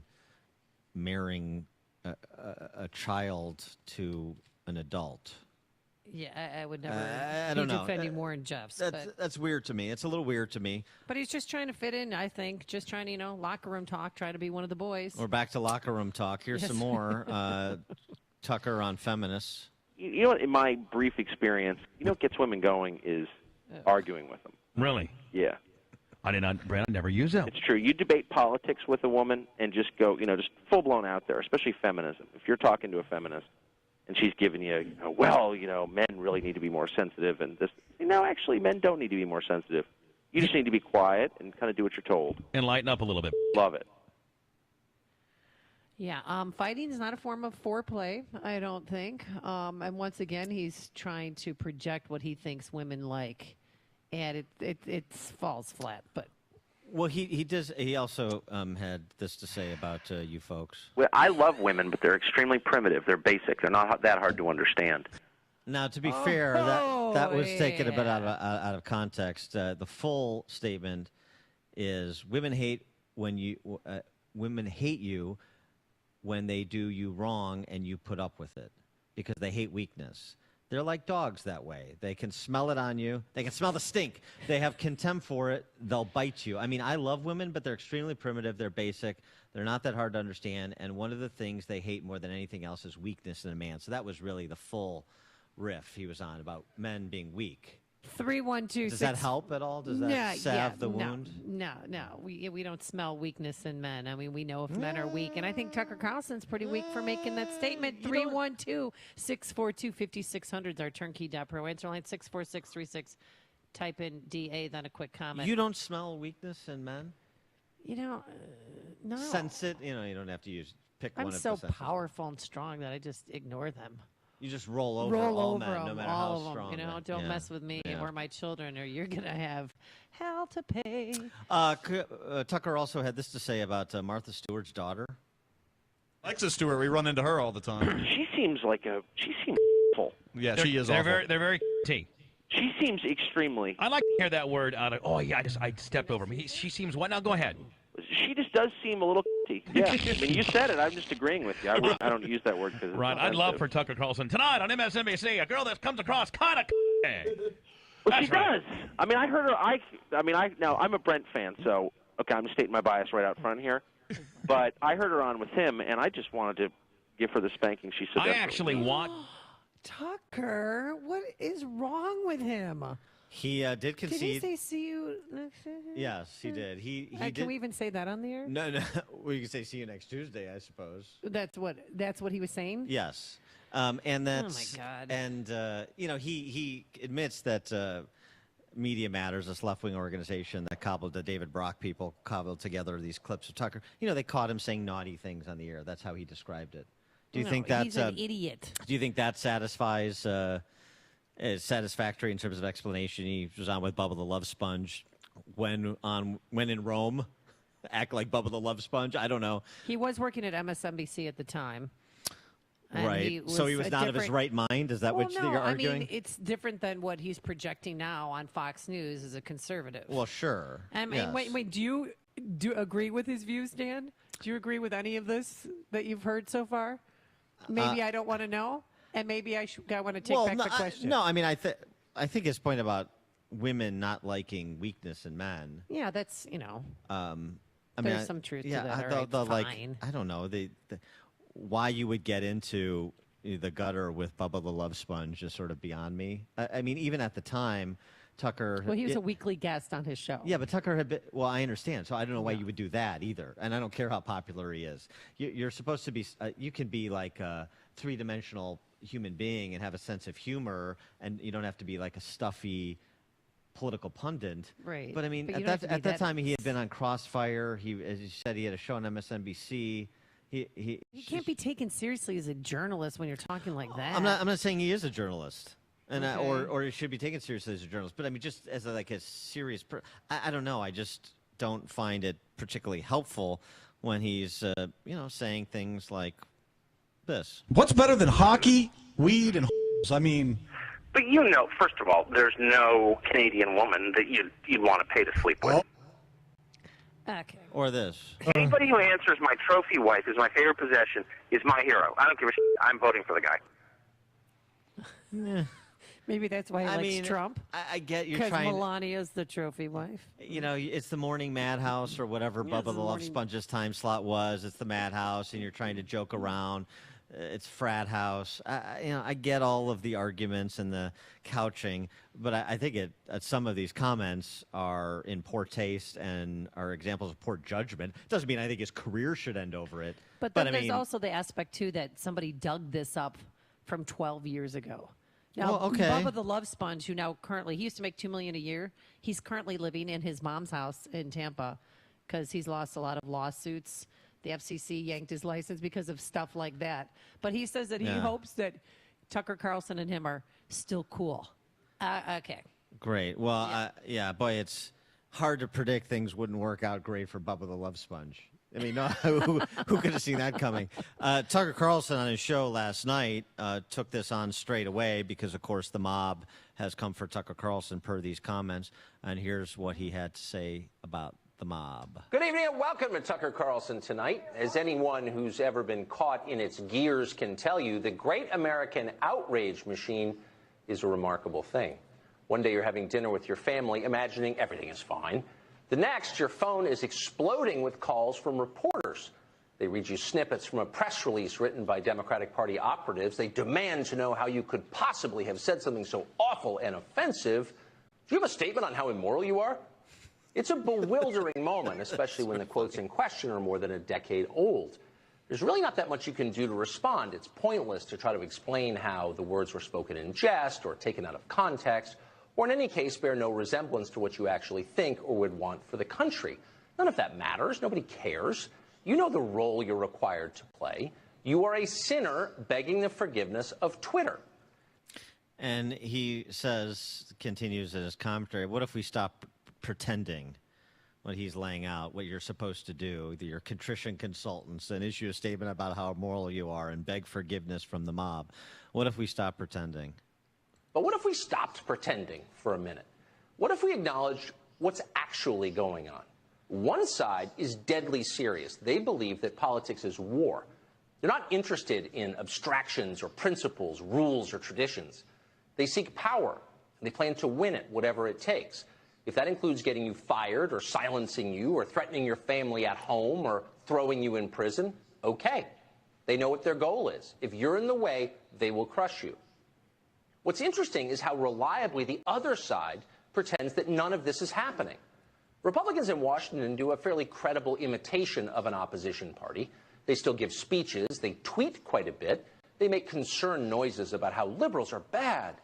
marrying a child to an adult? Yeah, I would never I don't know. defend you more than Jeff's. That's weird to me. It's a little weird to me. But he's just trying to fit in, I think. Just trying to, locker room talk, try to be one of the boys. We're back to locker room talk. Here's some more. Tucker on feminists. You know what, in my brief experience, what gets women going is arguing with them. Really? Yeah. I did not, Brad, I never use that. It's true. You debate politics with a woman and just go, just full-blown out there, especially feminism. If you're talking to a feminist and she's giving you, men really need to be more sensitive and this. Actually, men don't need to be more sensitive. You just need to be quiet and kind of do what you're told. And lighten up a little bit. Love it. Yeah, fighting is not a form of foreplay, I don't think. And once again, he's trying to project what he thinks women like. And it falls flat, but well, he does. He also had this to say about you folks. Well, I love women, but they're extremely primitive. They're basic. They're not that hard to understand. Now, to be fair, that was taken a bit out of context. The full statement is women hate you when they do you wrong and you put up with it because they hate weakness. They're like dogs that way. They can smell it on you. They can smell the stink. They have contempt for it. They'll bite you. I mean, I love women, but they're extremely primitive. They're basic. They're not that hard to understand. And one of the things they hate more than anything else is weakness in a man. So that was really the full riff he was on about men being weak. 312. Does that help at all? Does that salve the wound? No. We don't smell weakness in men. I mean, we know if men are weak. And I think Tucker Carlson's pretty weak for making that statement. 312-642-5600 is our turnkey.pro. Answer line 64636. Type in DA, then a quick comment. You don't smell weakness in men? No. Sense it? You don't have to pick one I'm of the so senses. powerful and strong that I just ignore them. You just roll over all men, no matter how strong. Don't mess with me or my children, or you're going to have hell to pay. Tucker also had this to say about Martha Stewart's daughter. Alexis Stewart, we run into her all the time. She seems awful. Yeah, she is awful. They're very T. She seems extremely. I like to hear that word out of. Oh yeah, I stepped over me. She seems what? Now go ahead. She just does seem a little. Yeah, I mean, you said it. I'm just agreeing with you. I don't use that word because. Right, I'd love for Tucker Carlson tonight on MSNBC. A girl that comes across kind of. Well, she does. I mean, I heard her. Now I'm a Brent fan, so okay, I'm stating my bias right out front here. But I heard her on with him, and I just wanted to give her the spanking she so. I actually want. Tucker, what is wrong with him? He did concede. Did he say see you next Tuesday? Yes, he did. He did. Can we even say that on the air? No. Well, you can say see you next Tuesday, I suppose. That's what he was saying? Yes. And that's, oh, my God. And, he admits that Media Matters, this left-wing organization that the David Brock people cobbled together these clips of Tucker. They caught him saying naughty things on the air. That's how he described it. Do you think that's he's an idiot? Do you think that satisfies? Is satisfactory in terms of explanation? He was on with Bubba the Love Sponge when in Rome. Act like Bubba the Love Sponge. I don't know. He was working at MSNBC at the time. Right. So he was not of his right mind? Is that what you're arguing? I mean, it's different than what he's projecting now on Fox News as a conservative. Well, sure. Yes. Wait. Do you agree with his views, Dan? Do you agree with any of this that you've heard so far? Maybe I don't want to know. And maybe I want to take back the question. I mean, I think his point about women not liking weakness in men. Yeah, that's there's some truth to that. I don't know why you would get into the gutter with Bubba the Love Sponge is sort of beyond me. I mean, even at the time, Tucker. Well, he was a weekly guest on his show. Yeah, but Tucker had been. Well, I understand. So I don't know why you would do that either. And I don't care how popular he is. You're supposed to be. You can be like a three-dimensional human being and have a sense of humor, and you don't have to be like a stuffy political pundit. Right. But I mean, But at that time, he had been on Crossfire. He, as you said, he had a show on MSNBC. You can't be taken seriously as a journalist when you're talking like that. I'm not saying he is a journalist. And Okay. or he should be taken seriously as a journalist, but I mean, just as a serious. I don't know. I just don't find it particularly helpful when he's saying things like this. What's better than hockey, weed, and I mean, But first of all, there's no Canadian woman that you'd want to pay to sleep with. Okay. Or this. Anybody who answers my trophy wife is my favorite possession is my hero. I don't give a shit. I'm voting for the guy. Maybe that's why he likes Trump. I get you're Because trying. Melania's the trophy wife. It's the morning madhouse or whatever Yeah, Bubba it's the the Love morning- Sponge's time slot was. It's the madhouse, and you're trying to joke around. It's frat house. I get all of the arguments and the couching, but I think some of these comments are in poor taste and are examples of poor judgment. Doesn't mean I think his career should end over it. But then there's also the aspect, too, that somebody dug this up from 12 years ago. Now, Well, okay. Bubba the Love Sponge, who now currently, he used to make $2 million a year. He's currently living in his mom's house in Tampa because he's lost a lot of lawsuits. The FCC yanked his license because of stuff like that. But he says that he hopes that Tucker Carlson and him are still cool. Okay. Great. Well, boy, it's hard to predict things wouldn't work out great for Bubba the Love Sponge. I mean, no, who could have seen that coming? Tucker Carlson on his show last night took this on straight away because, of course, the mob has come for Tucker Carlson per these comments. And here's what he had to say about the mob. Good evening and welcome to Tucker Carlson Tonight. As anyone who's ever been caught in its gears can tell you, the great American outrage machine is a remarkable thing. One day you're having dinner with your family, imagining everything is fine. The next, your phone is exploding with calls from reporters. They read you snippets from a press release written by Democratic Party operatives. They demand to know how you could possibly have said something so awful and offensive. Do you have a statement on how immoral you are? It's a bewildering moment, especially when the quotes in question are more than a decade old. There's really not that much you can do to respond. It's pointless to try to explain how the words were spoken in jest or taken out of context, or in any case bear no resemblance to what you actually think or would want for the country. None of that matters. Nobody cares. You know the role you're required to play. You are a sinner begging the forgiveness of Twitter. And he continues in his commentary, what if we stop pretending what he's laying out, what you're supposed to do, your contrition consultants, and issue a statement about how immoral you are and beg forgiveness from the mob? What if we stop pretending? But what if we stopped pretending for a minute? What if we acknowledged what's actually going on? One side is deadly serious. They believe that politics is war. They're not interested in abstractions or principles, rules or traditions. They seek power, and they plan to win it, whatever it takes. If that includes getting you fired or silencing you or threatening your family at home or throwing you in prison, okay. They know what their goal is. If you're in the way, they will crush you. What's interesting is how reliably the other side pretends that none of this is happening. Republicans in Washington do a fairly credible imitation of an opposition party. They still give speeches. They tweet quite a bit. They make concerned noises about how liberals are bad.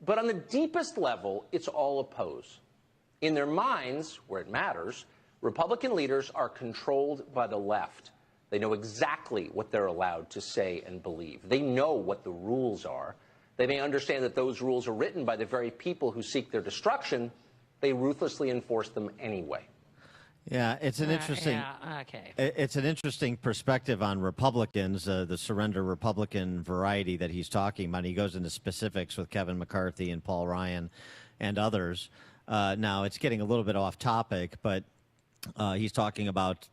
But on the deepest level, it's all a pose. In their minds, where it matters, Republican leaders are controlled by the left. They know exactly what they're allowed to say and believe. They know what the rules are. They may understand that those rules are written by the very people who seek their destruction. They ruthlessly enforce them anyway. Yeah, it's an interesting. Okay. It's an interesting perspective on Republicans, the surrender Republican variety that he's talking about. He goes into specifics with Kevin McCarthy and Paul Ryan and others. Now it's getting a little bit off topic, but he's talking about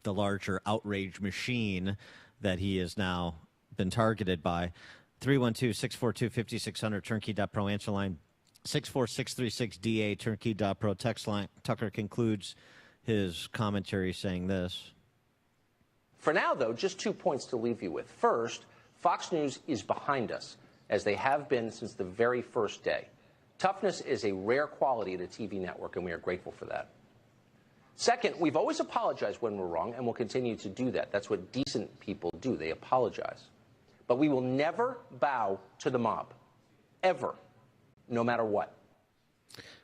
the larger outrage machine that he has now been targeted by. 312-642-5600, turnkey.pro answer line, 64636DA, turnkey.pro text line. Tucker concludes his commentary saying this. For now, though, just 2 points to leave you with. First, Fox News is behind us, as they have been since the very first day. Toughness is a rare quality at a TV network, and we are grateful for that. Second, we've always apologized when we're wrong, and we'll continue to do that. That's what decent people do. They apologize. But we will never bow to the mob, ever, no matter what.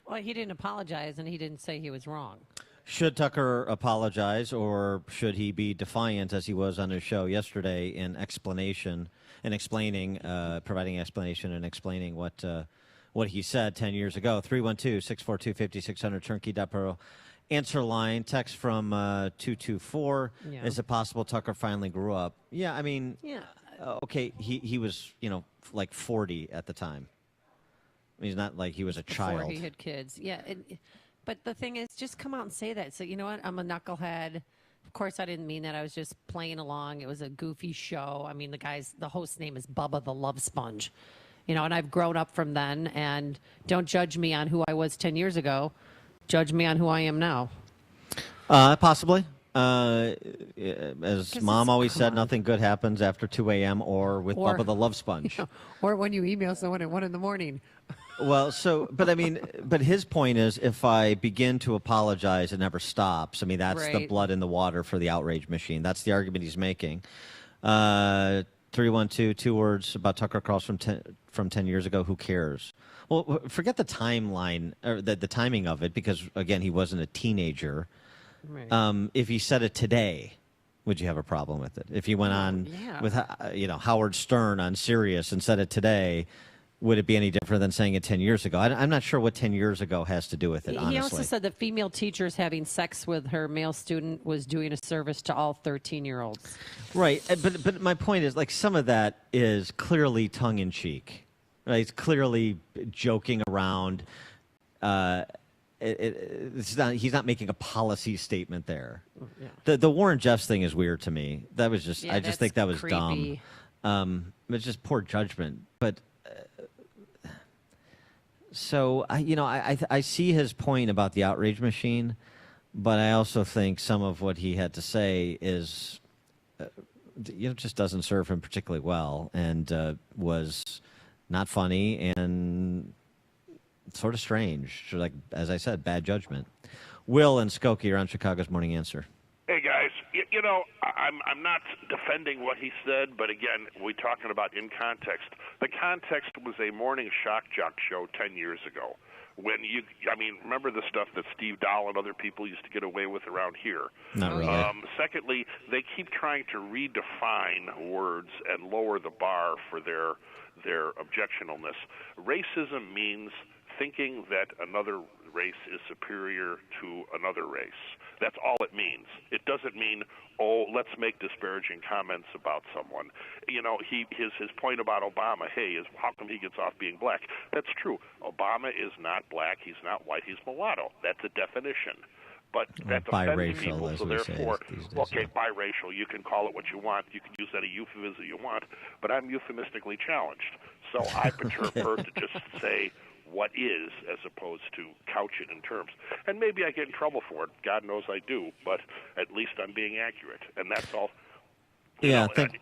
Well, he didn't apologize, and he didn't say he was wrong. Should Tucker apologize, or should he be defiant, as he was on his show yesterday, in explanation and explaining, providing explanation and explaining what he said 10 years ago? 312-642-5600, turnkey.pro. Answer line, text from 224. Yeah. Is it possible Tucker finally grew up? Yeah, I mean, okay, he was, like 40 at the time. He's not like he was a child. Before he had kids. Yeah. But the thing is, just come out and say that. So, you know what? I'm a knucklehead. Of course, I didn't mean that. I was just playing along. It was a goofy show. I mean, the host's name is Bubba the Love Sponge. And I've grown up from then. And don't judge me on who I was 10 years ago. Judge me on who I am now. Possibly. As Mom always said, nothing good happens after 2 a.m. or with Bubba the Love Sponge. Or when you email someone at 1 a.m. Well, but his point is, if I begin to apologize, it never stops. I mean, that's the Right. blood in the water for the outrage machine. That's the argument he's making. 312, 2 words about Tucker Carlson from 10 years ago. Who cares? Well, forget the timeline or the timing of it, because again, he wasn't a teenager. Right. If he said it today, would you have a problem with it? If he went on with Howard Stern on Sirius and said it today, would it be any different than saying it 10 years ago? I'm not sure what 10 years ago has to do with it, honestly. He also said that female teachers having sex with her male student was doing a service to all 13-year-olds. Right, but my point is, like, some of that is clearly tongue-in-cheek. Right? It's clearly joking around. He's not making a policy statement there. Yeah. The Warren Jeffs thing is weird to me. That was just, I just think that was creepy. dumb. It's just poor judgment. But so I see his point about the outrage machine, but I also think some of what he had to say is, just doesn't serve him particularly well, and was not funny and sort of strange. Like, as I said, bad judgment. Will and Skokie are on Chicago's Morning Answer. Hey guys, I'm not defending what he said, but again, we're talking about in context. The context was a morning shock jock show 10 years ago. When remember the stuff that Steve Dahl and other people used to get away with around here? Not really. Secondly, they keep trying to redefine words and lower the bar for their objectionableness. Racism means thinking that another race is superior to another race. That's all it means. It doesn't mean, let's make disparaging comments about someone. His point about Obama, how come he gets off being black? That's true. Obama is not black. He's not white. He's mulatto. That's a definition. But that offends people, so therefore, biracial, you can call it what you want. You can use any euphemism you want, but I'm euphemistically challenged. So I prefer to just say what is, as opposed to couch it in terms. And maybe I get in trouble for it. God knows I do, but at least I'm being accurate, and that's all. His whole thing.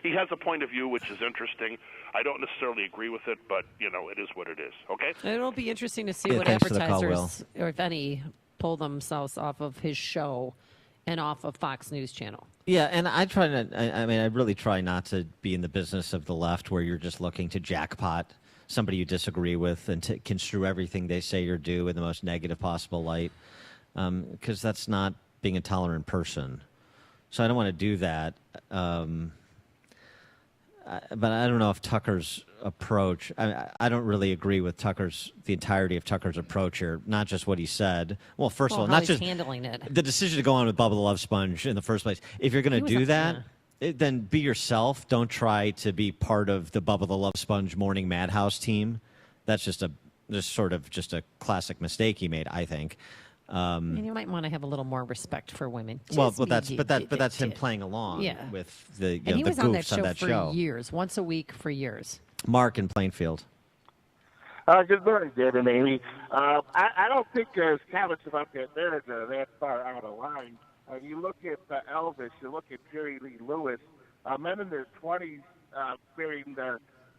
He has a point of view which is interesting. I don't necessarily agree with it, but it is what it is. Okay. It'll be interesting to see what advertisers, or if any, pull themselves off of his show and off of Fox News Channel. Yeah, and I really try not to be in the business of the left where you're just looking to jackpot somebody you disagree with and to construe everything they say or do in the most negative possible light, because that's not being a tolerant person. So I don't want to do that. But I don't know if Tucker's approach, I don't really agree with the entirety of Tucker's approach here, not just what he said. Well, first of all, not just handling it. The decision to go on with Bubba the Love Sponge in the first place. If you're going to do that, then be yourself. Don't try to be part of the Bubba the Love Sponge morning madhouse team. That's just a classic mistake he made, I think. And you might want to have a little more respect for women. That's him playing along with the and he was on that show show for years, once a week for years. Mark in Plainfield. Good morning, Dave and Amy. I don't think there's comments about that marriage that far out of line. You look at Elvis, you look at Jerry Lee Lewis, men in their 20s marrying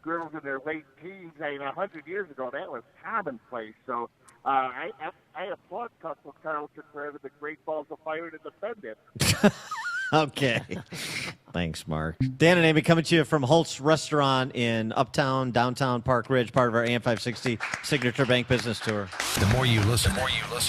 girls in their late teens. I mean, 100 years ago, that was commonplace. So I applaud Tucker Carlson for having the great balls of fire to defend it. Okay. Thanks, Mark. Dan and Amy coming to you from Holt's Restaurant in Uptown, Downtown Park Ridge, part of our AM 560 Signature Bank Business Tour. The more you listen,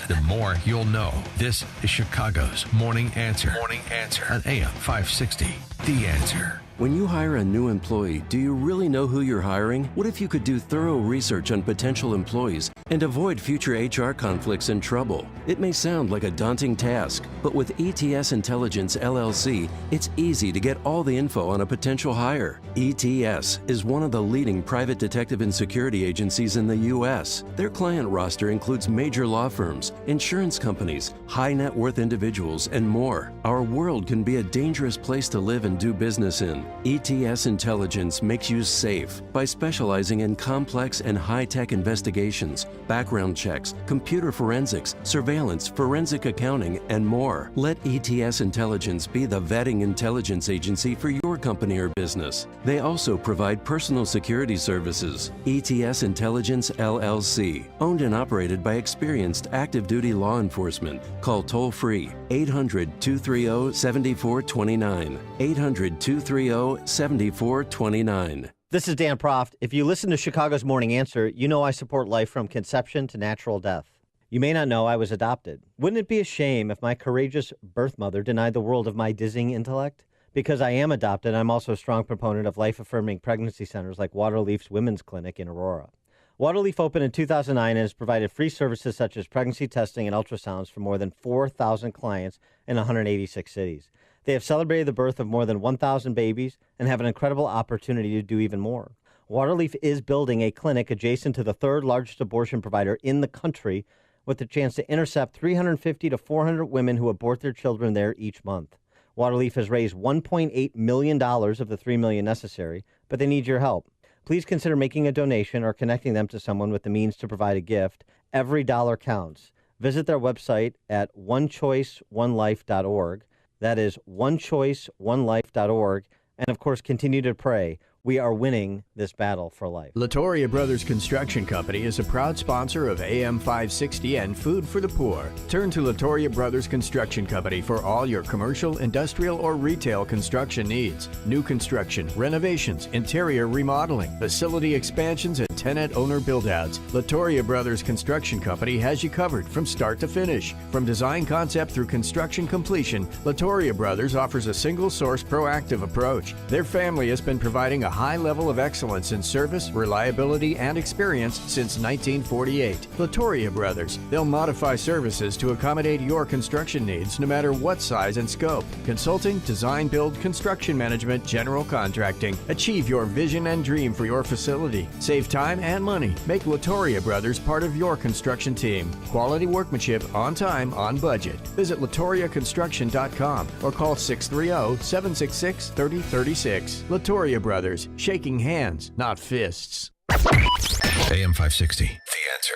the more you'll know. This is Chicago's Morning Answer. Morning Answer on AM 560. The Answer. When you hire a new employee, do you really know who you're hiring? What if you could do thorough research on potential employees and avoid future HR conflicts and trouble? It may sound like a daunting task, but with ETS Intelligence LLC, it's easy to get all the info on a potential hire. ETS is one of the leading private detective and security agencies in the U.S. Their client roster includes major law firms, insurance companies, high net worth individuals, and more. Our world can be a dangerous place to live and do business in. ETS Intelligence makes you safe by specializing in complex and high-tech investigations, background checks, computer forensics, surveillance, forensic accounting, and more. Let ETS Intelligence be the vetting intelligence agency for your company or business. They also provide personal security services. ETS Intelligence LLC, owned and operated by experienced active-duty law enforcement. Call toll-free 800-230-7429. 800-230-7429. This is Dan Proft. If you listen to Chicago's Morning Answer, you know I support life from conception to natural death. You may not know I was adopted. Wouldn't it be a shame if my courageous birth mother denied the world of my dizzying intellect? Because I am adopted, I'm also a strong proponent of life-affirming pregnancy centers like Waterleaf's Women's Clinic in Aurora. Waterleaf opened in 2009 and has provided free services such as pregnancy testing and ultrasounds for more than 4,000 clients in 186 cities. They have celebrated the birth of more than 1,000 babies and have an incredible opportunity to do even more. Waterleaf is building a clinic adjacent to the third largest abortion provider in the country with the chance to intercept 350 to 400 women who abort their children there each month. Waterleaf has raised $1.8 million of the $3 million necessary, but they need your help. Please consider making a donation or connecting them to someone with the means to provide a gift. Every dollar counts. Visit their website at onechoiceonelife.org. That is onechoiceonelife.org. And, of course, continue to pray. We are winning this battle for life. Latoria Brothers Construction Company is a proud sponsor of AM 560 and Food for the Poor. Turn to Latoria Brothers Construction Company for all your commercial, industrial, or retail construction needs. New construction, renovations, interior remodeling, facility expansions, and tenant owner build-outs. Latoria Brothers Construction Company has you covered from start to finish. From design concept through construction completion, Latoria Brothers offers a single-source proactive approach. Their family has been providing a high level of excellence in service, reliability, and experience since 1948. Latoria Brothers. They'll modify services to accommodate your construction needs no matter what size and scope. Consulting, design, build, construction management, general contracting. Achieve your vision and dream for your facility. Save time and money. Make Latoria Brothers part of your construction team. Quality workmanship on time, on budget. Visit LatoriaConstruction.com or call 630-766-3036. Latoria Brothers. Shaking hands, not fists. AM 560, The Answer.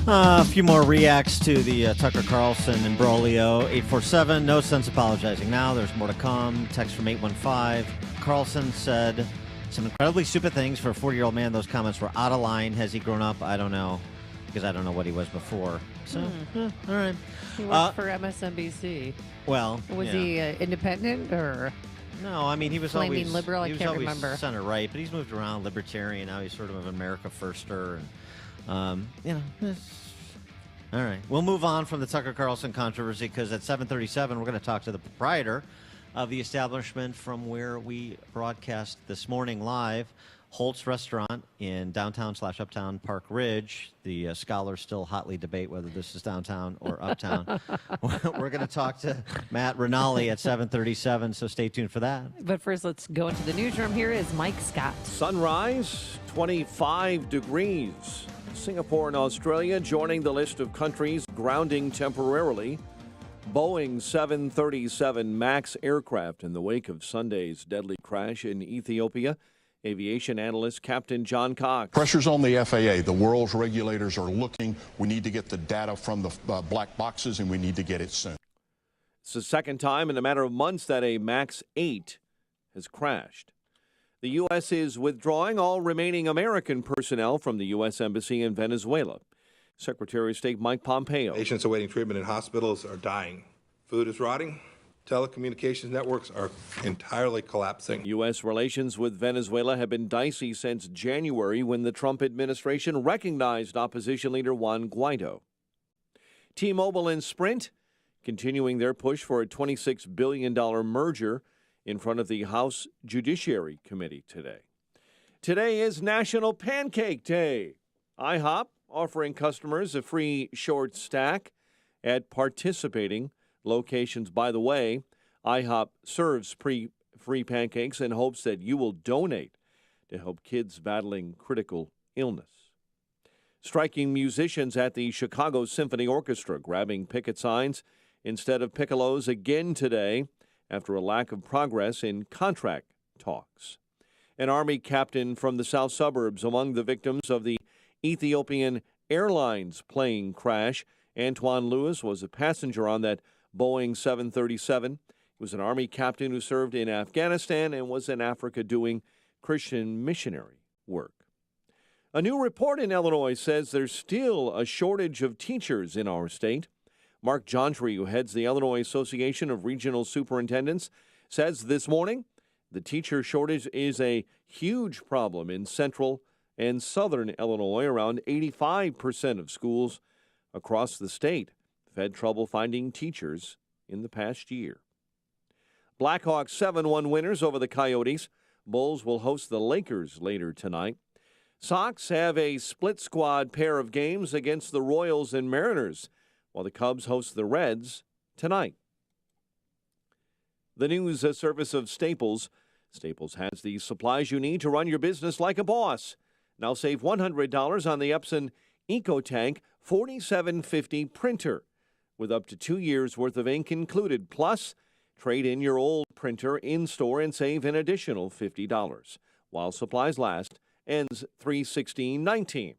A few more reacts to the Tucker Carlson imbroglio. 847, no sense apologizing now. There's more to come. Text from 815. Carlson said some incredibly stupid things for a 40-year-old man. Those comments were out of line. Has he grown up? I don't know, because I don't know what he was before. So, all right. He worked for MSNBC. Well, was he independent or... No, I mean, he was flaming always liberal. He I was can't always remember. center right, but he's moved around, libertarian. Now he's sort of an America firster, and all right. We'll move on from the Tucker Carlson controversy because at 7:37 we're going to talk to the proprietor of the establishment from where we broadcast this morning live, Holt's Restaurant in downtown/uptown Park Ridge. The scholars still hotly debate whether this is downtown or uptown. We're going to talk to Matt Rinaldi at 7:37, so stay tuned for that. But first, let's go into the newsroom. Here is Mike Scott. Sunrise, 25 degrees. Singapore and Australia joining the list of countries grounding temporarily Boeing 737 MAX aircraft in the wake of Sunday's deadly crash in Ethiopia. Aviation analyst Captain John Cox. Pressure's on the FAA. The world's regulators are looking. We need to get the data from the black boxes, and we need to get it soon. It's the second time in a matter of months that a MAX 8 has crashed. The U.S. is withdrawing all remaining American personnel from the U.S. Embassy in Venezuela. Secretary of State Mike Pompeo. Patients awaiting treatment in hospitals are dying. Food is rotting. Telecommunications networks are entirely collapsing. U.S. relations with Venezuela have been dicey since January when the Trump administration recognized opposition leader Juan Guaido. T-Mobile and Sprint continuing their push for a $26 billion merger in front of the House Judiciary Committee today. Today is National Pancake Day. IHOP offering customers a free short stack at participating locations. By the way, IHOP serves free pancakes in hopes that you will donate to help kids battling critical illness. Striking musicians at the Chicago Symphony Orchestra grabbing picket signs instead of piccolos again today after a lack of progress in contract talks. An Army captain from the south suburbs among the victims of the Ethiopian Airlines plane crash. Antoine Lewis was a passenger on that Boeing 737. He was an Army captain who served in Afghanistan and was in Africa doing Christian missionary work. A new report in Illinois says there's still a shortage of teachers in our state. Mark Jontry, who heads the Illinois Association of Regional Superintendents, says this morning the teacher shortage is a huge problem in central and southern Illinois. Around 85% of schools across the state have had trouble finding teachers in the past year. Blackhawks 7-1 winners over the Coyotes. Bulls will host the Lakers later tonight. Sox have a split squad pair of games against the Royals and Mariners, while the Cubs host the Reds tonight. The news service of Staples. Staples has the supplies you need to run your business like a boss. Now save $100 on the Epson EcoTank 4750 printer with up to 2 years worth of ink included. Plus, trade in your old printer in-store and save an additional $50 while supplies last. Ends 3/16/19.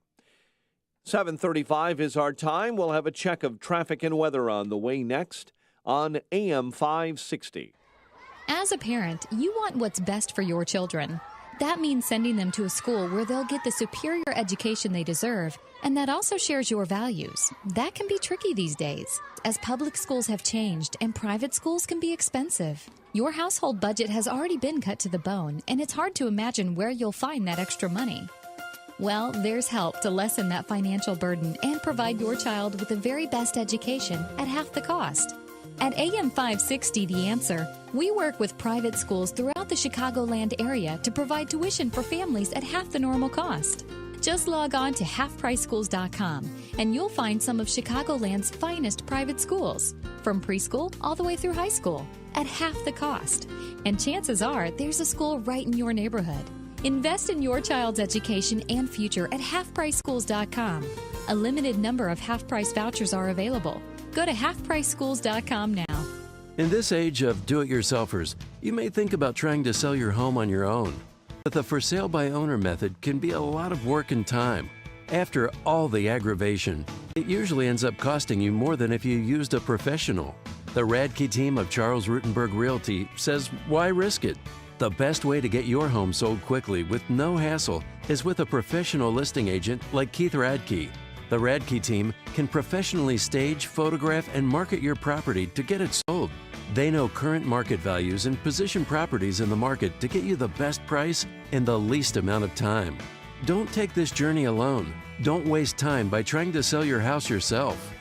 7:35 is our time. We'll have a check of traffic and weather on the way next on AM 560. As a parent, you want what's best for your children. That means sending them to a school where they'll get the superior education they deserve, and that also shares your values. That can be tricky these days, as public schools have changed and private schools can be expensive. Your household budget has already been cut to the bone, and it's hard to imagine where you'll find that extra money. Well, there's help to lessen that financial burden and provide your child with the very best education at half the cost. At AM 560 The Answer, we work with private schools throughout the Chicagoland area to provide tuition for families at half the normal cost. Just log on to halfpriceschools.com and you'll find some of Chicagoland's finest private schools, from preschool all the way through high school, at half the cost. And chances are there's a school right in your neighborhood. Invest in your child's education and future at halfpriceschools.com. A limited number of half-price vouchers are available. Go to halfpriceschools.com now. In this age of do-it-yourselfers, you may think about trying to sell your home on your own. But the for-sale-by-owner method can be a lot of work and time. After all the aggravation, it usually ends up costing you more than if you used a professional. The Radke team of Charles Rutenberg Realty says, why risk it? The best way to get your home sold quickly with no hassle is with a professional listing agent like Keith Radke. The Radke team can professionally stage, photograph, and market your property to get it sold. They know current market values and position properties in the market to get you the best price in the least amount of time. Don't take this journey alone. Don't waste time by trying to sell your house yourself.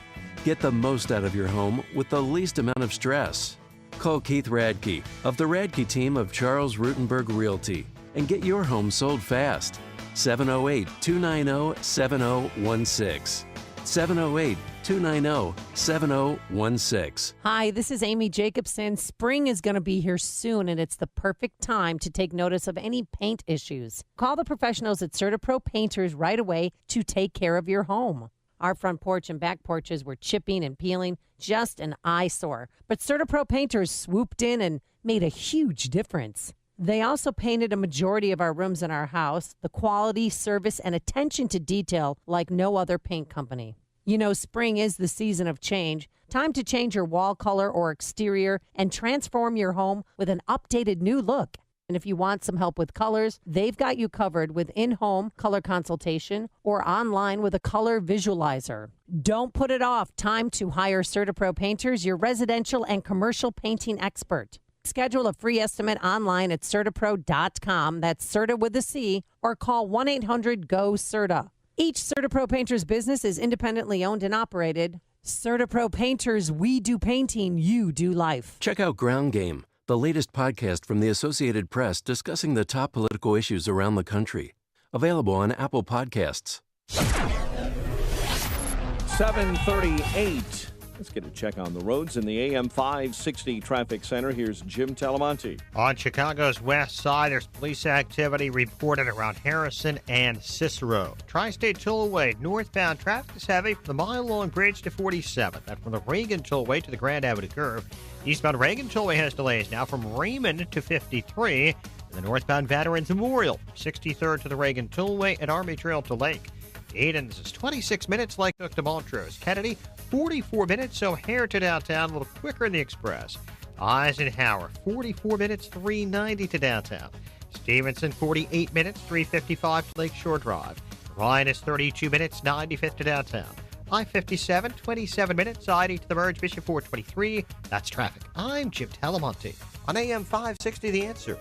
Get the most out of your home with the least amount of stress. Call Keith Radke of the Radke team of Charles Rutenberg Realty and get your home sold fast. 708-290-7016. 708-290-7016. Hi, this is Amy Jacobson. Spring is going to be here soon, and it's the perfect time to take notice of any paint issues. Call the professionals at CertaPro Painters right away to take care of your home. Our front porch and back porches were chipping and peeling, just an eyesore. But CertaPro Painters swooped in and made a huge difference. They also painted a majority of our rooms in our house, the quality, service, and attention to detail like no other paint company. You know, spring is the season of change. Time to change your wall color or exterior and transform your home with an updated new look. And if you want some help with colors, they've got you covered with in-home color consultation or online with a color visualizer. Don't put it off. Time to hire CertaPro Painters, your residential and commercial painting expert. Schedule a free estimate online at CertaPro.com. That's Certa with a C, or call 1-800-GO-CERTA. Each CertaPro Painters business is independently owned and operated. CertaPro Painters, we do painting, you do life. Check out Ground Game, the latest podcast from the Associated Press discussing the top political issues around the country. Available on Apple Podcasts. 7:38. Let's get a check on the roads in the AM 560 traffic center. Here's Jim Talamonte. On Chicago's west side, there's police activity reported around Harrison and Cicero. Tri-State Tollway, northbound traffic is heavy from the mile-long bridge to 47th. And from the Reagan Tollway to the Grand Avenue curve. Eastbound Reagan Tollway has delays now from Raymond to 53. And the northbound Veterans Memorial, 63rd to the Reagan Tollway and Army Trail to Lake. Aiden's is 26 minutes like Cook to Montrose. Kennedy, 44 minutes, O'Hare to downtown, a little quicker in the express. Eisenhower, 44 minutes, 390 to downtown. Stevenson, 48 minutes, 355 to Lakeshore Drive. Ryan is 32 minutes, 95th to downtown. I-57, 27 minutes, I-80 to the merge, Bishop 423. That's traffic. I'm Jim Talamonte on AM 560, The Answer.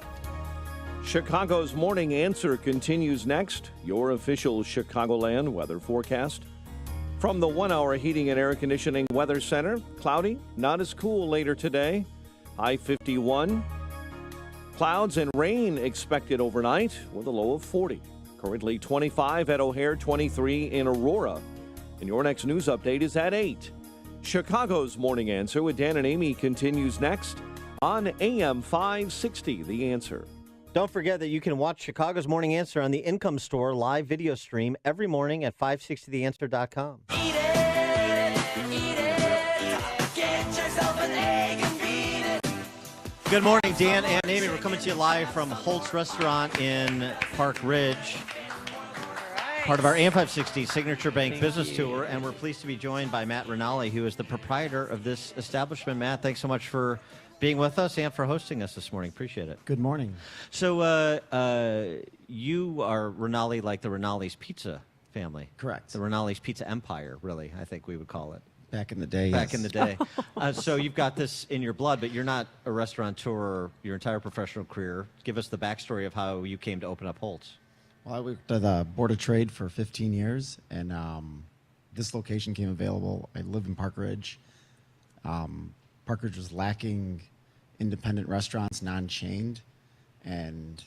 Chicago's Morning Answer continues next. Your official Chicagoland weather forecast. From the 1-hour heating and air conditioning weather center, cloudy, not as cool later today. High 51. Clouds and rain expected overnight with a low of 40. Currently 25 at O'Hare, 23 in Aurora. And your next news update is at 8. Chicago's Morning Answer with Dan and Amy continues next on AM 560, The Answer. Don't forget that you can watch Chicago's Morning Answer on the Income Store live video stream every morning at 560theanswer.com. Good morning, Dan and Amy. We're coming to you live from Holt's Restaurant in Park Ridge, part of our AM 560 Signature Bank Business Tour, and we're pleased to be joined by Matt Rinaldi, who is the proprietor of this establishment. Matt, thanks so much for being with us and for hosting us this morning. Appreciate it. Good morning. So you are Rinaldi, like the Rinaldi's Pizza family. Correct. The Rinaldi's Pizza Empire, really, I think we would call it. Back in the day, Back yes. in the day. So you've got this in your blood, but you're not a restaurateur your entire professional career. Give us the backstory of how you came to open up Holt's. Well, I worked at the Board of Trade for 15 years, and this location came available. I live in Park Ridge. Park Ridge was lacking independent restaurants, non-chained, and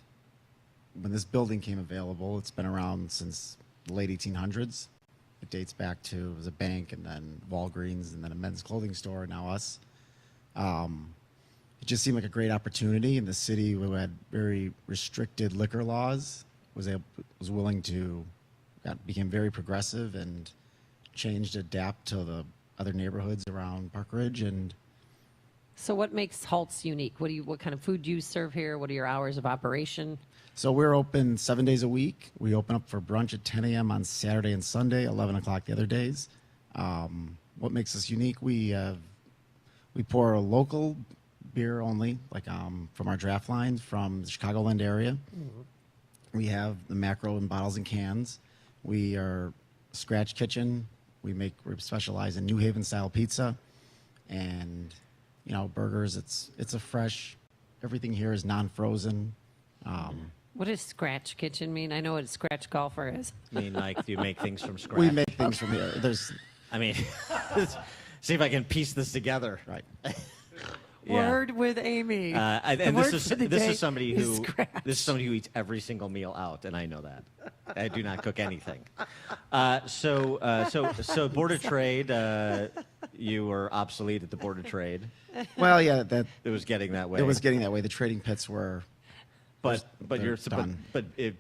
when this building came available, it's been around since the late 1800s. It dates back to, it was a bank, and then Walgreens, and then a men's clothing store, and now us. It just seemed like a great opportunity in the city who had very restricted liquor laws, was willing to, became very progressive and changed, adapt to the other neighborhoods around Park Ridge. And So what makes Holt's unique? What kind of food do you serve here? What are your hours of operation? so we're open 7 days a week. We open up for brunch at 10 a.m. on Saturday and Sunday, 11 o'clock the other days. What makes us unique, we pour a local beer only, like from our draft lines from the Chicagoland area. Mm-hmm. We have the macro in bottles and cans. We are a scratch kitchen. We specialize in New Haven style pizza, and burgers. It's a fresh. Everything here is non-frozen. What does scratch kitchen mean? I know what a scratch golfer is. I mean, like, you make things from scratch. We make things from here. I mean, see if I can piece this together. Right. Word with Amy. And this is somebody who eats every single meal out, and I know that. I do not cook anything. So Board of Trade, you were obsolete at the Board of Trade. Well, yeah, it was getting that way. It was getting that way. The trading pits were. But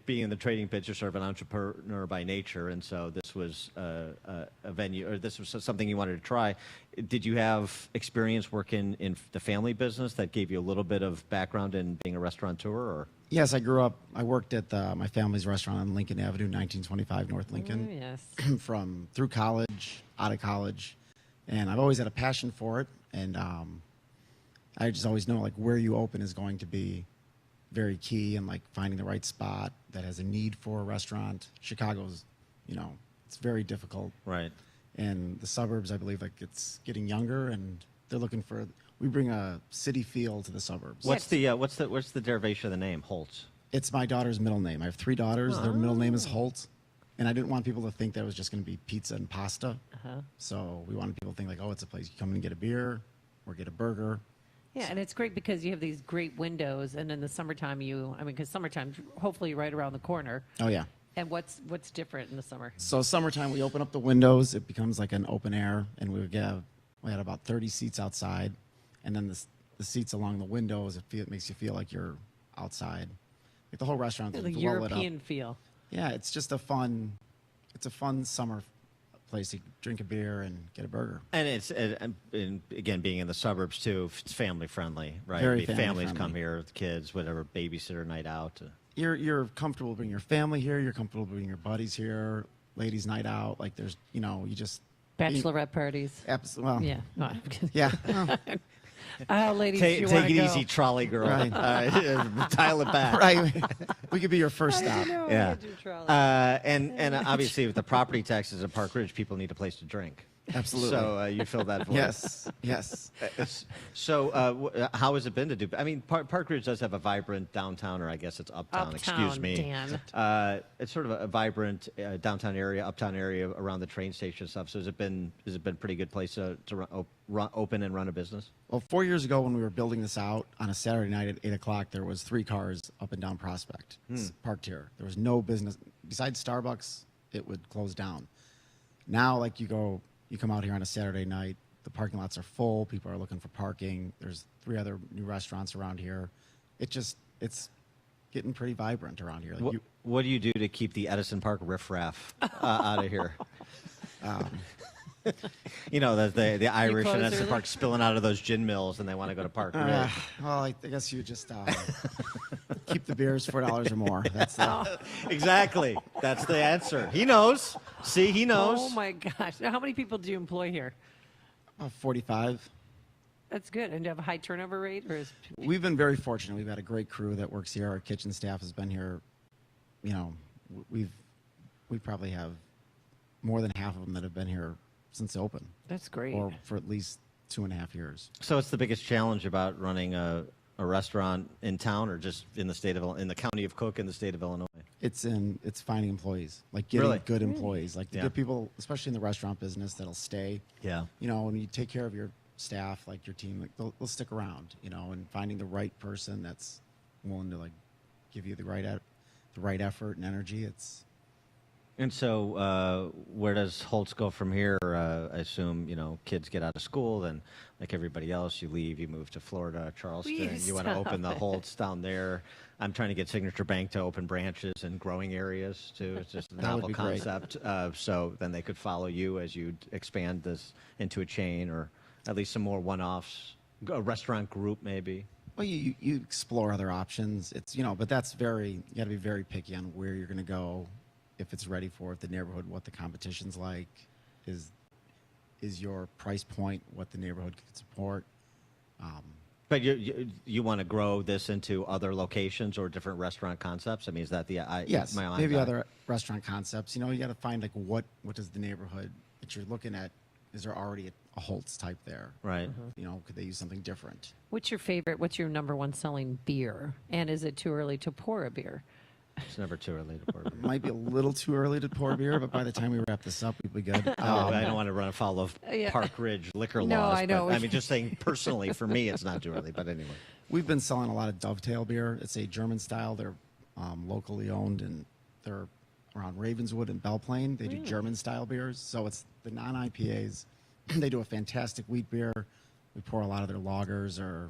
being in the trading pits, you're sort of an entrepreneur by nature, and so this was a venue, or this was something you wanted to try. Did you have experience working in the family business that gave you a little bit of background in being a restaurateur, or? Yes, I worked at my family's restaurant on Lincoln Avenue, 1925 North Lincoln. Oh, yes. Through college, out of college, and I've always had a passion for it, and I just always know, like, where you open is going to be very key in like finding the right spot that has a need for a restaurant. Chicago's, it's very difficult. Right. And the suburbs, I believe, like it's getting younger, and they're looking for. We bring a city feel to the suburbs. What's the derivation of the name Holtz? It's my daughter's middle name. I have 3 daughters. Their middle name is Holt, and I didn't want people to think that it was just going to be pizza and pasta. So we wanted people to think like, oh, it's a place you come in and get a beer or get a burger. Yeah, and it's great because you have these great windows, and in the summertime, because summertime, hopefully right around the corner. Oh yeah. And what's different in the summer? So summertime, we open up the windows. It becomes like an open air, and we had about 30 seats outside, and then the seats along the windows. It makes you feel like you're outside. Like the whole restaurant is The well European lit up. feel. Yeah, it's just a fun summer place to drink a beer and get a burger. And and again, being in the suburbs too, it's family friendly, right? Very Families family-friendly. come here with kids, whatever, babysitter night out. You're comfortable bringing your family here. You're comfortable bringing your buddies here. Ladies' night out. Like there's, you just Bachelorette parties. Well, Yeah. No, I'm kidding. yeah. Ladies, Take you it wanna go? easy, trolley girl. Right. Dial it back. Right. We could be your first stop. Yeah. And obviously with the property taxes at Park Ridge, people need a place to drink. Absolutely. So you fill that void. Yes. So how has it been to do? I mean, Park Ridge does have a vibrant downtown, or I guess it's uptown. Excuse me. Dan. It's sort of a vibrant downtown area, uptown area around the train station and stuff. So has it been a pretty good place to open and run a business? Well, 4 years ago when we were building this out, on a Saturday night at 8 o'clock, there was 3 cars up and down Prospect parked here. There was no business. Besides Starbucks, it would close down. Now, like you come out here on a Saturday night, the parking lots are full. People are looking for parking. There's 3 other new restaurants around here. It's getting pretty vibrant around here. Like what do you do to keep the Edison Park riffraff out of here? The Irish and Edison Park spilling out of those gin mills, and they want to go to Park Ridge. Well, I guess you just keep the beers $4 or more. That's Exactly. That's the answer. He knows. See, he knows. Oh my gosh! Now, how many people do you employ here? 45. That's good. And do you have a high turnover rate, or is We've been very fortunate. We've had a great crew that works here. Our kitchen staff has been here. We probably have more than half of them that have been here since open. That's great. Or for at least 2.5 years. So, what's the biggest challenge about running a restaurant in town, or just in the county of Cook in the state of Illinois? It's finding employees, like getting Really? good employees, like to Yeah. get people, especially in the restaurant business, that'll stay. Yeah. When you take care of your staff, like your team, like they'll stick around. And finding the right person that's willing to like give you the right effort and energy. And so, where does Holtz go from here? I assume, kids get out of school, then, like everybody else, you leave, you move to Florida, Charleston. Please You want to stop open the it. Holtz down there. I'm trying to get Signature Bank to open branches in growing areas, too. It's just a That would novel be great. concept. So then they could follow you as you expand this into a chain, or at least some more one-offs, a restaurant group, maybe. Well, you explore other options. It's but that's you got to be very picky on where you're going to go, if it's ready for it, the neighborhood, what the competition's like, is your price point what the neighborhood can support. But you want to grow this into other locations or different restaurant concepts? I mean, is that Yes, my maybe other restaurant concepts. You got to find like what does the neighborhood that you're looking at, is there already a Holtz type there? Right. Could they use something different? what's your number one selling beer? And is it too early to pour a beer? It's never too early to pour beer. Might be a little too early to pour beer, but by the time we wrap this up, we'll be good. I don't want to run afoul of Yeah. Park Ridge liquor No, laws. I know. But, just saying personally, for me, it's not too early. But anyway. We've been selling a lot of Dovetail beer. It's a German style. They're locally owned, and they're around Ravenswood and Belle Plaine. They do German style beers. So it's the non-IPAs. They do a fantastic wheat beer. We pour a lot of their lagers, or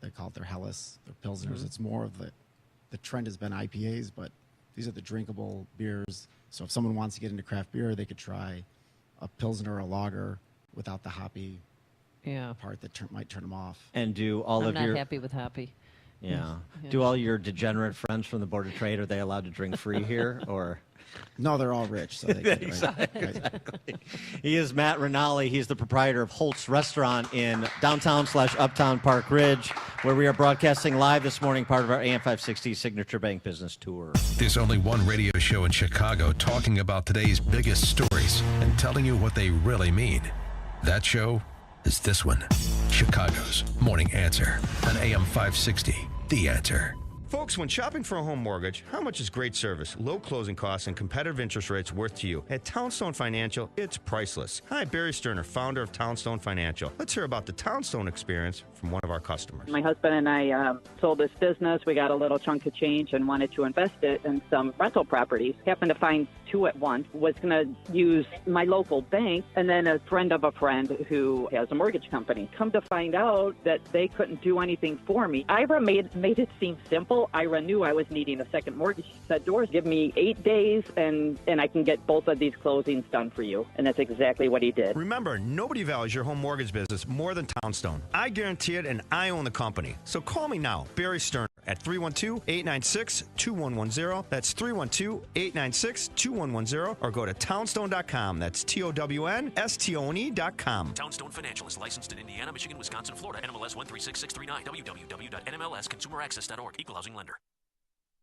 they call it their Helles, their Pilsners. It's more of the trend has been IPAs, but these are the drinkable beers. So if someone wants to get into craft beer, they could try a Pilsner or a lager without the hoppy part that might turn them off. And do all I'm of not your happy with hoppy. Yeah. Do all your degenerate friends from the Board of Trade, are they allowed to drink free here, or? No, they're all rich. So they can, Exactly. He is Matt Rinaldi. He's the proprietor of Holt's Restaurant in downtown/uptown Park Ridge, where we are broadcasting live this morning, part of our AM 560 Signature Bank Business Tour. There's only one radio show in Chicago talking about today's biggest stories and telling you what they really mean. That show is this one, Chicago's Morning Answer on AM 560, The Answer. Folks, when shopping for a home mortgage, how much is great service, low closing costs, and competitive interest rates worth to you? At Townstone Financial, it's priceless. Hi, Barry Sterner, founder of Townstone Financial. Let's hear about the Townstone experience from one of our customers. My husband and I sold this business. We got a little chunk of change and wanted to invest it in some rental properties. Happened to find two at once. Was going to use my local bank and then a friend of a friend who has a mortgage company. Come to find out that they couldn't do anything for me. Ira made it seem simple. Ira knew I was needing a second mortgage. She said, Doris, give me 8 days and I can get both of these closings done for you. And that's exactly what he did. Remember, nobody values your home mortgage business more than Townstone. I guarantee it, and I own the company. So call me now, Barry Sterner, at 312-896-2110. That's 312-896-2110. Or go to townstone.com. That's TOWNSTONE.com. Townstone Financial is licensed in Indiana, Michigan, Wisconsin, Florida. NMLS 136639. www.nmlsconsumeraccess.org. Equal housing lender.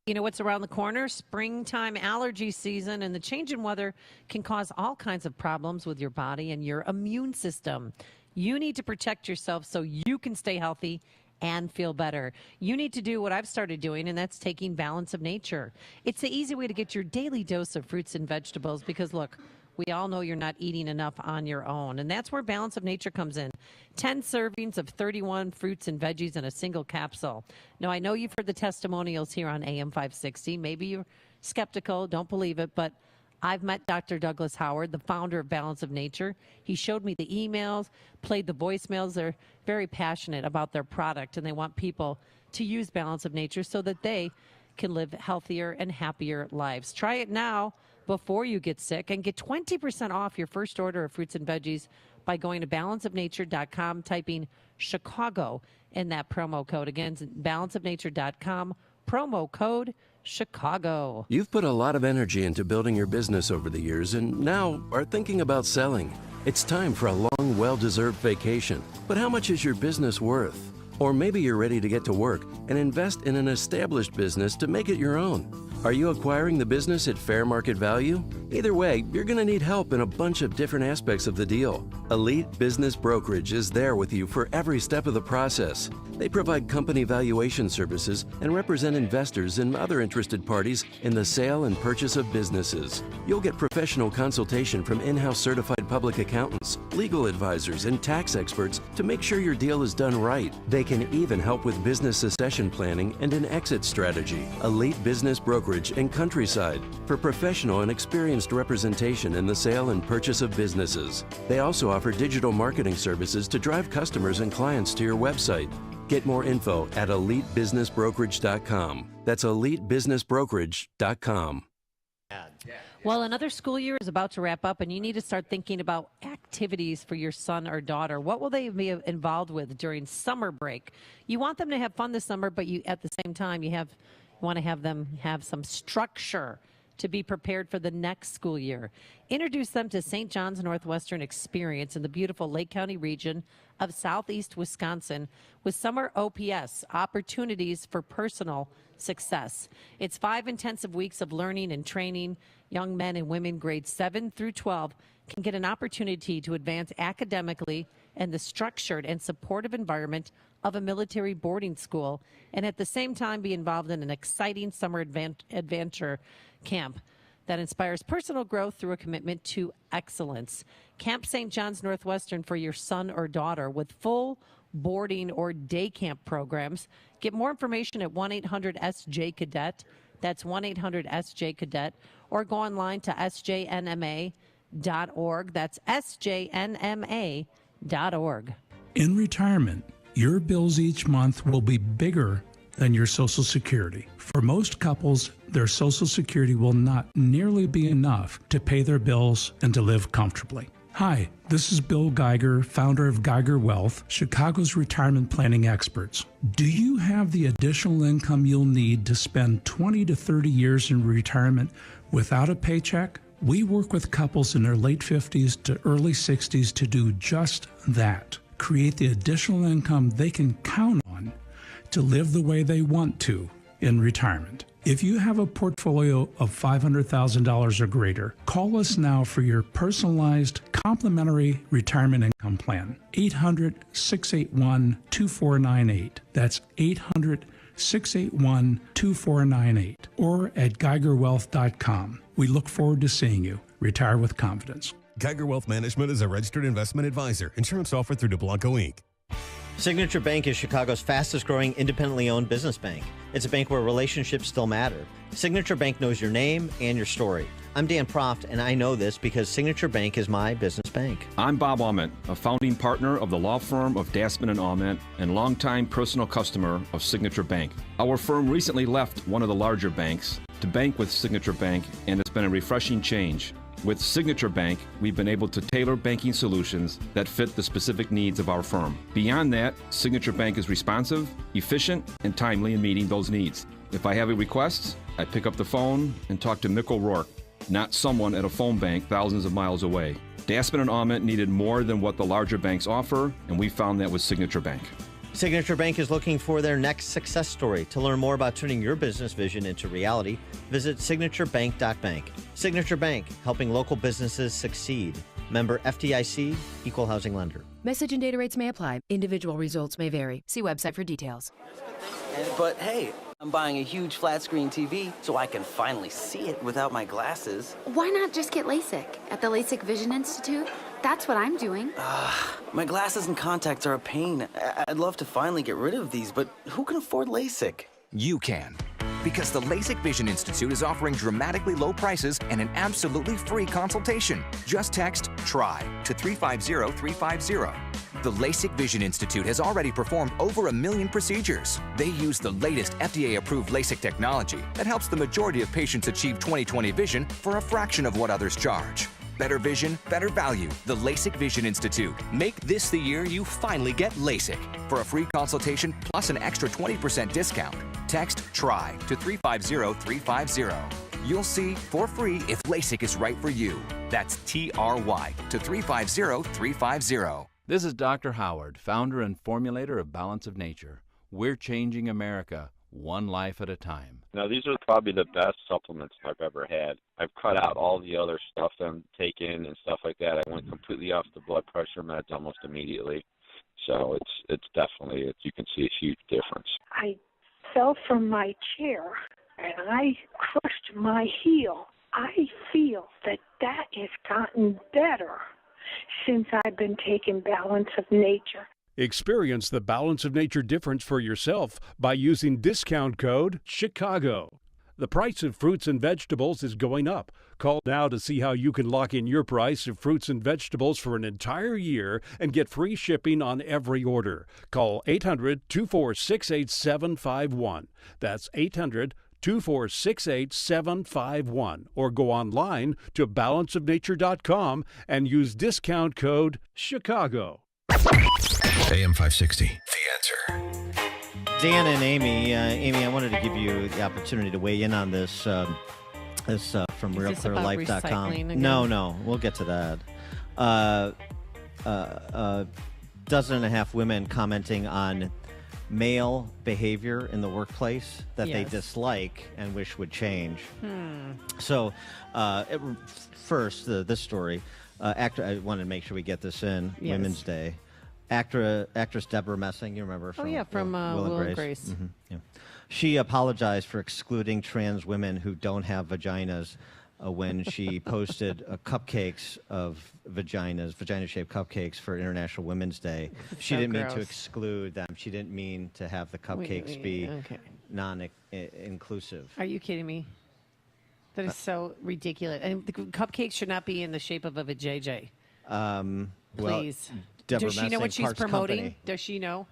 You know what's around the corner? Springtime allergy season, and the change in weather can cause all kinds of problems with your body and your immune system. You need to protect yourself so you can stay healthy and feel better. You need to do what I've started doing, and that's taking Balance of Nature. It's the easy way to get your daily dose of fruits and vegetables because, look, we all know you're not eating enough on your own, and that's where Balance of Nature comes in. 10 servings of 31 fruits and veggies in a single capsule. Now, I know you've heard the testimonials here on AM 560. Maybe you're skeptical, don't believe it, but I've met Dr. Douglas Howard, the founder of Balance of Nature. He showed me the emails, played the voicemails. They're very passionate about their product, and they want people to use Balance of Nature so that they can live healthier and happier lives. Try it now before you get sick and get 20% off your first order of fruits and veggies by going to balanceofnature.com, typing Chicago in that promo code. Again, balanceofnature.com, promo code Chicago. You've put a lot of energy into building your business over the years and now are thinking about selling. It's time for a long, well-deserved vacation. But how much is your business worth? Or maybe you're ready to get to work and invest in an established business to make it your own. Are you acquiring the business at fair market value? Either way, you're going to need help in a bunch of different aspects of the deal. Elite Business Brokerage is there with you for every step of the process. They provide company valuation services and represent investors and other interested parties in the sale and purchase of businesses. You'll get professional consultation from in-house certified public accountants, legal advisors, and tax experts to make sure your deal is done right. They can even help with business succession planning and an exit strategy. Elite Business Brokerage in Countryside for professional and experienced representation in the sale and purchase of businesses. They also offer digital marketing services to drive customers and clients to your website. Get more info at elitebusinessbrokerage.com. That's elitebusinessbrokerage.com. Well, another school year is about to wrap up, and you need to start thinking about activities for your son or daughter. What will they be involved with during summer break? You want them to have fun this summer, but at the same time, you want to have them have some structure to be prepared for the next school year. Introduce them to St. John's Northwestern Experience in the beautiful Lake County region of southeast Wisconsin with summer OPS, opportunities for personal success. It's 5 intensive weeks of learning and training. Young men and women grades 7 through 12 can get an opportunity to advance academically in the structured and supportive environment of a military boarding school, and at the same time be involved in an exciting summer adventure camp that inspires personal growth through a commitment to excellence. Camp St. John's Northwestern for your son or daughter with full boarding or day camp programs. Get more information at 1-800-SJ-CADET. That's 1-800-SJ-CADET. Or go online to sjnma.org. That's sjnma.org. In retirement, your bills each month will be bigger than your Social Security. For most couples, their Social Security will not nearly be enough to pay their bills and to live comfortably. Hi, this is Bill Geiger, founder of Geiger Wealth, Chicago's retirement planning experts. Do you have the additional income you'll need to spend 20 to 30 years in retirement without a paycheck? We work with couples in their late 50s to early 60s to do just that. Create the additional income they can count on to live the way they want to in retirement. If you have a portfolio of $500,000 or greater, call us now for your personalized complimentary retirement income plan. 800-681-2498. That's 800-681-2498 or at GeigerWealth.com. We look forward to seeing you. Retire with confidence. Geiger Wealth Management is a registered investment advisor. Insurance offered through DeBlanco Inc. Signature Bank is Chicago's fastest growing independently owned business bank. It's a bank where relationships still matter. Signature Bank knows your name and your story. I'm Dan Proft, and I know this because Signature Bank is my business bank. I'm Bob Aument, a founding partner of the law firm of Dassman and Aument and longtime personal customer of Signature Bank. Our firm recently left one of the larger banks to bank with Signature Bank, and it's been a refreshing change. With Signature Bank, we've been able to tailor banking solutions that fit the specific needs of our firm. Beyond that, Signature Bank is responsive, efficient, and timely in meeting those needs. If I have a request, I pick up the phone and talk to Mick O'Rourke, not someone at a phone bank thousands of miles away. Dassman and Aument needed more than what the larger banks offer, and we found that with Signature Bank. Signature Bank is looking for their next success story. To learn more about turning your business vision into reality, visit signaturebank.bank. Signature Bank, helping local businesses succeed. Member FDIC, Equal Housing Lender. Message and data rates may apply. Individual results may vary. See website for details. But hey, I'm buying a huge flat screen TV so I can finally see it without my glasses. Why not just get LASIK at the LASIK Vision Institute? That's what I'm doing. My glasses and contacts are a pain. I'd love to finally get rid of these, but who can afford LASIK? You can. Because the LASIK Vision Institute is offering dramatically low prices and an absolutely free consultation. Just text TRY to 350-350. The LASIK Vision Institute has already performed over 1 million procedures. They use the latest FDA-approved LASIK technology that helps the majority of patients achieve 20/20 vision for a fraction of what others charge. Better vision, better value. The LASIK Vision Institute. Make this the year you finally get LASIK. For a free consultation plus an extra 20% discount, text TRY to 350-350. You'll see for free if LASIK is right for you. That's TRY to 350-350. This is Dr. Howard, founder and formulator of Balance of Nature. We're changing America one life at a time. Now, these are probably the best supplements I've ever had. I've cut out all the other stuff I'm taking and stuff like that. I went completely off the blood pressure meds almost immediately. So it's definitely, you can see a huge difference. I fell from my chair and I crushed my heel. I feel that has gotten better since I've been taking Balance of Nature. Experience the Balance of Nature difference for yourself by using discount code CHICAGO. The price of fruits and vegetables is going up. Call now to see how you can lock in your price of fruits and vegetables for an entire year and get free shipping on every order. Call 800-246-8751. That's 800-246-8751. Or go online to balanceofnature.com and use discount code CHICAGO. AM 560, The Answer. Dan and Amy, I wanted to give you the opportunity to weigh in on this. From RealClearLife.com. No, we'll get to that. Dozen and a half women commenting on male behavior in the workplace that they dislike and wish would change. So, first, this story. I wanted to make sure we get this in. Yes. Women's Day. Actress Deborah Messing, you remember from Will and Grace. Mm-hmm. Yeah. She apologized for excluding trans women who don't have vaginas when she posted cupcakes of vagina-shaped cupcakes for International Women's Day. She didn't mean to exclude them. She didn't mean to have the cupcakes be non-inclusive. Are you kidding me? That is so ridiculous. And the cupcakes should not be in the shape of a vajayjay. Please. Does she know what she's promoting? Company. Does she know?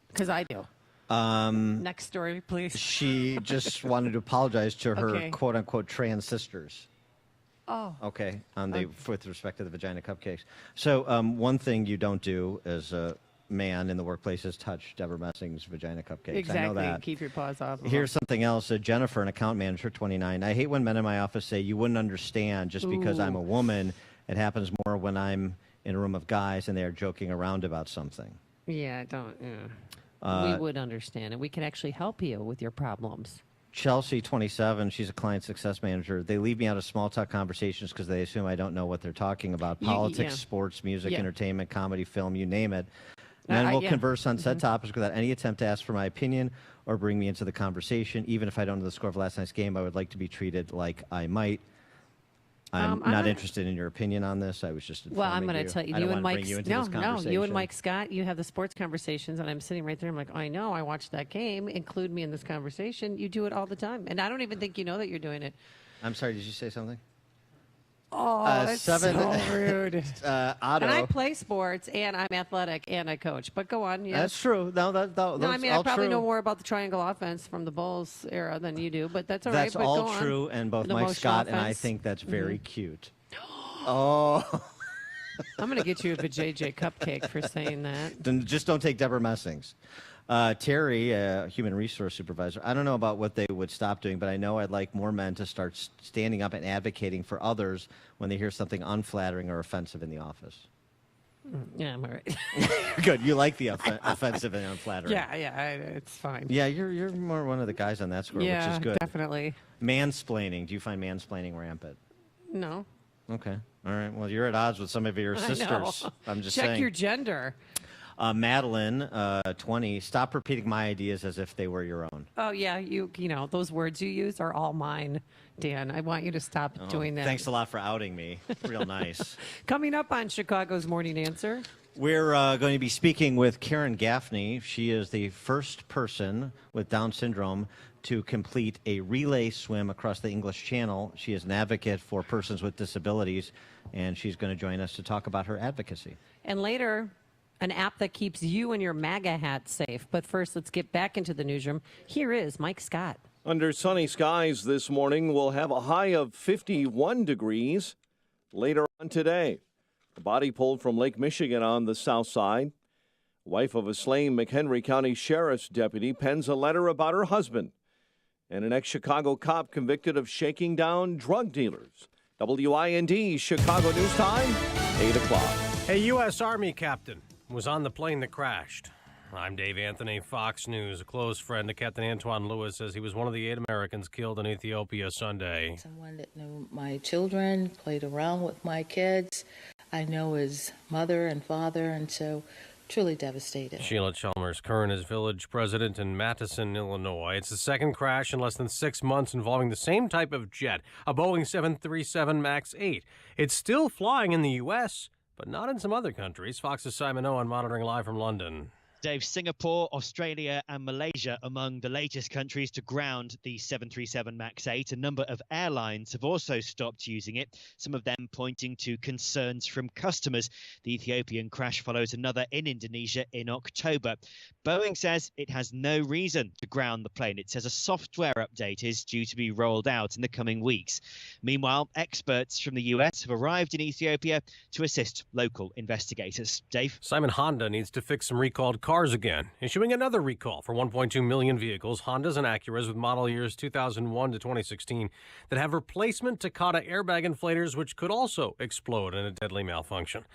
Because I do. Next story, please. She just wanted to apologize to her quote-unquote trans sisters. Oh. Okay, with respect to the vagina cupcakes. So one thing you don't do as a man in the workplace is touch Deborah Messing's vagina cupcakes. Exactly. I know that. Keep your paws off. Here's something else. Jennifer, an account manager, 29. I hate when men in my office say, you wouldn't understand just because I'm a woman. It happens more when I'm in a room of guys and they're joking around about something. Yeah, don't. We would understand, and we can actually help you with your problems. Chelsea, 27, she's a client success manager. They leave me out of small talk conversations because they assume I don't know what they're talking about. Politics, sports, music, entertainment, comedy, film, you name it. Men will converse on said topics without any attempt to ask for my opinion or bring me into the conversation. Even if I don't know the score of last night's game, I would like to be treated like I might. I'm not interested in your opinion on this. I was just informing Well, I'm going to tell you, you and Mike. You and Mike Scott, you have the sports conversations, and I'm sitting right there. I'm like, I know, I watched that game. Include me in this conversation. You do it all the time, and I don't even think you know that you're doing it. I'm sorry. Did you say something? Oh, that's so rude. Otto. And I play sports, and I'm athletic, and I coach. But go on, yes. That's true. No, I mean, I probably know more about the triangle offense from the Bulls era than you do, but that's all right. That's all true, and both Mike Scott and I think that's very cute. Oh. I'm going to get you a JJ cupcake for saying that. Then just don't take Deborah Messing's. Terry, human resource supervisor, I don't know about what they would stop doing, but I know I'd like more men to start standing up and advocating for others when they hear something unflattering or offensive in the office. Yeah, I'm all right. Good. You like the offensive and unflattering. Yeah, it's fine. Yeah, you're more one of the guys on that score, which is good. Definitely. Mansplaining. Do you find mansplaining rampant? No. Okay. All right. Well, you're at odds with some of your sisters. I'm just saying. Check your gender. Madeline, 20, stop repeating my ideas as if they were your own. Oh, yeah. You know, those words you use are all mine, Dan. I want you to stop doing that. Thanks a lot for outing me. Real nice. Coming up on Chicago's Morning Answer. We're going to be speaking with Karen Gaffney. She is the first person with Down syndrome to complete a relay swim across the English Channel. She is an advocate for persons with disabilities, and she's going to join us to talk about her advocacy. And later, an app that keeps you and your MAGA hat safe. But first, let's get back into the newsroom. Here is Mike Scott. Under sunny skies this morning, we'll have a high of 51 degrees later on today. A body pulled from Lake Michigan on the south side. Wife of a slain McHenry County Sheriff's deputy pens a letter about her husband. And an ex-Chicago cop convicted of shaking down drug dealers. WIND Chicago News Time, 8 o'clock. A U.S. Army captain was on the plane that crashed. I'm Dave Anthony, Fox News. A close friend of Captain Antoine Lewis says he was one of the 8 Americans killed in Ethiopia Sunday. Someone that knew my children, played around with my kids. I know his mother and father, and so truly devastated. Sheila Chalmers Kern is village president in Madison, Illinois. It's the second crash in less than 6 months involving the same type of jet, a Boeing 737 MAX 8. It's still flying in the U.S., but not in some other countries. Fox's Simon Owen monitoring live from London. Dave, Singapore, Australia and Malaysia among the latest countries to ground the 737 MAX 8. A number of airlines have also stopped using it, some of them pointing to concerns from customers. The Ethiopian crash follows another in Indonesia in October. Boeing says it has no reason to ground the plane. It says a software update is due to be rolled out in the coming weeks. Meanwhile, experts from the US have arrived in Ethiopia to assist local investigators. Dave? Simon, Honda needs to fix some recalled cars again, issuing another recall for 1.2 million vehicles, Hondas and Acuras with model years 2001 to 2016, that have replacement Takata airbag inflators, which could also explode in a deadly malfunction.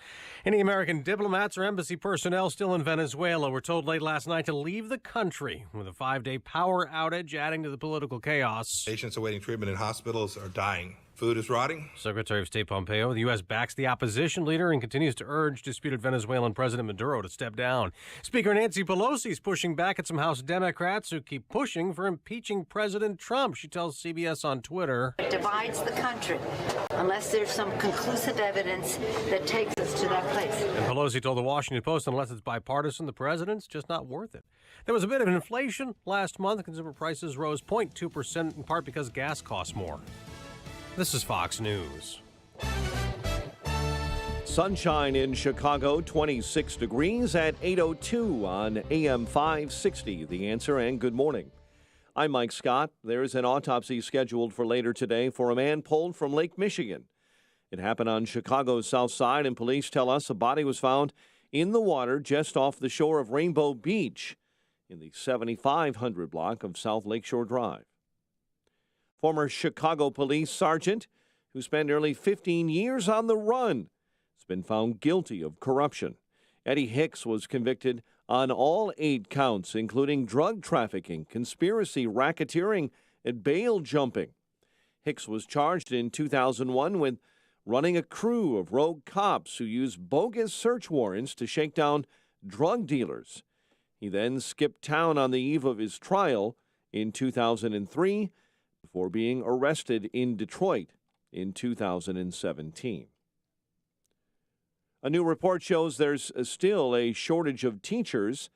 Any American diplomats or embassy personnel still in Venezuela were told late last night to leave the country, with a 5-day power outage adding to the political chaos. Patients awaiting treatment in hospitals are dying. Food is rotting. Secretary of State Pompeo, the U.S. backs the opposition leader and continues to urge disputed Venezuelan President Maduro to step down. Speaker Nancy Pelosi is pushing back at some House Democrats who keep pushing for impeaching President Trump. She tells CBS on Twitter. It divides the country unless there's some conclusive evidence that takes us to that place. And Pelosi told the Washington Post, unless it's bipartisan, the president's just not worth it. There was a bit of inflation last month. Consumer prices rose 0.2%, in part because gas costs more. This is Fox News. Sunshine in Chicago, 26 degrees at 8:02 on AM 560. The Answer, and good morning. I'm Mike Scott. There is an autopsy scheduled for later today for a man pulled from Lake Michigan. It happened on Chicago's south side, and police tell us a body was found in the water just off the shore of Rainbow Beach in the 7500 block of South Lakeshore Drive. Former Chicago police sergeant who spent nearly 15 years on the run has been found guilty of corruption. Eddie Hicks was convicted on all 8 counts, including drug trafficking, conspiracy, racketeering, and bail jumping. Hicks was charged in 2001 with running a crew of rogue cops who used bogus search warrants to shake down drug dealers. He then skipped town on the eve of his trial in 2003 before being arrested in Detroit in 2017. A new report shows there's still a shortage of teachers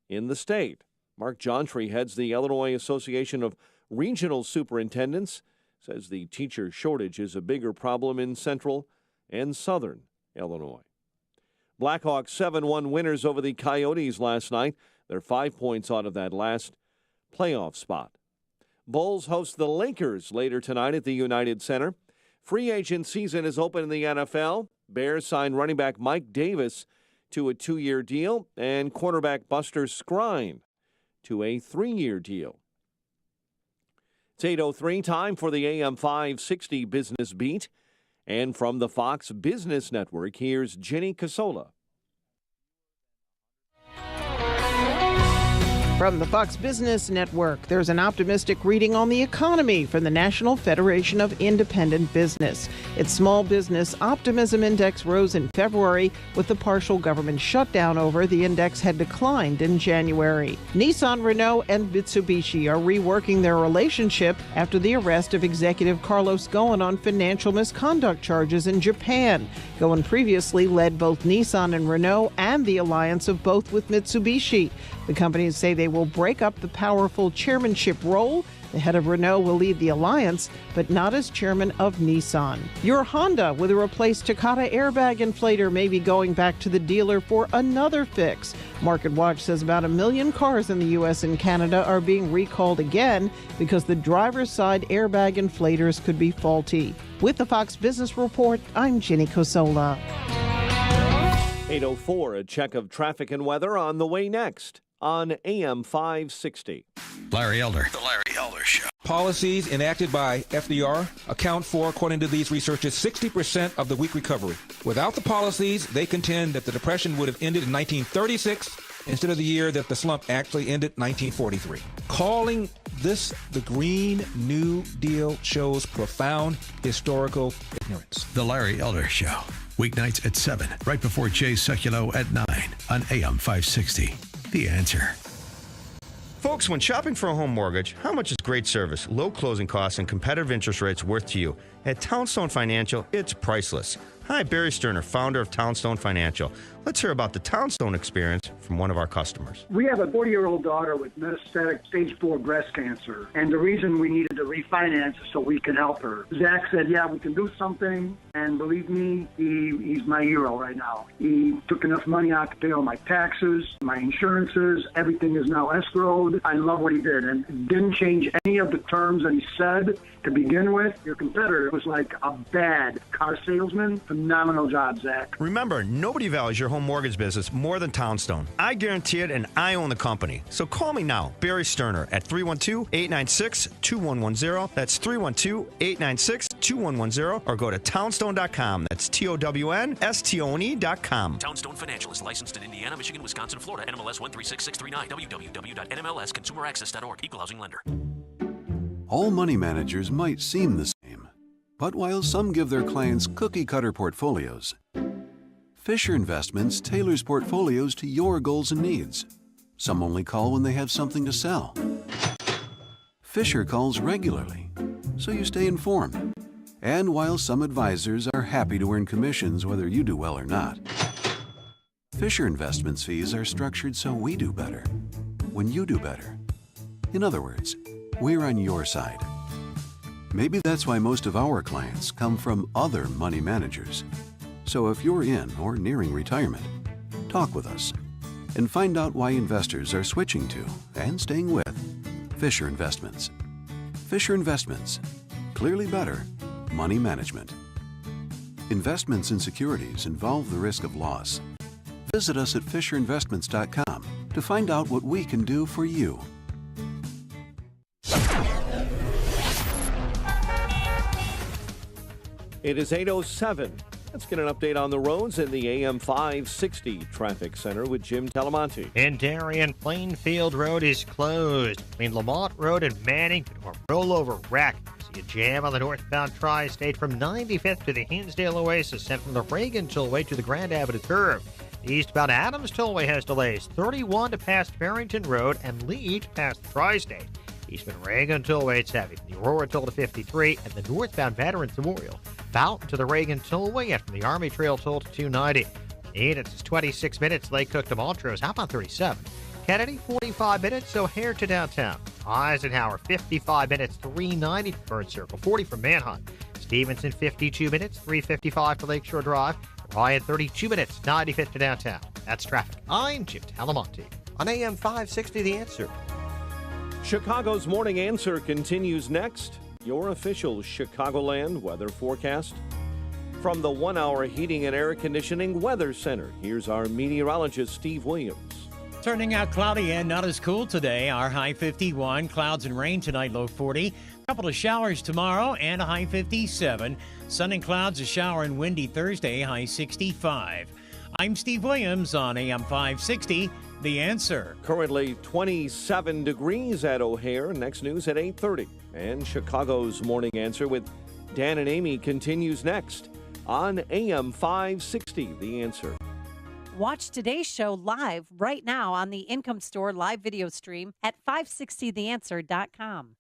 in the state. Mark Jontry heads the Illinois Association of Regional Superintendents, says the teacher shortage is a bigger problem in central and southern Illinois. Blackhawks 7-1 winners over the Coyotes last night. They're 5 points out of that last playoff spot. Bulls host the Lakers later tonight at the United Center. Free agent season is open in the NFL. Bears signed running back Mike Davis to a 2-year deal and cornerback Buster Skrine to a 3-year deal. It's 8:03, time for the AM 560 Business Beat. And from the Fox Business Network, here's Jenny Casola. From the Fox Business Network, there's an optimistic reading on the economy from the National Federation of Independent Business. Its Small Business Optimism Index rose in February. With the partial government shutdown over, the index had declined in January. Nissan, Renault, and Mitsubishi are reworking their relationship after the arrest of executive Carlos Ghosn on financial misconduct charges in Japan. Ghosn previously led both Nissan and Renault and the alliance of both with Mitsubishi. The companies say they will break up the powerful chairmanship role. The head of Renault will lead the alliance, but not as chairman of Nissan. Your Honda with a replaced Takata airbag inflator may be going back to the dealer for another fix. MarketWatch says about 1 million cars in the U.S. and Canada are being recalled again because the driver's side airbag inflators could be faulty. With the Fox Business Report, I'm Jenny Cosola. 8:04, a check of traffic and weather on the way next on AM 560. Larry Elder. The Larry Elder Show. Policies enacted by FDR account for, according to these researchers, 60% of the weak recovery. Without the policies, they contend that the Depression would have ended in 1936 instead of the year that the slump actually ended, 1943. Calling this the Green New Deal shows profound historical ignorance. The Larry Elder Show. Weeknights at 7, right before Jay Sekulow at 9 on AM 560. The Answer. Folks, when shopping for a home mortgage, how much is great service, low closing costs, and competitive interest rates worth to you? At Townstone Financial, it's priceless. Hi, Barry Sterner, founder of Townstone Financial. Let's hear about the Townstone experience from one of our customers. We have a 40-year-old daughter with metastatic stage 4 breast cancer, and the reason we needed to refinance is so we could help her. Zach said, yeah, we can do something, and believe me, he's my hero right now. He took enough money out to pay all my taxes, my insurances, everything is now escrowed. I love what he did, and didn't change any of the terms that he said to begin with. Your competitor was like a bad car salesman. Phenomenal job, Zach. Remember, nobody values your home mortgage business more than Townstone. I guarantee it, and I own the company. So call me now, Barry Sterner, at 312-896-2110. That's 312-896-2110. Or go to townstone.com. That's TOWNSTONE.com. Townstone Financial is licensed in Indiana, Michigan, Wisconsin, Florida. NMLS 136639. www.nmlsconsumeraccess.org. Equal housing lender. All money managers might seem the same, but while some give their clients cookie-cutter portfolios, Fisher Investments tailors portfolios to your goals and needs. Some only call when they have something to sell. Fisher calls regularly, so you stay informed. And while some advisors are happy to earn commissions whether you do well or not, Fisher Investments fees are structured so we do better when you do better. In other words, we're on your side. Maybe that's why most of our clients come from other money managers. So if you're in or nearing retirement, talk with us and find out why investors are switching to and staying with Fisher Investments. Fisher Investments. Clearly better money management. Investments in securities involve the risk of loss. Visit us at FisherInvestments.com to find out what we can do for you. It is 8:07. Let's get an update on the roads in the AM 560 Traffic Center with Jim Talamonte. In Darien, Plainfield Road is closed. Between Lamont Road and Manning, a rollover wreck. See a jam on the northbound Tri-State from 95th to the Hinsdale Oasis and from the Reagan Tollway to the Grand Avenue curve. The eastbound Adams Tollway has delays. 31 to past Farrington Road and Lee to past the Tri-State. Eastbound Reagan Tollway, it's heavy from the Aurora Toll to 53 and the northbound Veterans Memorial. Fountain to the Reagan Tollway and from the Army Trail Toll to 290. It's 26 minutes. Lake Cook to Montrose. How about 37? Kennedy, 45 minutes. O'Hare to downtown. Eisenhower, 55 minutes. 390 to Bird Circle. 40 from Manhunt. Stevenson, 52 minutes. 355 to Lakeshore Drive. Ryan, 32 minutes. 95th to downtown. That's traffic. I'm Jim Talamonte on AM 560 The Answer. Chicago's Morning Answer continues next. Your official Chicagoland weather forecast. From the 1 Hour Heating and Air Conditioning Weather Center, here's our meteorologist, Steve Williams. Turning out cloudy and not as cool today. Our high 51. Clouds and rain tonight, low 40. Couple of showers tomorrow and a high 57. Sun and clouds, a shower and windy Thursday, high 65. I'm Steve Williams on AM 560. The Answer. Currently 27 degrees at O'Hare. Next news at 8:30. And Chicago's Morning Answer with Dan and Amy continues next on AM 560. The Answer. Watch today's show live right now on the Income Store live video stream at 560theanswer.com.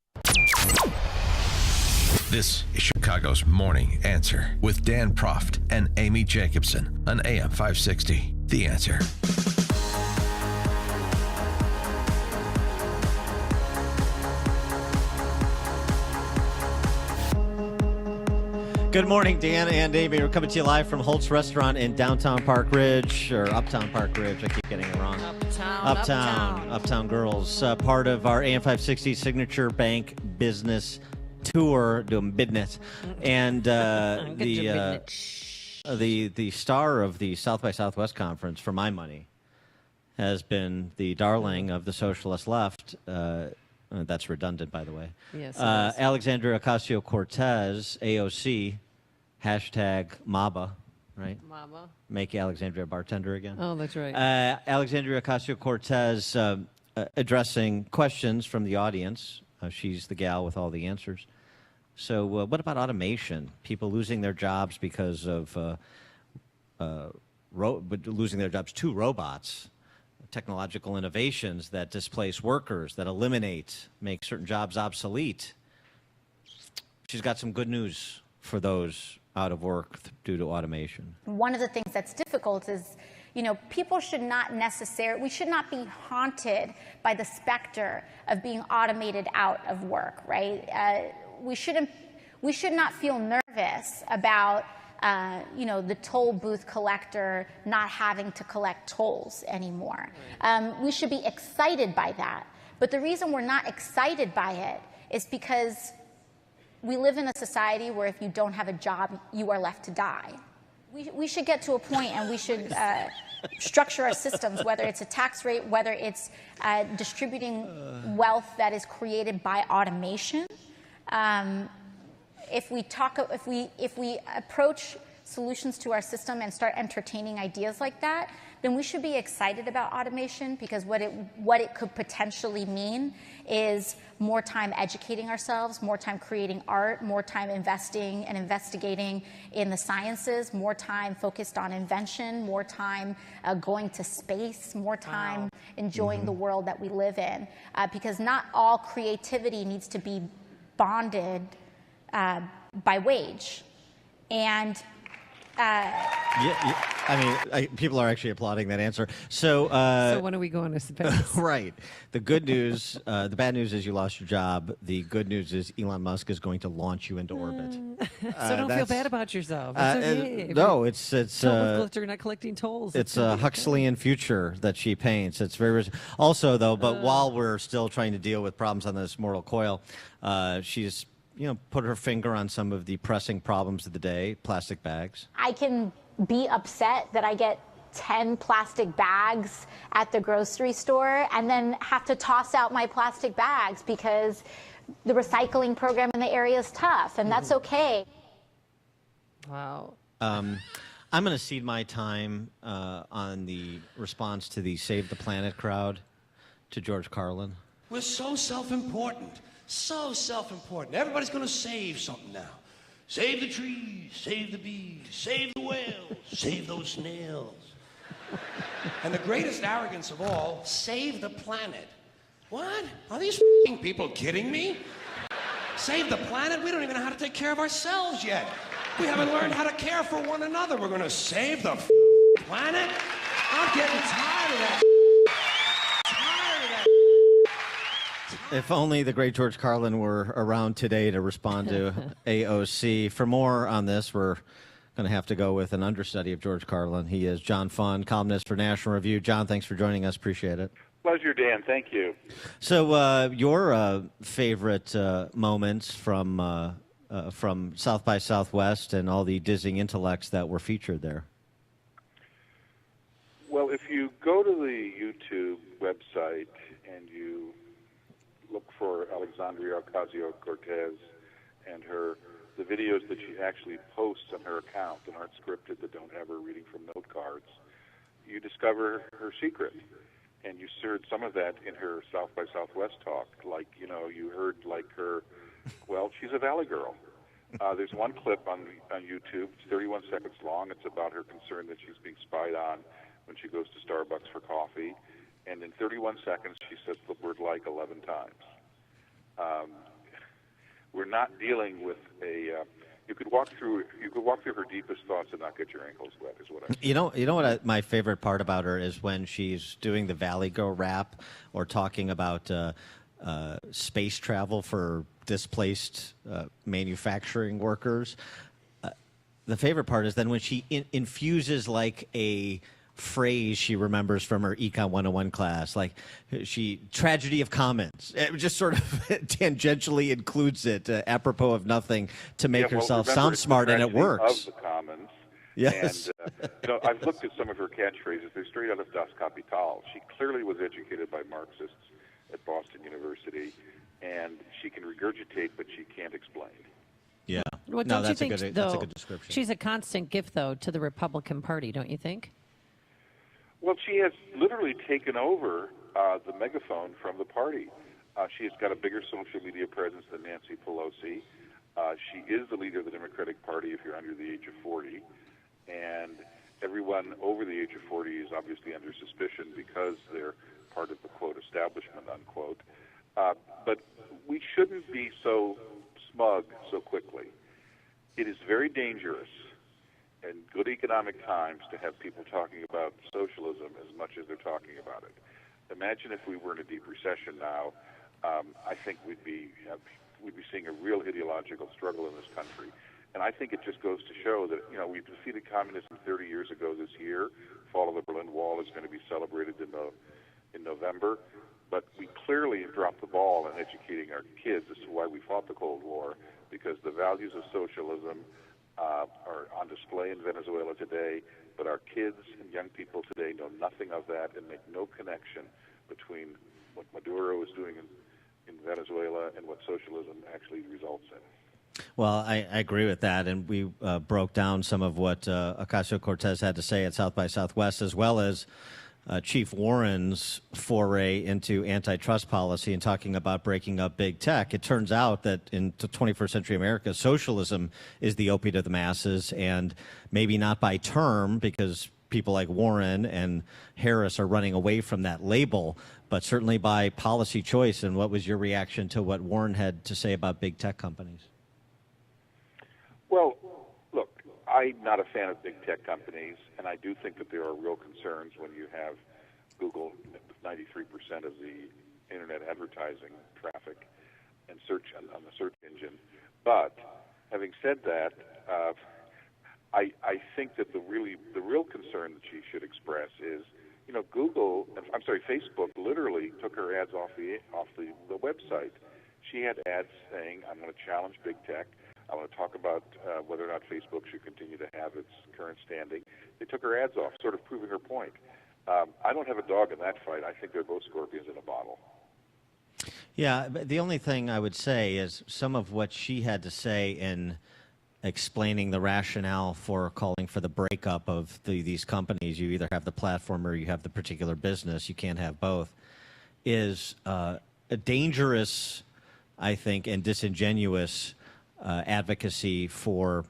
This is Chicago's Morning Answer with Dan Proft and Amy Jacobson on AM 560. The Answer. Good morning, Dan and Amy. We're coming to you live from Holt's Restaurant in downtown Park Ridge, or uptown Park Ridge. I keep getting it wrong. Uptown Girls. Part of our AM 560 Signature Bank Business Tour, doing business. And the star of the South by Southwest Conference, for my money, has been the darling of the socialist left. That's redundant, by the way. Yes. Alexandria Ocasio-Cortez, AOC, hashtag MABA, right? Mama. Make Alexandria a bartender again. Oh, that's right. Alexandria Ocasio-Cortez addressing questions from the audience. She's the gal with all the answers. So what about automation? People losing their jobs because of losing their jobs to robots. Technological innovations that displace workers, that eliminate, make certain jobs obsolete. She's got some good news for those out of work due to automation. One of the things that's difficult is, people should not we should not be haunted by the specter of being automated out of work, right? We should not feel nervous about the toll booth collector not having to collect tolls anymore. We should be excited by that. But the reason we're not excited by it is because we live in a society where if you don't have a job, you are left to die. We should get to a point and we should structure our systems, whether it's a tax rate, whether it's distributing wealth that is created by automation. If we approach solutions to our system and start entertaining ideas like that, then we should be excited about automation, because what it could potentially mean is more time educating ourselves, more time creating art, more time investing and investigating in the sciences, more time focused on invention, more time going to space, more time enjoying the world that we live in, because not all creativity needs to be bonded by wage. And people are actually applauding that answer. So when are we going to space? Right. The good news, the bad news is you lost your job. The good news is Elon Musk is going to launch you into orbit. So don't feel bad about yourself. It's okay. No, it's you're not collecting tolls. It's a Huxleyan future that she paints. It's very also though. But while we're still trying to deal with problems on this mortal coil, she's put her finger on some of the pressing problems of the day, plastic bags. I can be upset that I get 10 plastic bags at the grocery store and then have to toss out my plastic bags because the recycling program in the area is tough, and that's okay. Wow. I'm going to cede my time on the response to the Save the Planet crowd to George Carlin. We're so self-important. So self-important. Everybody's going to save something now. Save the trees, save the bees, save the whales, save those snails. And the greatest arrogance of all, save the planet. What? Are these f***ing people kidding me? Save the planet? We don't even know how to take care of ourselves yet. We haven't learned how to care for one another. We're going to save the planet? I'm getting tired of that. If only the great George Carlin were around today to respond to AOC. For more on this, we're going to have to go with an understudy of George Carlin. He is John Fund, columnist for National Review. John, thanks for joining us. Appreciate it. Pleasure, Dan. Thank you. So your favorite moments from South by Southwest and all the dizzying intellects that were featured there? Well, if you go to the YouTube website and you look for Alexandria Ocasio-Cortez and the videos that she actually posts on her account that aren't scripted, that don't have her reading from note cards, you discover her secret. And you heard some of that in her South by Southwest talk. Like, you heard like her, well, she's a Valley girl. There's one clip on YouTube. It's 31 seconds long. It's about her concern that she's being spied on when she goes to Starbucks for coffee. And in 31 seconds, she says the word like 11 times. We're not dealing with you could walk through her deepest thoughts and not get your ankles wet, is what I mean. You know what my favorite part about her is when she's doing the Valley Girl rap or talking about space travel for displaced manufacturing workers. The favorite part is then when she infuses like a phrase she remembers from her Econ 101 class, like tragedy of commons. It just sort of tangentially includes it, apropos of nothing, to make herself sound smart, and it works. Of the commons. Yes. And, I've looked at some of her catchphrases. They're straight out of Das Kapital. She clearly was educated by Marxists at Boston University, and she can regurgitate, but she can't explain. Yeah. Well, no, don't you think, that's a good description. She's a constant gift, though, to the Republican Party, don't you think? Well, she has literally taken over the megaphone from the party. She has got a bigger social media presence than Nancy Pelosi. She is the leader of the Democratic Party if you're under the age of 40. And everyone over the age of 40 is obviously under suspicion because they're part of the, quote, establishment, unquote. But we shouldn't be so smug so quickly. It is very dangerous in good economic times to have people talking about socialism as much as they're talking about it. Imagine if we were in a deep recession now. I think we'd be seeing a real ideological struggle in this country. And I think it just goes to show that, we defeated communism 30 years ago this year. Fall of the Berlin Wall is going to be celebrated in November. But we clearly have dropped the ball in educating our kids as to why we fought the Cold War, because the values of socialism are on display in Venezuela today, but our kids and young people today know nothing of that and make no connection between what Maduro is doing in Venezuela and what socialism actually results in. Well, I agree with that, and we broke down some of what Ocasio-Cortez had to say at South by Southwest, as well as Chief Warren's foray into antitrust policy and talking about breaking up big tech. It turns out that in 21st century America, socialism is the opiate of the masses, and maybe not by term, because people like Warren and Harris are running away from that label, but certainly by policy choice. And what was your reaction to what Warren had to say about big tech companies? Well, look, I'm not a fan of big tech companies, and I do think that there are real concerns when you have Google, 93% of the internet advertising traffic, and search on the search engine. But having said that, I think that the real concern that she should express is, Facebook literally took her ads off the website. She had ads saying, I'm going to challenge big tech. I want to talk about whether or not Facebook should continue to have its current standing. They took her ads off, sort of proving her point. I don't have a dog in that fight. I think they're both scorpions in a bottle. Yeah, but the only thing I would say is some of what she had to say in explaining the rationale for calling for the breakup of these companies. You either have the platform or you have the particular business. You can't have both. Is a dangerous, I think, and disingenuous advocacy for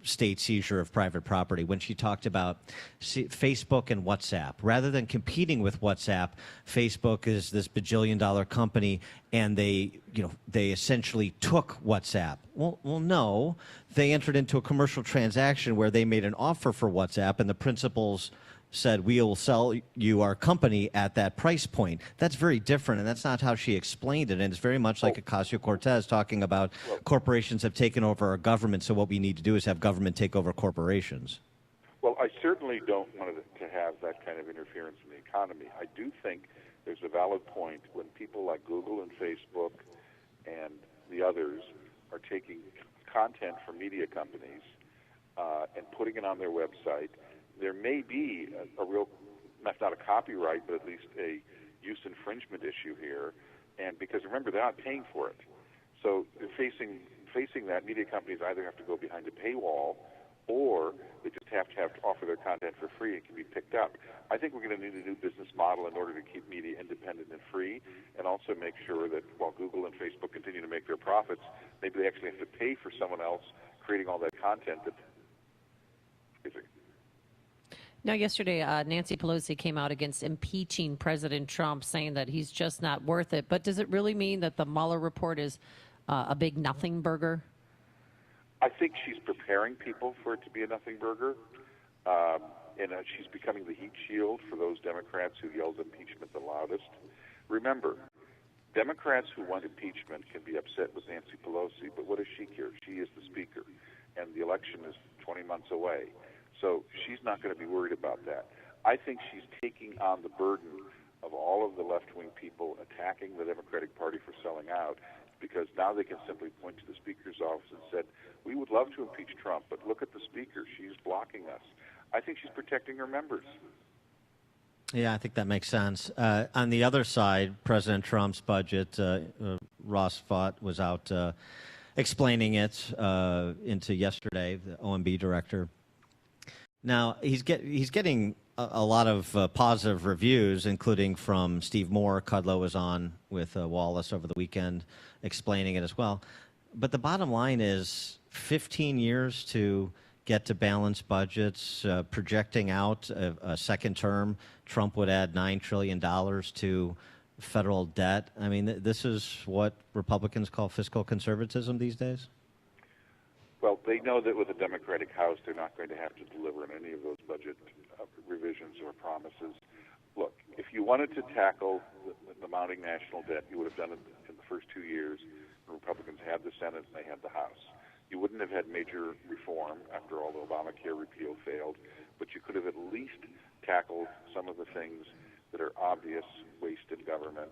state seizure of private property. When she talked about Facebook and WhatsApp, rather than competing with WhatsApp, Facebook is this bajillion-dollar company, and they essentially took WhatsApp. Well, no, they entered into a commercial transaction where they made an offer for WhatsApp, and the principals said, we'll sell you our company at that price point. That's very different, and that's not how she explained it. And it's very much like Ocasio-Cortez talking about corporations have taken over our government, so what we need to do is have government take over corporations. Well, I certainly don't want to have that kind of interference in the economy. I do think there's a valid point when people like Google and Facebook and the others are taking content from media companies and putting it on their website. There may be a real, not a copyright, but at least a use infringement issue here. And because remember, they're not paying for it. So facing that, media companies either have to go behind a paywall or they just have to offer their content for free. It can be picked up. I think we're going to need a new business model in order to keep media independent and free, and also make sure that while Google and Facebook continue to make their profits, maybe they actually have to pay for someone else creating all that content. Now, yesterday, Nancy Pelosi came out against impeaching President Trump, saying that he's just not worth it. But does it really mean that the Mueller report is a big nothing burger? I think she's preparing people for it to be a nothing burger, and she's becoming the heat shield for those Democrats who yelled impeachment the loudest. Remember, Democrats who want impeachment can be upset with Nancy Pelosi, but what does she care? She is the Speaker, and the election is 20 months away. So she's not going to be worried about that. I think she's taking on the burden of all of the left-wing people attacking the Democratic Party for selling out, because now they can simply point to the Speaker's office and said, we would love to impeach Trump, but look at the Speaker. She's blocking us. I think she's protecting her members. Yeah, I think that makes sense. On the other side, President Trump's budget, Ross Vaught was out explaining it into yesterday, the OMB director. Now, he's getting a lot of positive reviews, including from Steve Moore. Kudlow was on with Wallace over the weekend explaining it as well. But the bottom line is 15 years to get to balanced budgets, projecting out a second term, Trump would add $9 trillion to federal debt. I mean, this is what Republicans call fiscal conservatism these days? Well, they know that with a Democratic House, they're not going to have to deliver on any of those budget revisions or promises. Look, if you wanted to tackle the mounting national debt, you would have done it in the first 2 years. The Republicans had the Senate and they had the House. You wouldn't have had major reform after all the Obamacare repeal failed, but you could have at least tackled some of the things that are obvious waste in government,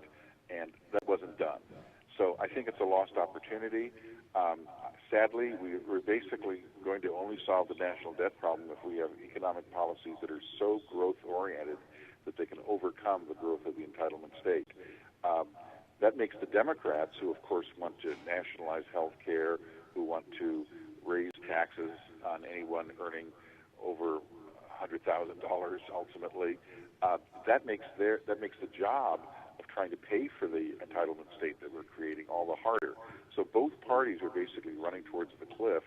and that wasn't done. So I think it's a lost opportunity. Sadly, we're basically going to only solve the national debt problem if we have economic policies that are so growth-oriented that they can overcome the growth of the entitlement state. That makes the Democrats, who of course want to nationalize health care, who want to raise taxes on anyone earning over $100,000 ultimately, that makes the job of trying to pay for the entitlement state that we're creating all the harder. So both parties are basically running towards the cliff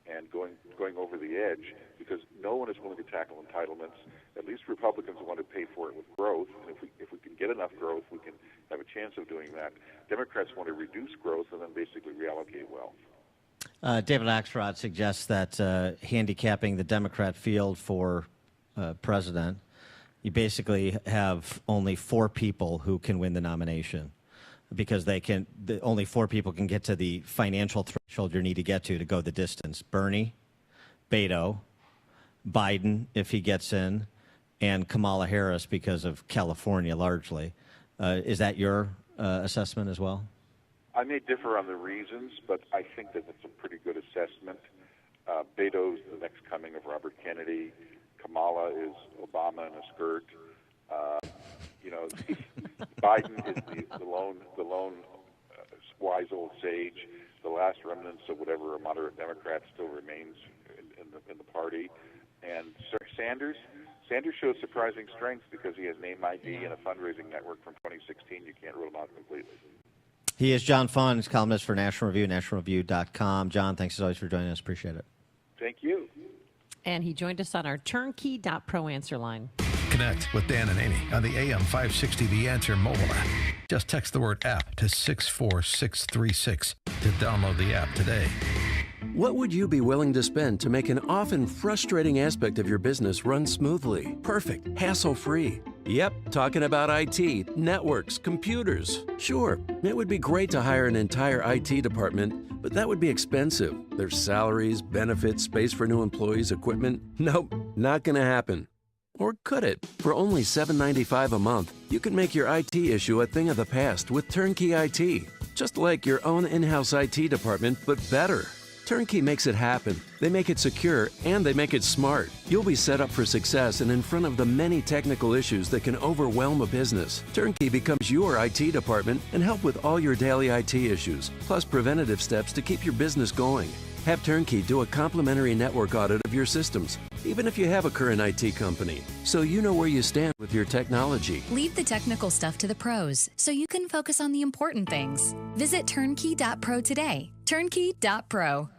and going over the edge because no one is willing to tackle entitlements. At least Republicans want to pay for it with growth, and if we can get enough growth, we can have a chance of doing that. Democrats want to reduce growth and then basically reallocate wealth. David Axelrod suggests that handicapping the Democrat field for president, you basically have only 4 people who can win the nomination because only 4 people can get to the financial threshold you need to get to go the distance. Bernie, Beto, Biden, if he gets in, and Kamala Harris because of California largely. Is that your assessment as well? I may differ on the reasons, but I think that it's a pretty good assessment. Beto's the next coming of Robert Kennedy. Kamala is Obama in a skirt. Biden is the lone wise old sage. The last remnants of whatever a moderate Democrat still remains in the party. And Sanders shows surprising strength because he has name ID and a fundraising network from 2016. You can't rule him out completely. He is John Fahn, he's columnist for National Review, nationalreview.com. John, thanks as always for joining us. Appreciate it. Thank you. And he joined us on our turnkey.pro answer line. Connect with Dan and Amy on the AM 560 The Answer mobile app. Just text the word app to 64636 to download the app today. What would you be willing to spend to make an often frustrating aspect of your business run smoothly, perfect, hassle-free? Yep, talking about IT, networks, computers. Sure, it would be great to hire an entire IT department, but that would be expensive. There's salaries, benefits, space for new employees, equipment. Nope, not gonna happen. Or could it? For only $7.95 a month, you can make your IT issue a thing of the past with Turnkey IT. Just like your own in-house IT department, but better. Turnkey makes it happen. They make it secure and they make it smart. You'll be set up for success and in front of the many technical issues that can overwhelm a business. Turnkey becomes your IT department and help with all your daily IT issues, plus preventative steps to keep your business going. Have Turnkey do a complimentary network audit of your systems, even if you have a current IT company, so you know where you stand with your technology. Leave the technical stuff to the pros, so you can focus on the important things. Visit turnkey.pro today. Turnkey.pro.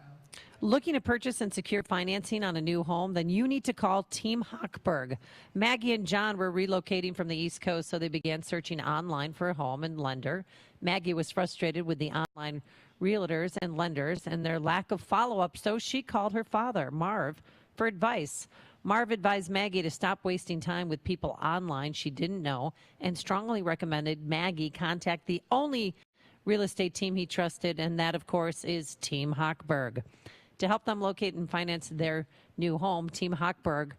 Looking to purchase and secure financing on a new home? Then you need to call Team Hochberg. Maggie and John were relocating from the East Coast, so they began searching online for a home and lender. Maggie was frustrated with the online realtors and lenders and their lack of follow-up, so she called her father, Marv, for advice. Marv advised Maggie to stop wasting time with people online she didn't know and strongly recommended Maggie contact the only real estate team he trusted, and that, of course, is Team Hochberg. To help them locate and finance their new home, Team Hochberg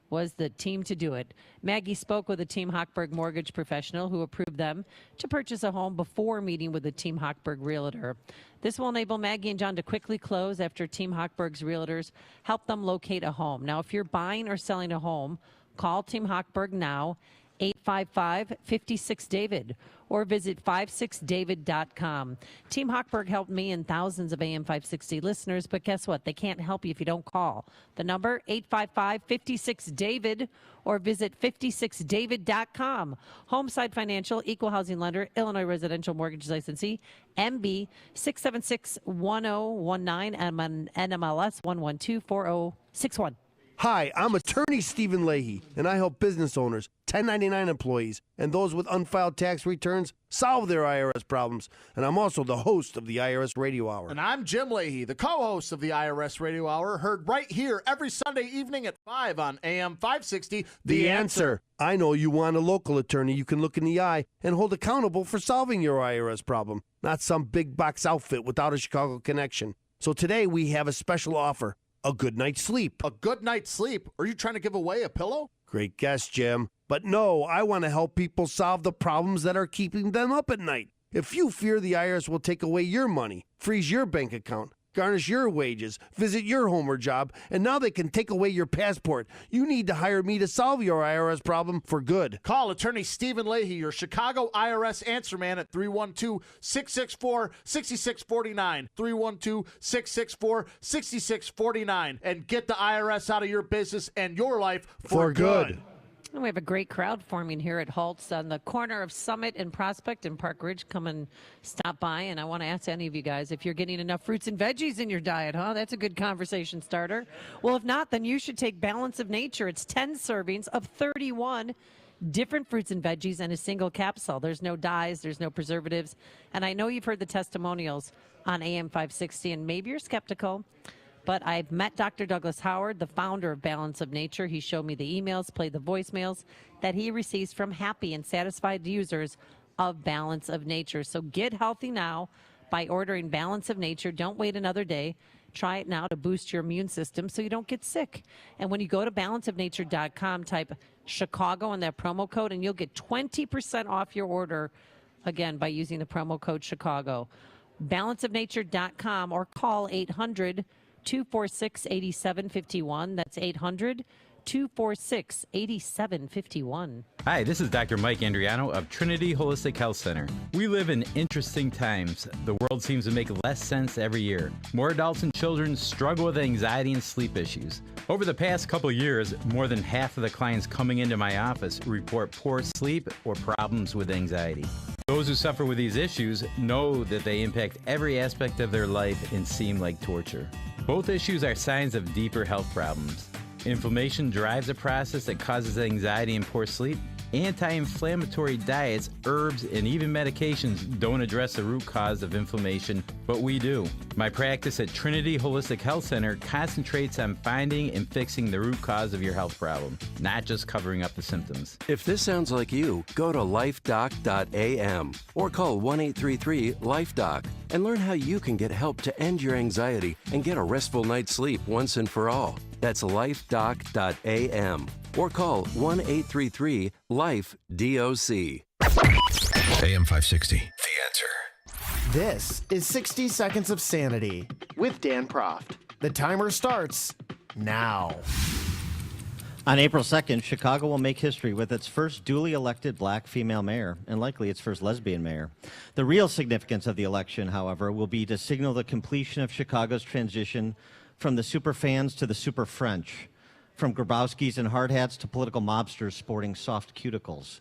was the team to do it. Maggie spoke with a Team Hochberg mortgage professional who approved them to purchase a home before meeting with a Team Hochberg realtor. This will enable Maggie and John to quickly close after Team Hochberg's realtors help them locate a home. Now, if you're buying or selling a home, call Team Hochberg now, 855-56-DAVID, or visit 56david.com. Team Hochberg helped me and thousands of AM 560 listeners, but guess what? They can't help you if you don't call. The number, 855-56-DAVID, or visit 56david.com. Homeside Financial, Equal Housing Lender, Illinois Residential Mortgage Licensee, MB 676-1019, and NMLS 1124061. Hi, I'm attorney Stephen Leahy, and I help business owners, 1099 employees, and those with unfiled tax returns solve their IRS problems. And I'm also the host of the IRS Radio Hour. And I'm Jim Leahy, the co-host of the IRS Radio Hour, heard right here every Sunday evening at 5 on AM 560. The Answer. I know you want a local attorney you can look in the eye and hold accountable for solving your IRS problem, not some big box outfit without a Chicago connection. So today we have a special offer. A good night's sleep. A good night's sleep? Are you trying to give away a pillow? Great guess, Jim. But no, I want to help people solve the problems that are keeping them up at night. If you fear the IRS will take away your money, freeze your bank account, garnish your wages, visit your home or job, and now they can take away your passport, you need to hire me to solve your IRS problem for good. Call attorney Stephen Leahy, your Chicago IRS answer man, at 312-664-6649, 312-664-6649, and get the IRS out of your business and your life for good. And we have a great crowd forming here at Halt's on the corner of Summit and Prospect and Park Ridge. Come and stop by. And I want to ask any of you guys if you're getting enough fruits and veggies in your diet, huh? That's a good conversation starter. Well, if not, then you should take Balance of Nature. It's 10 servings of 31 different fruits and veggies in a single capsule. There's no dyes, there's no preservatives. And I know you've heard the testimonials on AM 560, and maybe you're skeptical. But I've met Dr. Douglas Howard, the founder of Balance of Nature. He showed me the emails, played the voicemails that he receives from happy and satisfied users of Balance of Nature. So get healthy now by ordering Balance of Nature. Don't wait another day. Try it now to boost your immune system so you don't get sick. And when you go to balanceofnature.com, type Chicago in that promo code, and you'll get 20% off your order, again, by using the promo code Chicago. balanceofnature.com, or call 800-246-8751. That's 800-246-8751. Hi, this is Dr. Mike Andriano of Trinity Holistic Health Center. We live in interesting times. The world seems to make less sense every year. More adults and children struggle with anxiety and sleep issues. Over the past couple of years, more than half of the clients coming into my office report poor sleep or problems with anxiety. Those who suffer with these issues know that they impact every aspect of their life and seem like torture. Both issues are signs of deeper health problems. Inflammation drives a process that causes anxiety and poor sleep. Anti-inflammatory diets, herbs, and even medications don't address the root cause of inflammation, but we do. My practice at Trinity Holistic Health Center concentrates on finding and fixing the root cause of your health problem, not just covering up the symptoms. If this sounds like you, go to lifedoc.am or call 1-833-LIFE-DOC and learn how you can get help to end your anxiety and get a restful night's sleep once and for all. That's lifedoc.am or call 1-833-LIFE-DOC. AM 560, The Answer. This is 60 Seconds of Sanity with Dan Proft. The timer starts now. On April 2nd, Chicago will make history with its first duly elected black female mayor and likely its first lesbian mayor. The real significance of the election, however, will be to signal the completion of Chicago's transition from the super fans to the super French, from Grabowskis and hard hats to political mobsters sporting soft cuticles.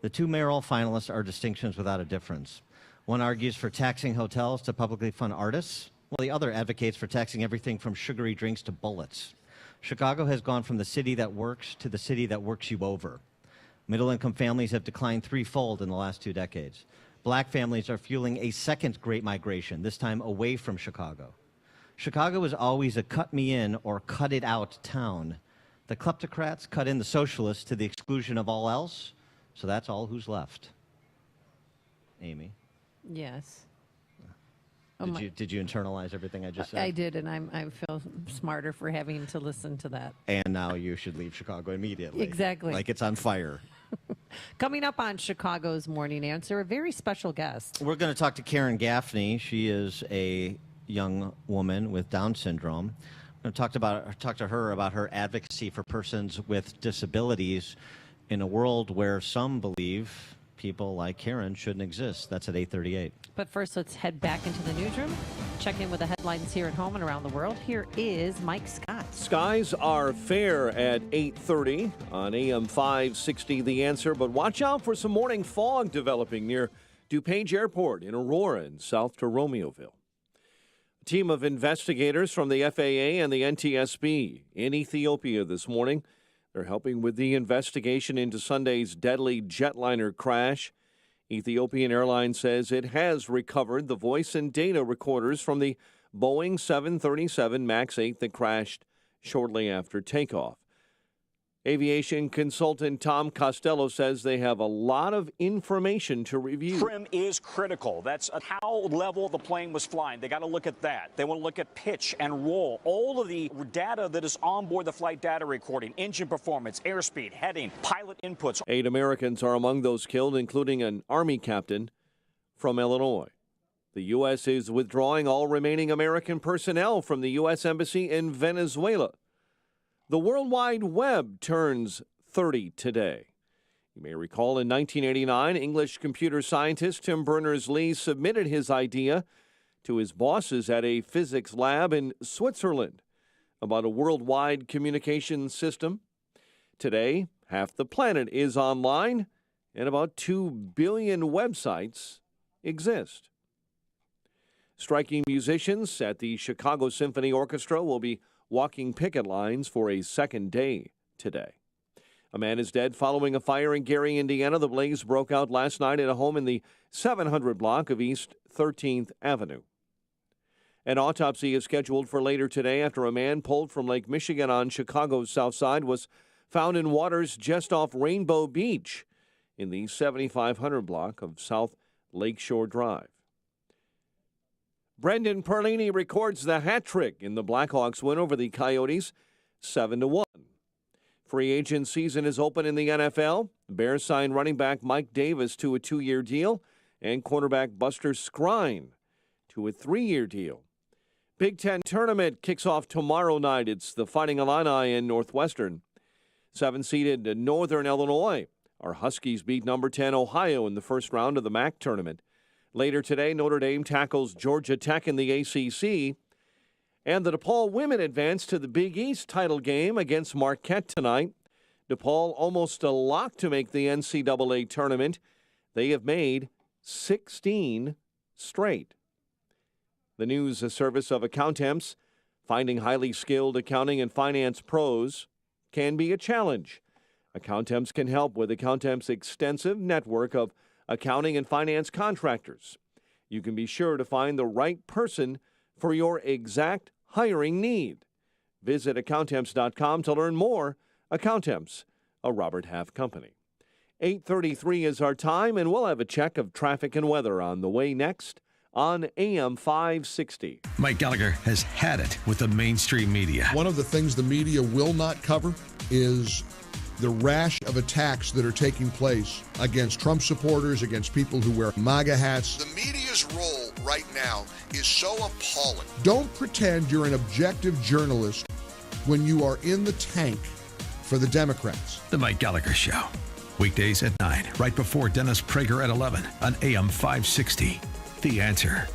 The two mayoral finalists are distinctions without a difference. One argues for taxing hotels to publicly fund artists, while the other advocates for taxing everything from sugary drinks to bullets. Chicago has gone from the city that works to the city that works you over. Middle-income families have declined threefold in the last 2 decades. Black families are fueling a second great migration, this time away from Chicago. Chicago was always a cut-me-in or cut-it-out town. The kleptocrats cut in the socialists to the exclusion of all else, so that's all who's left. Amy? Yes. Did you internalize everything I just said? I did, and I feel smarter for having to listen to that. And now you should leave Chicago immediately. Exactly. Like it's on fire. Coming up on Chicago's Morning Answer, a very special guest. We're going to talk to Karen Gaffney. She is a young woman with Down syndrome. I'm going to talk to her about her advocacy for persons with disabilities in a world where some believe people like Karen shouldn't exist. That's at 8:38. But first, let's head back into the newsroom. Check in with the headlines here at home and around the world. Here is Mike Scott. Skies are fair at 8:30 on AM 560, The Answer. But watch out for some morning fog developing near DuPage Airport in Aurora and south to Romeoville. A team of investigators from the FAA and the NTSB in Ethiopia this morning. They're helping with the investigation into Sunday's deadly jetliner crash. Ethiopian Airlines says it has recovered the voice and data recorders from the Boeing 737 MAX 8 that crashed shortly after takeoff. Aviation consultant Tom Costello says they have a lot of information to review. Trim is critical. That's how level the plane was flying. They got to look at that. They want to look at pitch and roll. All of the data that is on board the flight data recording, engine performance, airspeed, heading, pilot inputs. 8 Americans are among those killed, including an Army captain from Illinois. The U.S. is withdrawing all remaining American personnel from the U.S. Embassy in Venezuela. The World Wide Web turns 30 today. You may recall in 1989, English computer scientist Tim Berners-Lee submitted his idea to his bosses at a physics lab in Switzerland about a worldwide communication system. Today, half the planet is online, and about 2 billion websites exist. Striking musicians at the Chicago Symphony Orchestra will be walking picket lines for a second day today. A man is dead following a fire in Gary, Indiana. The blaze broke out last night at a home in the 700 block of East 13th Avenue. An autopsy is scheduled for later today after a man pulled from Lake Michigan on Chicago's south side was found in waters just off Rainbow Beach in the 7500 block of South Lakeshore Drive. Brendan Perlini records the hat trick in the Blackhawks win over the Coyotes 7-1. Free agent season is open in the NFL. The Bears signed running back Mike Davis to a 2-year deal and quarterback Buster Skrine to a 3-year deal. Big Ten tournament kicks off tomorrow night. It's the Fighting Illini and Northwestern. 7-seeded Northern Illinois. Our Huskies beat number 10 Ohio in the first round of the MAC tournament. Later today, Notre Dame tackles Georgia Tech in the ACC. And the DePaul women advance to the Big East title game against Marquette tonight. DePaul almost a lock to make the NCAA tournament. They have made 16 straight. The news service of Accountemps, finding highly skilled accounting and finance pros can be a challenge. Accountemps can help with Accountemps' extensive network of accounting and finance contractors. You can be sure to find the right person for your exact hiring need. Visit Accountemps.com to learn more. Accountemps, a Robert Half company. 8:33 is our time, and we'll have a check of traffic and weather on the way next on AM 560. Mike Gallagher has had it with the mainstream media. One of the things the media will not cover is the rash of attacks that are taking place against Trump supporters, against people who wear MAGA hats. The media's role right now is so appalling. Don't pretend you're an objective journalist when you are in the tank for the Democrats. The Mike Gallagher Show. Weekdays at 9, right before Dennis Prager at 11 on AM 560. The Answer.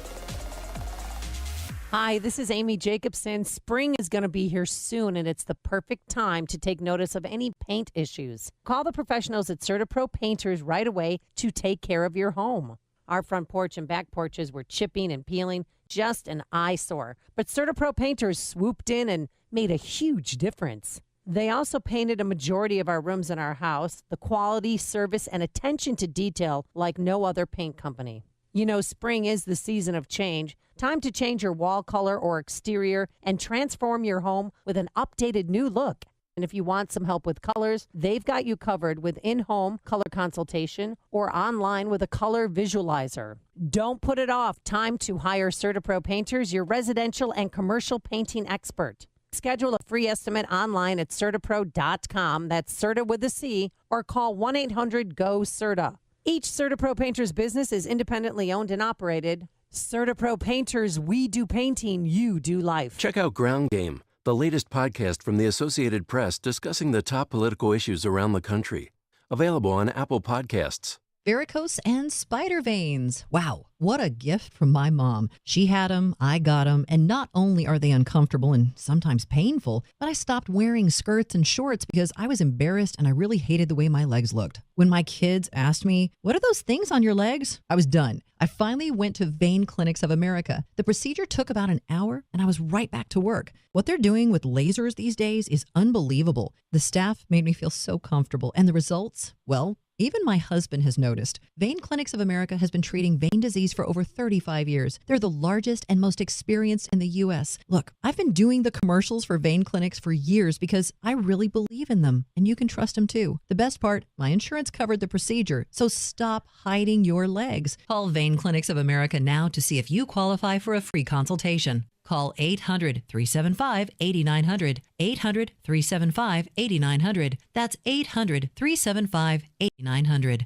Hi, this is Amy Jacobson. Spring is going to be here soon, and it's the perfect time to take notice of any paint issues. Call the professionals at CertaPro Painters right away to take care of your home. Our front porch and back porches were chipping and peeling, just an eyesore. But CertaPro Painters swooped in and made a huge difference. They also painted a majority of our rooms in our house, the quality, service, and attention to detail like no other paint company. You know, spring is the season of change. Time to change your wall color or exterior and transform your home with an updated new look. And if you want some help with colors, they've got you covered with in-home color consultation or online with a color visualizer. Don't put it off. Time to hire CertaPro Painters, your residential and commercial painting expert. Schedule a free estimate online at CertaPro.com. That's Certa with a C, or call 1-800-GO-CERTA. Each CertaPro Painters business is independently owned and operated. CertaPro Painters, we do painting, you do life. Check out Ground Game, the latest podcast from the Associated Press discussing the top political issues around the country. Available on Apple Podcasts. Varicose and spider veins. Wow, what a gift from my mom. She had them, I got them, and not only are they uncomfortable and sometimes painful, but I stopped wearing skirts and shorts because I was embarrassed and I really hated the way my legs looked. When my kids asked me, "What are those things on your legs?" I was done. I finally went to Vein Clinics of America. The procedure took about an hour and I was right back to work. What they're doing with lasers these days is unbelievable. The staff made me feel so comfortable, and the results, well, even my husband has noticed. Vein Clinics of America has been treating vein disease for over 35 years. They're the largest and most experienced in the U.S. Look, I've been doing the commercials for Vein Clinics for years because I really believe in them, and you can trust them too. The best part, my insurance covered the procedure, so stop hiding your legs. Call Vein Clinics of America now to see if you qualify for a free consultation. Call 800-375-8900, 800-375-8900. That's 800-375-8900.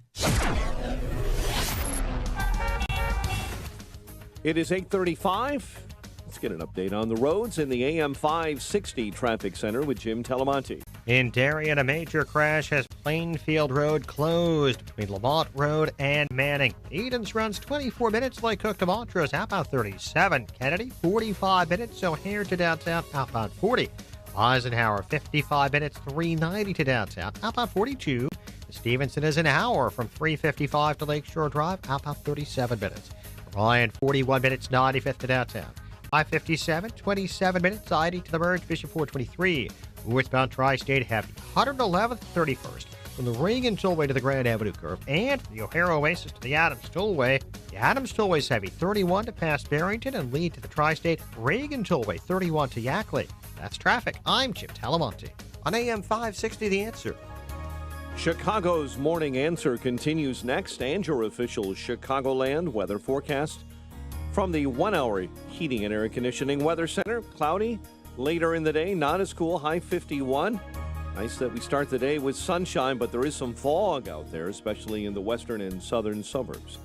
It is 8:35. Let's get an update on the roads in the AM 560 Traffic Center with Jim Telemonti. In Darien, a major crash has Plainfield Road closed between Lamont Road and Manning. Edens runs 24 minutes, like Cook to Montrose, outbound 37. Kennedy, 45 minutes, O'Hare to downtown, outbound 40. Eisenhower, 55 minutes, 390 to downtown, outbound 42. Stevenson is an hour from 355 to Lakeshore Drive, outbound 37 minutes. Ryan, 41 minutes, 95th to downtown. 557, 27 minutes, ID to the merge, Bishop 423. Northbound Tri-State heavy, 111th, 31st. From the Reagan Tollway to the Grand Avenue curve, and from the O'Hare Oasis to the Adams Tollway. The Adams Tollway's heavy, 31 to past Barrington and lead to the Tri-State Reagan Tollway, 31 to Yackley. That's traffic. I'm Jim Telemonti on AM 560 The Answer. Chicago's Morning Answer continues next, and your official Chicagoland weather forecast. From the 1-hour heating and air conditioning weather center, cloudy. Later in the day, not as cool, high 51. Nice that we start the day with sunshine, but there is some fog out there, especially in the western and southern suburbs.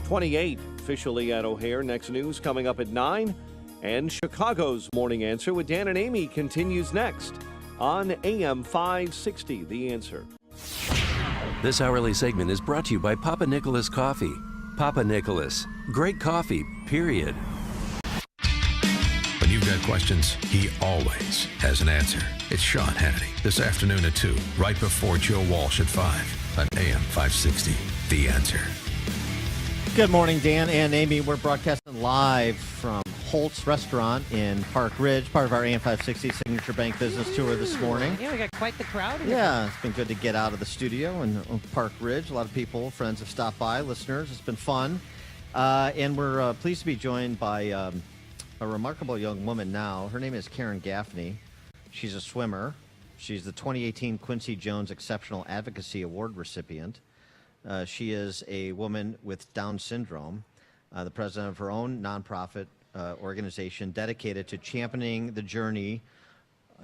28 officially at O'Hare. Next news coming up at 9. And Chicago's Morning Answer with Dan and Amy continues next on AM 560, The Answer. This hourly segment is brought to you by Papa Nicholas Coffee. Papa Nicholas, great coffee, period. When you've got questions, he always has an answer. It's Sean Hannity this afternoon at 2, right before Joe Walsh at 5 on AM 560, The Answer. Good morning, Dan and Amy. We're broadcasting live from Holt's Restaurant in Park Ridge, part of our AM 560 Signature Bank Business Tour this morning. Yeah, we got quite the crowd here. Yeah, it's been good to get out of the studio in Park Ridge. A lot of people, friends have stopped by, listeners. It's been fun. And we're pleased to be joined by a remarkable young woman now. Her name is Karen Gaffney. She's a swimmer. She's the 2018 Quincy Jones Exceptional Advocacy Award recipient. She is a woman with Down syndrome, the president of her own nonprofit organization dedicated to championing the journey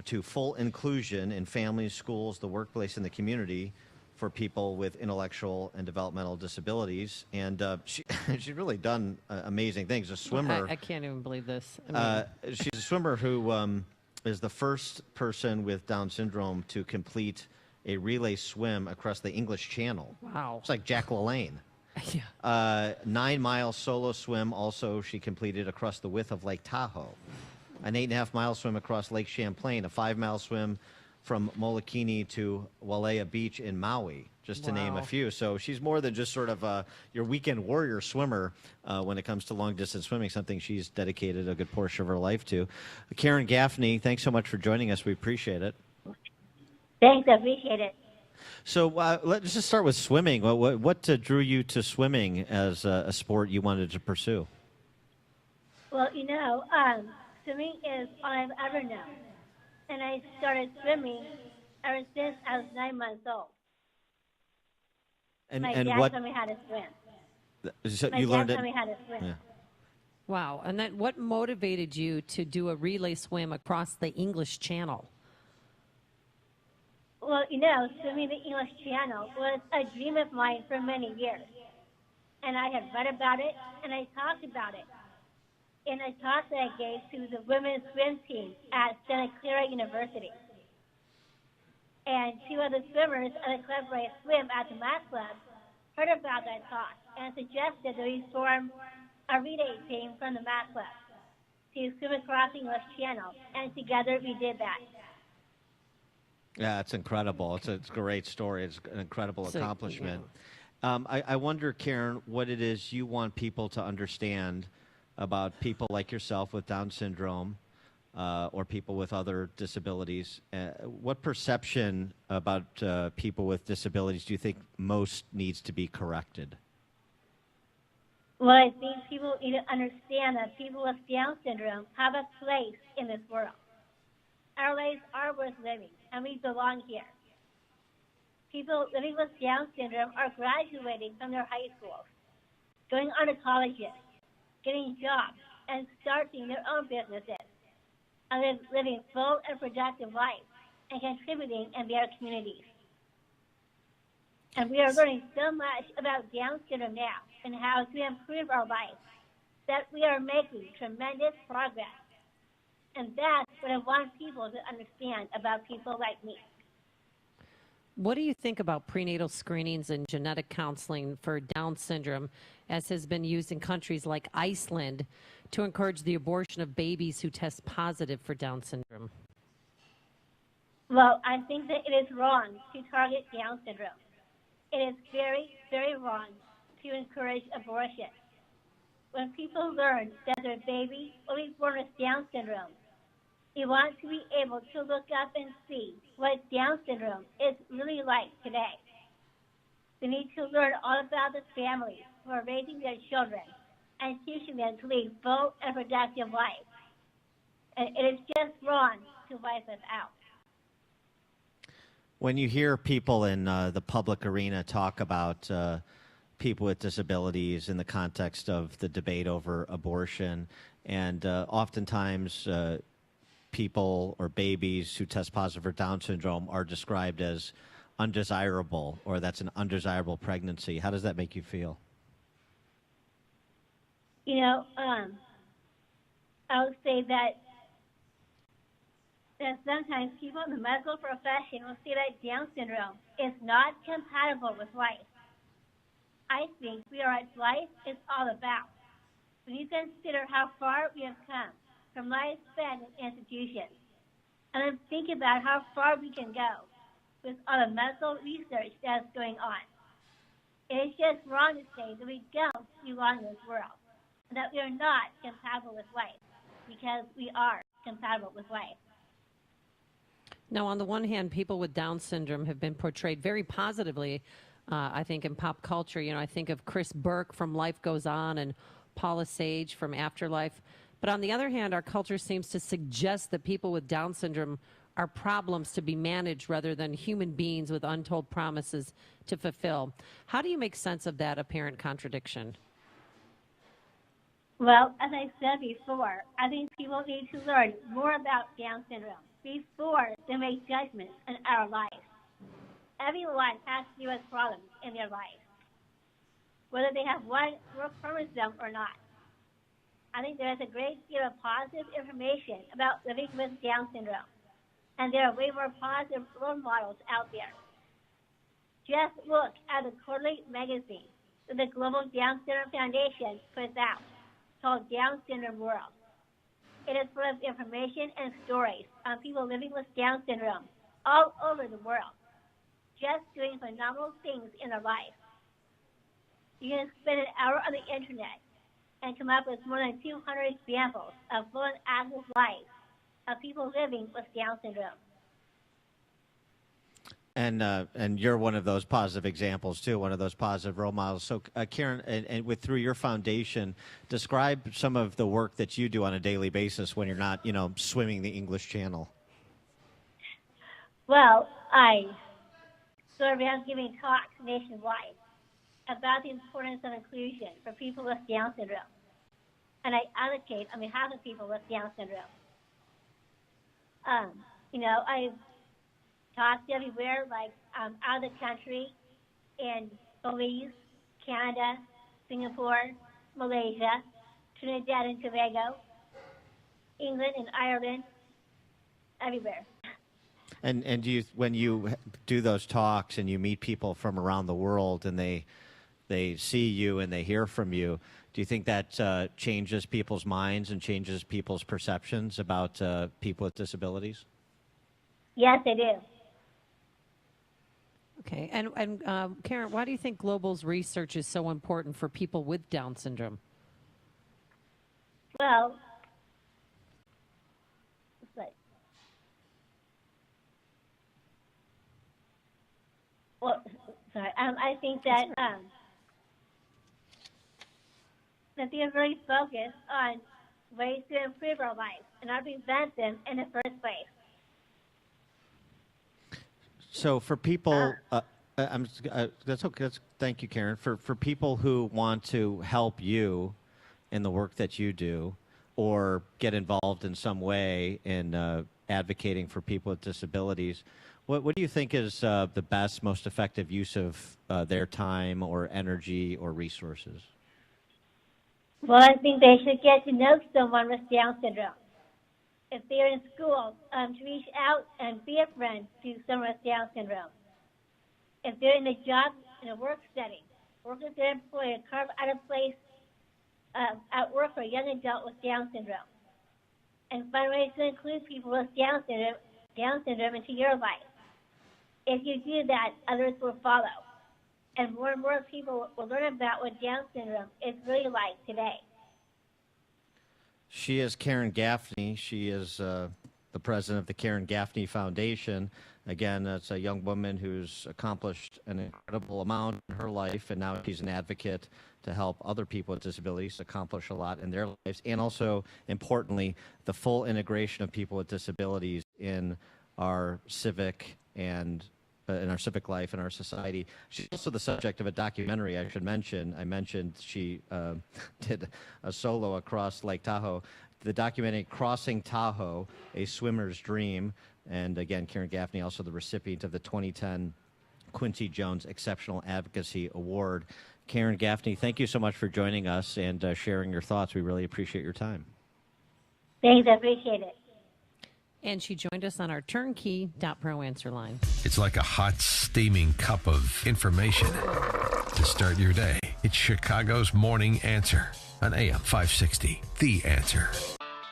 to full inclusion in families, schools, the workplace, and the community for people with intellectual and developmental disabilities. And she's really done amazing things. A swimmer. I can't even believe this. I mean, She's a swimmer who is the first person with Down syndrome to complete a relay swim across the English Channel. Wow. It's like Jack LaLanne. Yeah. 9-mile solo swim also she completed across the width of Lake Tahoe. An 8.5-mile swim across Lake Champlain. A 5-mile swim from Molokini to Wailea Beach in Maui, just to name a few. So she's more than just sort of your weekend warrior swimmer when it comes to long-distance swimming, something she's dedicated a good portion of her life to. Karen Gaffney, thanks so much for joining us. We appreciate it. Thanks, I appreciate it. So let's just start with swimming. What drew you to swimming as a sport you wanted to pursue? Well, swimming is all I've ever known. And I started swimming ever since I was 9 months old. My dad taught me how to swim. So My you dad learned taught it? me how to swim. Yeah. wow. And then what motivated you to do a relay swim across the English Channel? Well, swimming the English Channel was a dream of mine for many years. And I had read about it, and I talked about it. In a talk that I gave to the women's swim team at Santa Clara University. And 2 other swimmers at the club where I swim at the Math Club heard about that talk and suggested that we form a relay team from the Math Club to swim across the English Channel. And together we did that. Yeah, it's incredible. It's a great story. It's an incredible accomplishment. I wonder, Karen, what it is you want people to understand about people like yourself with Down syndrome or people with other disabilities. What perception about people with disabilities do you think most needs to be corrected? Well, I think people need to understand that people with Down syndrome have a place in this world. Our lives are worth living, and we belong here. People living with Down syndrome are graduating from their high schools, going on to colleges, getting jobs, and starting their own businesses, and living full and productive lives and contributing in their communities. And we are learning so much about Down syndrome now and how to improve our lives that we are making tremendous progress. And that's what I want people to understand about people like me. What do you think about prenatal screenings and genetic counseling for Down syndrome, as has been used in countries like Iceland to encourage the abortion of babies who test positive for Down syndrome? Well, I think that it is wrong to target Down syndrome. It is very, very wrong to encourage abortion. When people learn that their baby will be born with Down syndrome, they want to be able to look up and see what Down syndrome is really like today. They need to learn all about the families who are raising their children and teaching them to lead full and productive lives. And it is just wrong to wipe us out. When you hear people in the public arena talk about people with disabilities in the context of the debate over abortion, and oftentimes people or babies who test positive for Down syndrome are described as undesirable, or that's an undesirable pregnancy. How does that make you feel? You know, I would say that sometimes people in the medical profession will say that Down syndrome is not compatible with life. I think we are what life is all about. When you consider how far we have come from life spent in institutions, and then think about how far we can go with all the medical research that's going on, it is just wrong to say that we don't belong in this world, and that we are not compatible with life, because we are compatible with life. Now, on the one hand, people with Down syndrome have been portrayed very positively, I think, in pop culture. You know, I think of Chris Burke from Life Goes On and Paula Sage from Afterlife. But on the other hand, our culture seems to suggest that people with Down syndrome are problems to be managed rather than human beings with untold promises to fulfill. How do you make sense of that apparent contradiction? Well, as I said before, I think people need to learn more about Down syndrome before they make judgments in our lives. Everyone has to deal with problems in their life, whether they have one work chromosome or not. I think there is a great deal of positive information about living with Down syndrome, and there are way more positive role models out there. Just look at the quarterly magazine that the Global Down Syndrome Foundation puts out, called Down Syndrome World. It is full of information and stories on people living with Down syndrome all over the world, just doing phenomenal things in their life. You can spend an hour on the internet and come up with more than 200 examples of full and active lives of people living with Down syndrome. And you're one of those positive examples too, one of those positive role models. So, Karen, and through your foundation, describe some of the work that you do on a daily basis when you're not, swimming the English Channel. Well, I go around giving talks nationwide about the importance of inclusion for people with Down syndrome, and I advocate on behalf of people with Down syndrome. I've talked everywhere, like out of the country, in Belize, Canada, Singapore, Malaysia, Trinidad and Tobago, England and Ireland, everywhere. And do you, when you do those talks and you meet people from around the world and they see you and they hear from you, do you think that changes people's minds and changes people's perceptions about people with disabilities? Yes, it is. Okay, and Karen, why do you think Global's research is so important for people with Down syndrome? Well, I think that that they are really focused on ways to improve our lives and not prevent them in the first place. So for people, that's okay. Thank you, Karen. For people who want to help you in the work that you do, or get involved in some way in advocating for people with disabilities, what do you think is the best, most effective use of their time or energy or resources? Well, I think they should get to know someone with Down syndrome. If they're in school, to reach out and be a friend to someone with Down syndrome. If they're in a job, in a work setting, work with their employer, carve out a place at work for a young adult with Down syndrome. And find ways to include people with Down syndrome into your life. If you do that, others will follow. And more people will learn about what Down syndrome is really like today. She is Karen Gaffney. She is the president of the Karen Gaffney Foundation. Again, it's a young woman who's accomplished an incredible amount in her life, and now she's an advocate to help other people with disabilities accomplish a lot in their lives, and also, importantly, the full integration of people with disabilities in our civic and in our civic life and our society. She's also the subject of a documentary I should mention. I mentioned she did a solo across Lake Tahoe. The documentary Crossing Tahoe, A Swimmer's Dream. And again, Karen Gaffney, also the recipient of the 2010 Quincy Jones Exceptional Advocacy Award. Karen Gaffney, thank you so much for joining us and sharing your thoughts. We really appreciate your time. Thanks, I appreciate it. And she joined us on our turnkey.pro answer line. It's like a hot, steaming cup of information to start your day. It's Chicago's Morning Answer on AM 560. The Answer.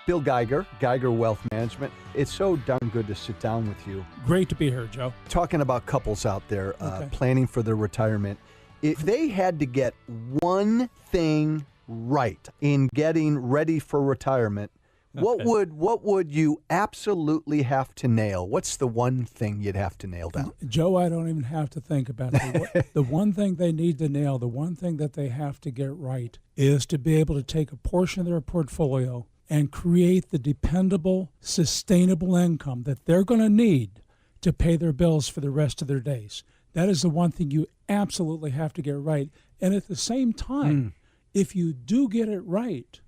Bill Geiger, Geiger Wealth Management. It's so darn good to sit down with you. Great to be here, Joe. Talking about couples out there Okay. planning for their retirement. If they had to get one thing right in getting ready for retirement, what would you absolutely have to nail? What's the one thing you'd have to nail down? Joe, I don't even have to think about it. The one thing they need to nail, the one thing that they have to get right is to be able to take a portion of their portfolio and create the dependable, sustainable income that they're going to need to pay their bills for the rest of their days. That is the one thing you absolutely have to get right. And at the same time, if you do get it right,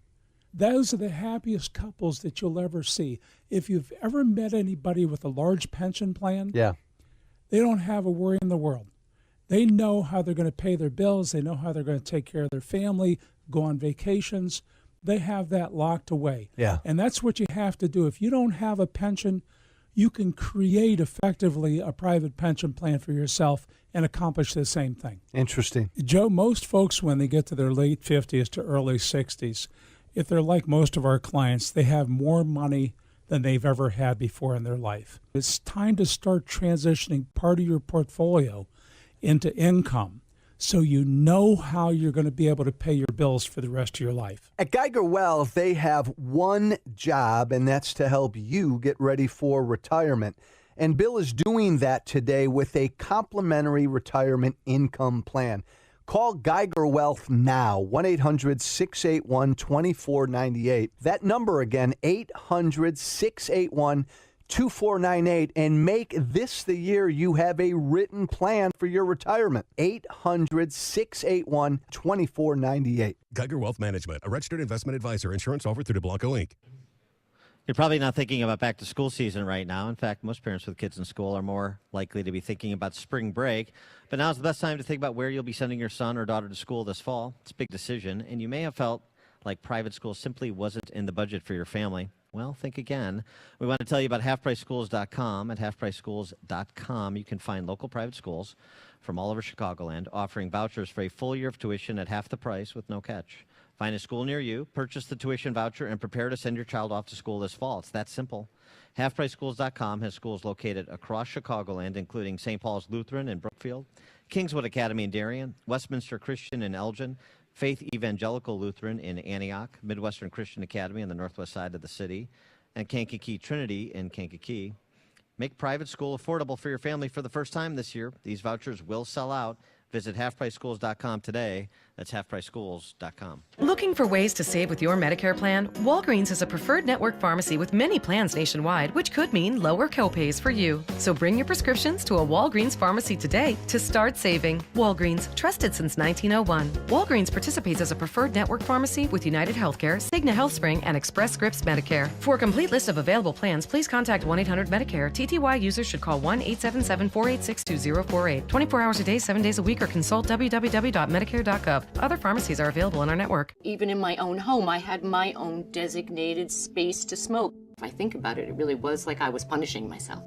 those are the happiest couples that you'll ever see. If you've ever met anybody with a large pension plan, they don't have a worry in the world. They know how they're going to pay their bills. They know how they're going to take care of their family, go on vacations. They have that locked away. Yeah. And that's what you have to do. If you don't have a pension, you can create effectively a private pension plan for yourself and accomplish the same thing. Interesting. Joe, most folks, when they get to their late 50s to early 60s, if they're like most of our clients, they have more money than they've ever had before in their life. It's time to start transitioning part of your portfolio into income so you know how you're going to be able to pay your bills for the rest of your life. At Geiger Wealth, they have one job, and that's to help you get ready for retirement. And Bill is doing that today with a complimentary retirement income plan. Call Geiger Wealth now, 1-800-681-2498. That number again, 800-681-2498, and make this the year you have a written plan for your retirement. 800-681-2498. Geiger Wealth Management, a registered investment advisor. Insurance offered through DeBlanco Inc. You're probably not thinking about back to school season right now. In fact, most parents with kids in school are more likely to be thinking about spring break. But now's the best time to think about where you'll be sending your son or daughter to school this fall. It's a big decision, and you may have felt like private school simply wasn't in the budget for your family. Well, think again. We want to tell you about halfpriceschools.com. At halfpriceschools.com, you can find local private schools from all over Chicagoland offering vouchers for a full year of tuition at half the price with no catch. Find a school near you, purchase the tuition voucher, and prepare to send your child off to school this fall. It's that simple. HalfPriceSchools.com has schools located across Chicagoland, including St. Paul's Lutheran in Brookfield, Kingswood Academy in Darien, Westminster Christian in Elgin, Faith Evangelical Lutheran in Antioch, Midwestern Christian Academy on the northwest side of the city, and Kankakee Trinity in Kankakee. Make private school affordable for your family for the first time this year. These vouchers will sell out. Visit halfpriceschools.com today. That's halfpriceschools.com. Looking for ways to save with your Medicare plan? Walgreens is a preferred network pharmacy with many plans nationwide, which could mean lower copays for you. So bring your prescriptions to a Walgreens pharmacy today to start saving. Walgreens, trusted since 1901. Walgreens participates as a preferred network pharmacy with United Healthcare, Cigna HealthSpring, and Express Scripts Medicare. For a complete list of available plans, please contact 1-800-MEDICARE. TTY users should call 1-877-486-2048. 24 hours a day, 7 days a week, or consult www.medicare.gov. Other pharmacies are available in our network. Even in my own home, I had my own designated space to smoke. If I think about it, it really was like I was punishing myself.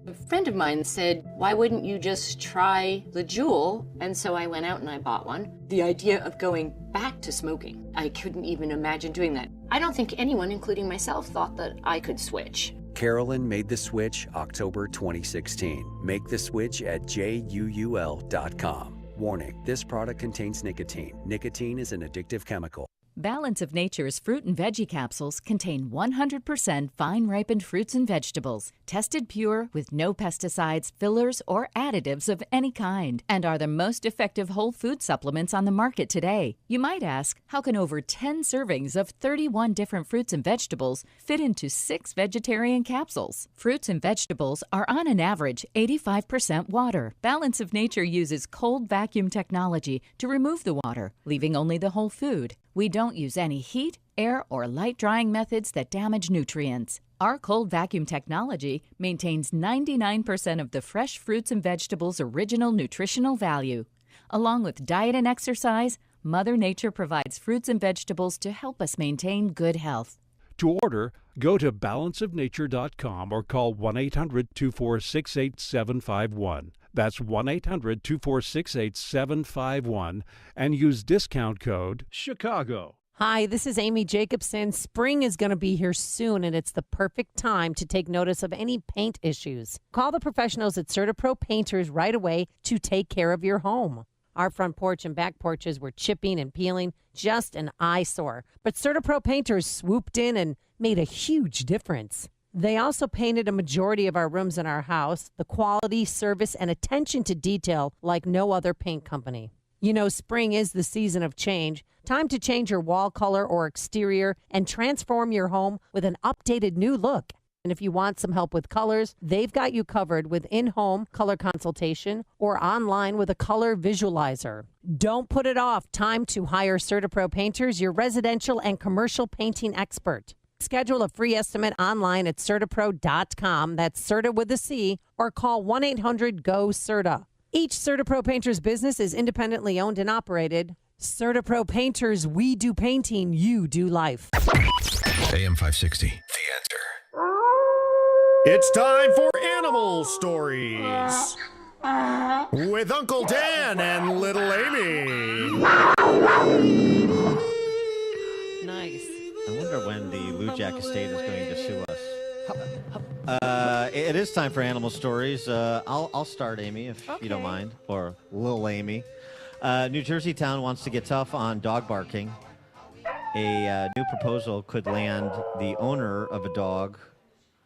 A friend of mine said, why wouldn't you just try the Juul? And so I went out and I bought one. The idea of going back to smoking, I couldn't even imagine doing that. I don't think anyone, including myself, thought that I could switch. Carolyn made the switch October 2016. Make the switch at JUUL.com. Warning, this product contains nicotine. Nicotine is an addictive chemical. Balance of Nature's fruit and veggie capsules contain 100% fine-ripened fruits and vegetables, tested pure with no pesticides, fillers, or additives of any kind, and are the most effective whole food supplements on the market today. You might ask, how can over 10 servings of 31 different fruits and vegetables fit into 6 vegetarian capsules? Fruits and vegetables are on an average 85% water. Balance of Nature uses cold vacuum technology to remove the water, leaving only the whole food. We don't use any heat, air, or light drying methods that damage nutrients. Our cold vacuum technology maintains 99% of the fresh fruits and vegetables' original nutritional value. Along with diet and exercise, Mother Nature provides fruits and vegetables to help us maintain good health. To order, go to balanceofnature.com or call 1-800-246-8751. That's 1-800-246-8751 and use discount code CHICAGO. Hi, this is Amy Jacobson. Spring is going to be here soon, and it's the perfect time to take notice of any paint issues. Call the professionals at CertaPro Painters right away to take care of your home. Our front porch and back porches were chipping and peeling, just an eyesore. But CertaPro Painters swooped in and made a huge difference. They also painted a majority of our rooms in our house, the quality, service, and attention to detail like no other paint company. You know, spring is the season of change. Time to change your wall color or exterior and transform your home with an updated new look. And if you want some help with colors, they've got you covered with in-home color consultation or online with a color visualizer. Don't put it off. Time to hire CertaPro Painters, your residential and commercial painting expert. Schedule a free estimate online at CertaPro.com. That's Certa with a C, or call 1-800-GO-CERTA. Each CertaPro Painters business is independently owned and operated. CertaPro Painters, we do painting, you do life. AM 560, The Answer. It's time for Animal Stories with Uncle Dan and Little Amy. Nice. I wonder when the Lou Jack estate is going to sue us. It is time for Animal Stories. I'll start, Amy, if you don't mind, or Lil Amy. New Jersey town wants to get tough on dog barking. A new proposal could land the owner of a dog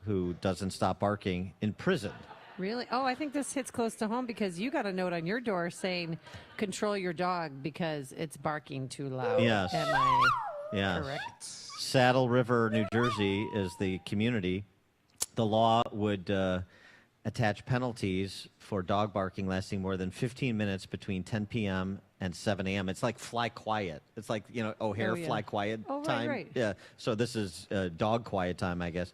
who doesn't stop barking in prison. Really? Oh, I think this hits close to home because you got a note on your door saying control your dog because it's barking too loud. Yes. Am I correct? Saddle River, New Jersey is the community. The law would attach penalties for dog barking lasting more than 15 minutes between 10 p.m. and 7 a.m. It's like fly quiet. It's like, O'Hare fly quiet time. Right. Yeah. So this is dog quiet time, I guess.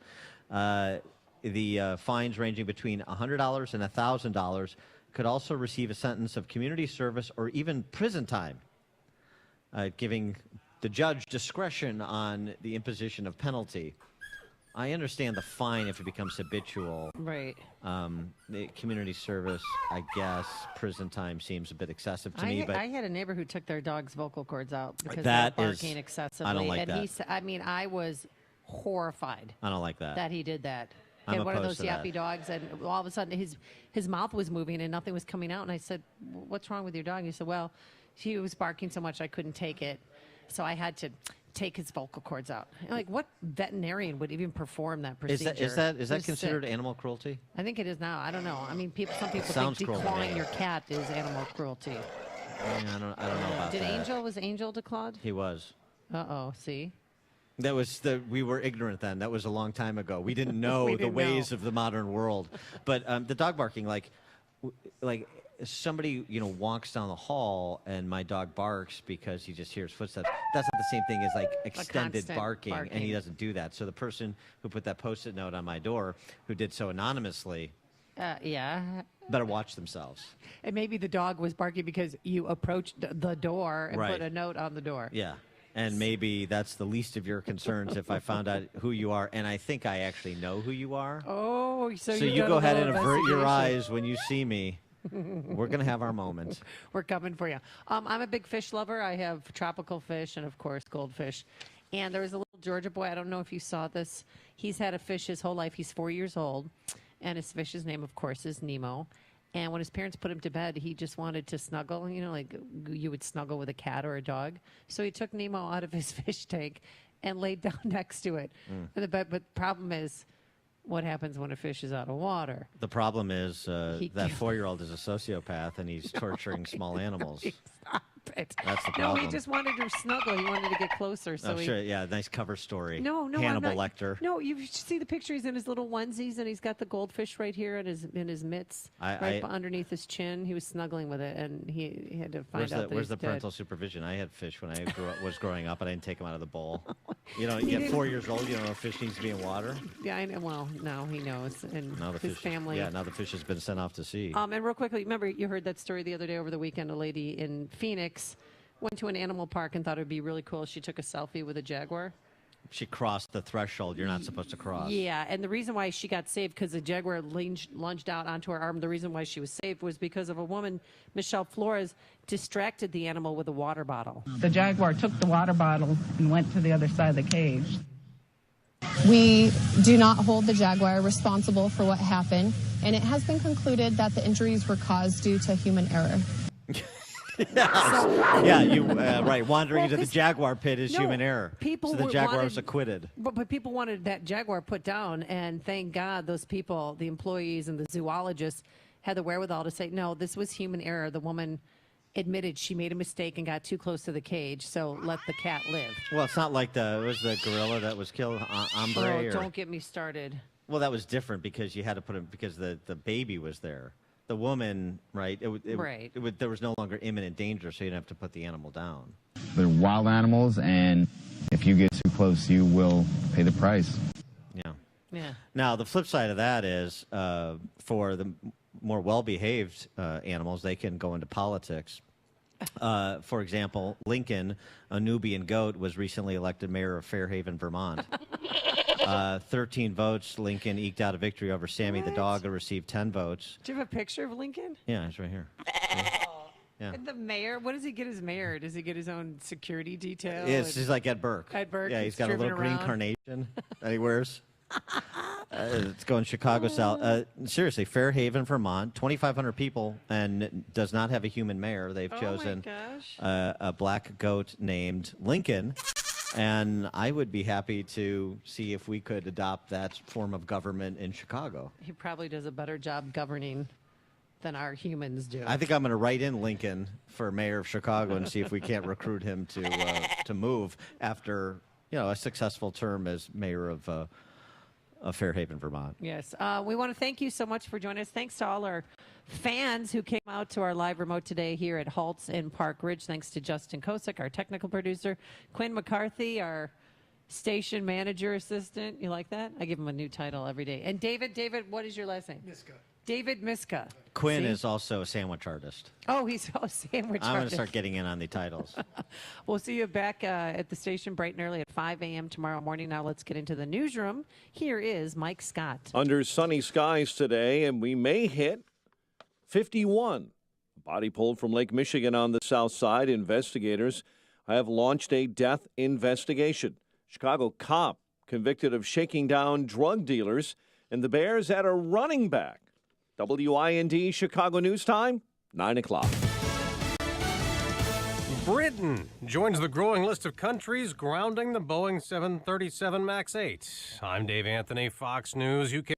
The fines ranging between $100 and $1,000 could also receive a sentence of community service or even prison time, giving the judge discretion on the imposition of penalty. I understand the fine if it becomes habitual. Right. The community service, I guess, prison time seems a bit excessive to me. But I had a neighbor who took their dog's vocal cords out because that they were barking excessively. I don't like and that. I was horrified. I don't like that. That he did that. He I'm had one of opposed those to yappy dogs, and all of a sudden his mouth was moving and nothing was coming out. And I said, "What's wrong with your dog?" He said, "Well, he was barking so much I couldn't take it, so I had to take his vocal cords out." I'm like, what veterinarian would even perform that procedure? Is that It was considered sick. animal cruelty? I think it is now. I don't know. I mean, some people Sounds think cruel to declawing me. your cat is animal cruelty. Yeah, I don't know about that. Was Angel declawed? He was. Uh-oh, see? We were ignorant then. That was a long time ago. We didn't know We the didn't ways know. of the modern world. But the dog barking, like somebody, walks down the hall and my dog barks because he just hears footsteps. That's not the same thing as like extended constant barking, and he barking. doesn't do that. So the person who put that Post-it note on my door, who did so anonymously, Yeah. better watch themselves. And maybe the dog was barking because you approached the door and Right. put a note on the door. Yeah. And maybe that's the least of your concerns if I found out who you are. And I think I actually know who you are. Oh, so you done go a ahead and little avert your investigation. eyes when you see me. We're going to have our moment. We're coming for you. I'm a big fish lover. I have tropical fish and, of course, goldfish. And there was a little Georgia boy. I don't know if you saw this. He's had a fish his whole life. He's 4 years old. And his fish's name, of course, is Nemo. And when his parents put him to bed, he just wanted to snuggle, like you would snuggle with a cat or a dog. So he took Nemo out of his fish tank and laid down next to it in the bed. But the problem is, what happens when a fish is out of water? The problem is He that 4-year-old is a sociopath and he's torturing small animals. Stop it. That's the No, problem. he just wanted to snuggle. He wanted to get closer. So Oh, sure. Yeah, nice cover story. No, Hannibal I'm not. Lecter. No, you should see the picture. He's in his little onesies, and he's got the goldfish right here in his mitts, right underneath his chin. He was snuggling with it, and he had to find out that Where's he's the dead. parental supervision? I had fish when I was growing up, and I didn't take them out of the bowl. You know, you get 4 years old, you don't know if fish needs to be in water. Yeah, I know. Well, now he knows, and Now the his fish, family. Yeah, now the fish has been sent off to sea. And real quickly, remember you heard that story the other day over the weekend? A lady in Phoenix went to an animal park and thought it would be really cool. She took a selfie with a jaguar. She crossed the threshold you're not supposed to cross. Yeah, and the reason why she got saved, because the jaguar lunged out onto her arm, the reason why she was saved was because of a woman, Michelle Flores, distracted the animal with a water bottle. The jaguar took the water bottle and went to the other side of the cage. We do not hold the jaguar responsible for what happened, and it has been concluded that the injuries were caused due to human error. Yeah, you right. Wandering into the jaguar pit is No, human error. people so the were- jaguar wanted- was acquitted. But people wanted that jaguar put down, and thank God those people, the employees and the zoologists, had the wherewithal to say, no, this was human error. The woman admitted she made a mistake and got too close to the cage, so let the cat live. Well, it's not like it was the gorilla that was killed, Ombre. Oh, or, don't get me started. well, that was different because you had to put him because the baby was there. The woman, right? Right. There was no longer imminent danger, so you didn't have to put the animal down. They're wild animals, and if you get too close, you will pay the price. Yeah. Yeah. Now, the flip side of that is for the more well-behaved animals, they can go into politics. For example, Lincoln, a Nubian goat, was recently elected mayor of Fairhaven, Vermont. 13 votes. Lincoln eked out a victory over Sammy the dog, who received 10 votes. Do you have a picture of Lincoln? Yeah, it's right here. Yeah. And the mayor, what does he get as mayor? Does he get his own security detail? It's just like Ed Burke. Ed Burke, Yeah, he's got a driven little green around. carnation that he wears. It's going Chicago South. Seriously, Fairhaven, Vermont, 2,500 people, and does not have a human mayor. They've chosen a black goat named Lincoln. And I would be happy to see if we could adopt that form of government in Chicago. He probably does a better job governing than our humans do. I think I'm going to write in Lincoln for mayor of Chicago and see if we can't recruit him to move after a successful term as mayor of Fairhaven, Vermont. Yes. We want to thank you so much for joining us. Thanks to all our fans who came out to our live remote today here at Haltz in Park Ridge. Thanks to Justin Kosick, our technical producer, Quinn McCarthy, our station manager assistant. You like that? I give him a new title every day. And David, what is your last name? Miska. David Miska. Quinn See? is also a sandwich artist. Oh, he's a sandwich I'm going to artist. start getting in on the titles. We'll see you back at the station bright and early at 5 a.m. tomorrow morning. Now let's get into the newsroom. Here is Mike Scott. Under sunny skies today, and we may hit 51. Body pulled from Lake Michigan on the south side. Investigators have launched a death investigation. Chicago cop convicted of shaking down drug dealers, and the Bears at a running back. WIND Chicago News Time, 9 o'clock. Britain joins the growing list of countries grounding the Boeing 737 MAX 8. I'm Dave Anthony, Fox News. UK